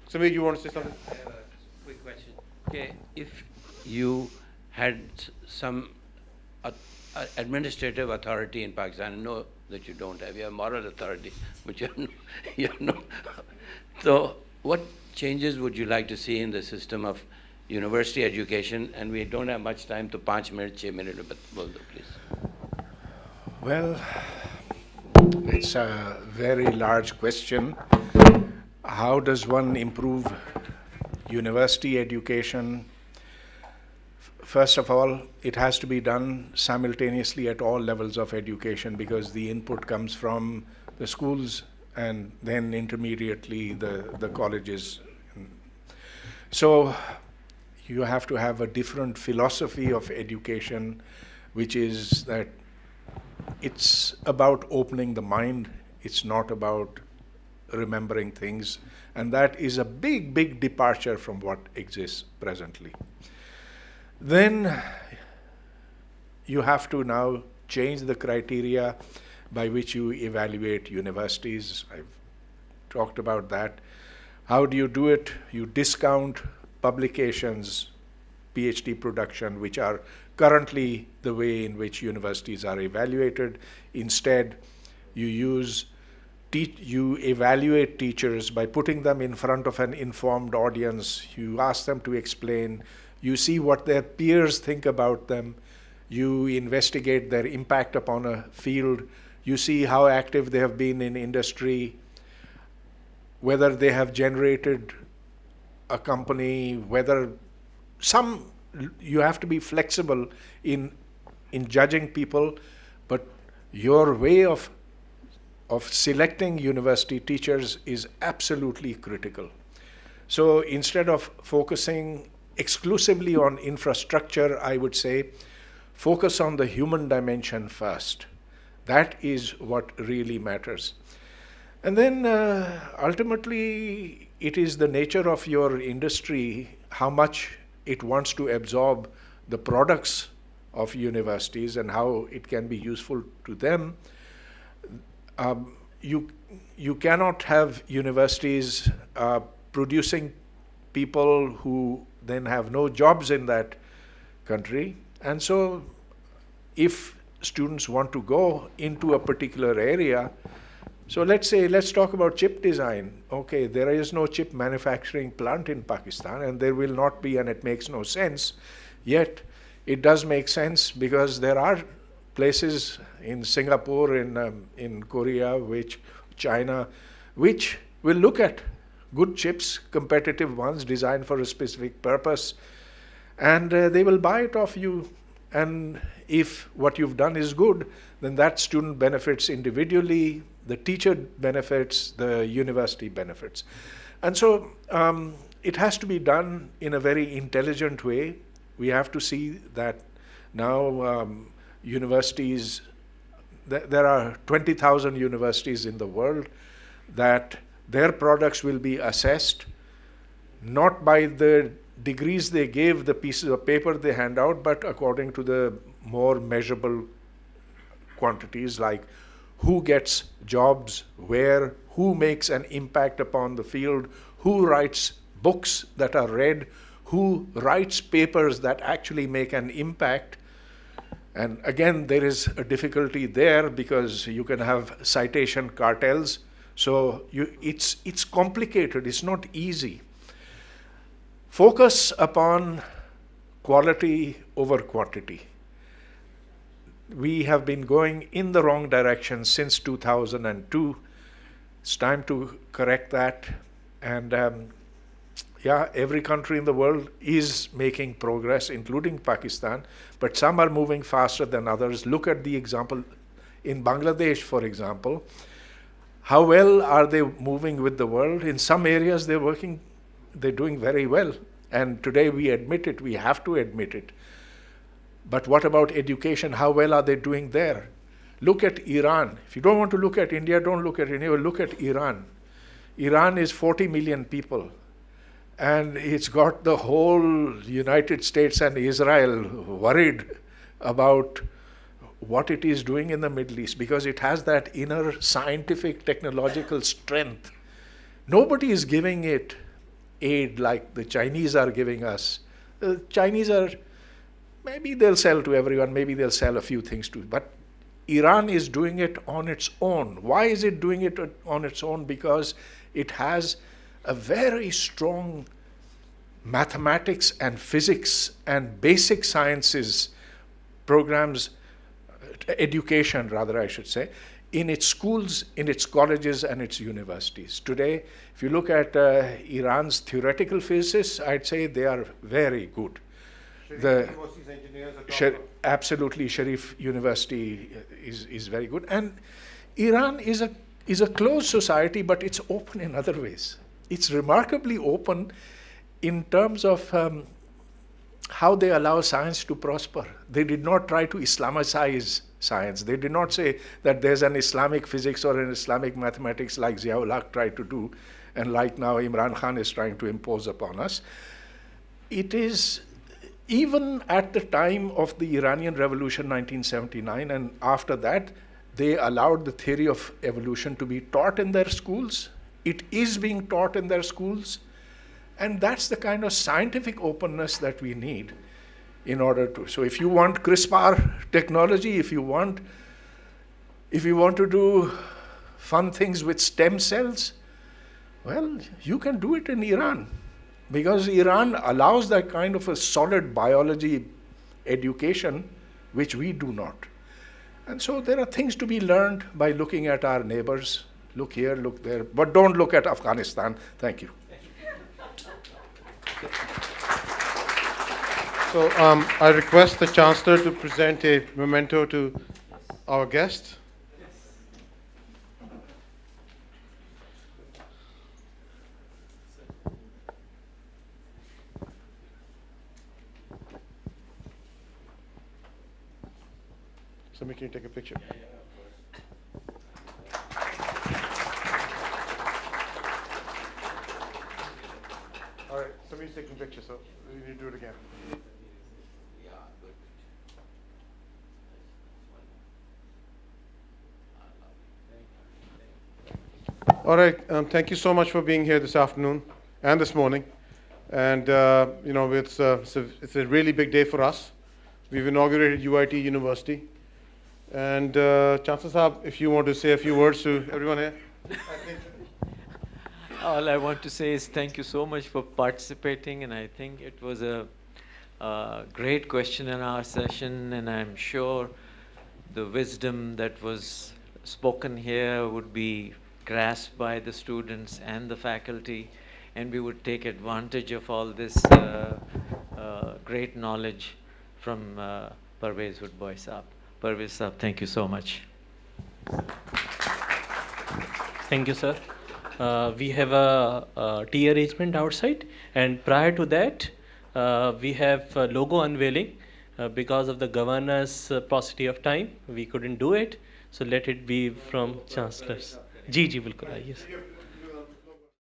Samir, you want to say something? I have a quick question. Okay, if you had some administrative authority in Pakistan, I know that you don't have, you have moral authority, but you have no. So what changes would you like to see in the system of university education? And we don't have much time to 5 minutes, 6 minutes, but please. Well, it's a very large question. How does one improve university education? First of all, it has to be done simultaneously at all levels of education, because the input comes from the schools and then intermediately the colleges. So you have to have a different philosophy of education, which is that it's about opening the mind, it's not about remembering things, and that is a big, big departure from what exists presently. Then you have to now change the criteria by which you evaluate universities. I've talked about that. How do you do it? You discount publications, PhD production, which are currently the way in which universities are evaluated. Instead, you evaluate teachers by putting them in front of an informed audience. You ask them to explain. You see what their peers think about them. You investigate their impact upon a field. You see how active they have been in industry, whether they have generated a company, whether you have to be flexible in judging people, but your way of selecting university teachers is absolutely critical. So instead of focusing exclusively on infrastructure, I would say, focus on the human dimension first. That is what really matters. And then ultimately, it is the nature of your industry, how much it wants to absorb the products of universities and how it can be useful to them. You cannot have universities producing people who then have no jobs in that country. And so if students want to go into a particular area, so let's talk about chip design. Okay, there is no chip manufacturing plant in Pakistan, and there will not be, and it makes no sense. Yet it does make sense because there are places in Singapore, in Korea, China, which will look at good chips, competitive ones designed for a specific purpose, and they will buy it off you. And if what you've done is good, then that student benefits individually, the teacher benefits, the university benefits. And so it has to be done in a very intelligent way. We have to see that now universities, there are 20,000 universities in the world, that their products will be assessed not by the degrees they give, the pieces of paper they hand out, but according to the more measurable quantities, like who gets jobs where, who makes an impact upon the field, who writes books that are read, who writes papers that actually make an impact. And again, there is a difficulty there because you can have citation cartels. So it's complicated, it's not easy. Focus upon quality over quantity. We have been going in the wrong direction since 2002. It's time to correct that. And yeah, every country in the world is making progress, including Pakistan, but some are moving faster than others. Look at the example in Bangladesh, for example. How well are they moving with the world? In some areas they're doing very well. And today we admit it, we have to admit it. But what about education? How well are they doing there? Look at Iran. If you don't want to look at India, don't look at India, look at Iran. Iran is 40 million people. And it's got the whole United States and Israel worried about what it is doing in the Middle East, because it has that inner scientific, technological strength. Nobody is giving it aid like the Chinese are giving us. The Chinese are, maybe they'll sell to everyone, maybe they'll sell a few things to, but Iran is doing it on its own. Why is it doing it on its own? Because it has a very strong mathematics and physics and basic sciences programs, education rather I should say, in its schools, in its colleges and its universities. Today, if you look at Iran's theoretical physicists, I'd say they are very good. Absolutely, Sharif University is very good. And Iran is a closed society, but it's open in other ways. It's remarkably open in terms of how they allow science to prosper. They did not try to Islamicize science. They did not say that there's an Islamic physics or an Islamic mathematics like Ziaul Haq tried to do, and like now Imran Khan is trying to impose upon us. It is, even at the time of the Iranian Revolution 1979 and after that, they allowed the theory of evolution to be taught in their schools. It is being taught in their schools. And that's the kind of scientific openness that we need in order to. So if you want CRISPR technology, if you want to do fun things with stem cells, well, you can do it in Iran, because Iran allows that kind of a solid biology education, which we do not. And so there are things to be learned by looking at our neighbors. Look here, look there, but don't look at Afghanistan. Thank you. So I request the Chancellor to present a memento to our guest. Somebody can you take a picture? All right, somebody's taking pictures, so you need to do it again. All right, thank you so much for being here this afternoon and this morning. And it's a really big day for us. We've inaugurated UIT University. And Chancellor Saab, if you want to say a few words to everyone here. All I want to say is thank you so much for participating, and I think it was a great question in our session, and I'm sure the wisdom that was spoken here would be grasped by the students and the faculty, and we would take advantage of all this great knowledge from Pervez Hoodbhoy Saab. Pervez Saab, thank you so much. Thank you, sir. We have a tea arrangement outside, and prior to that, we have a logo unveiling. Because of the governor's paucity of time, we couldn't do it. So let it be from Chancellor's. जी जी बिल्कुल आइए sir.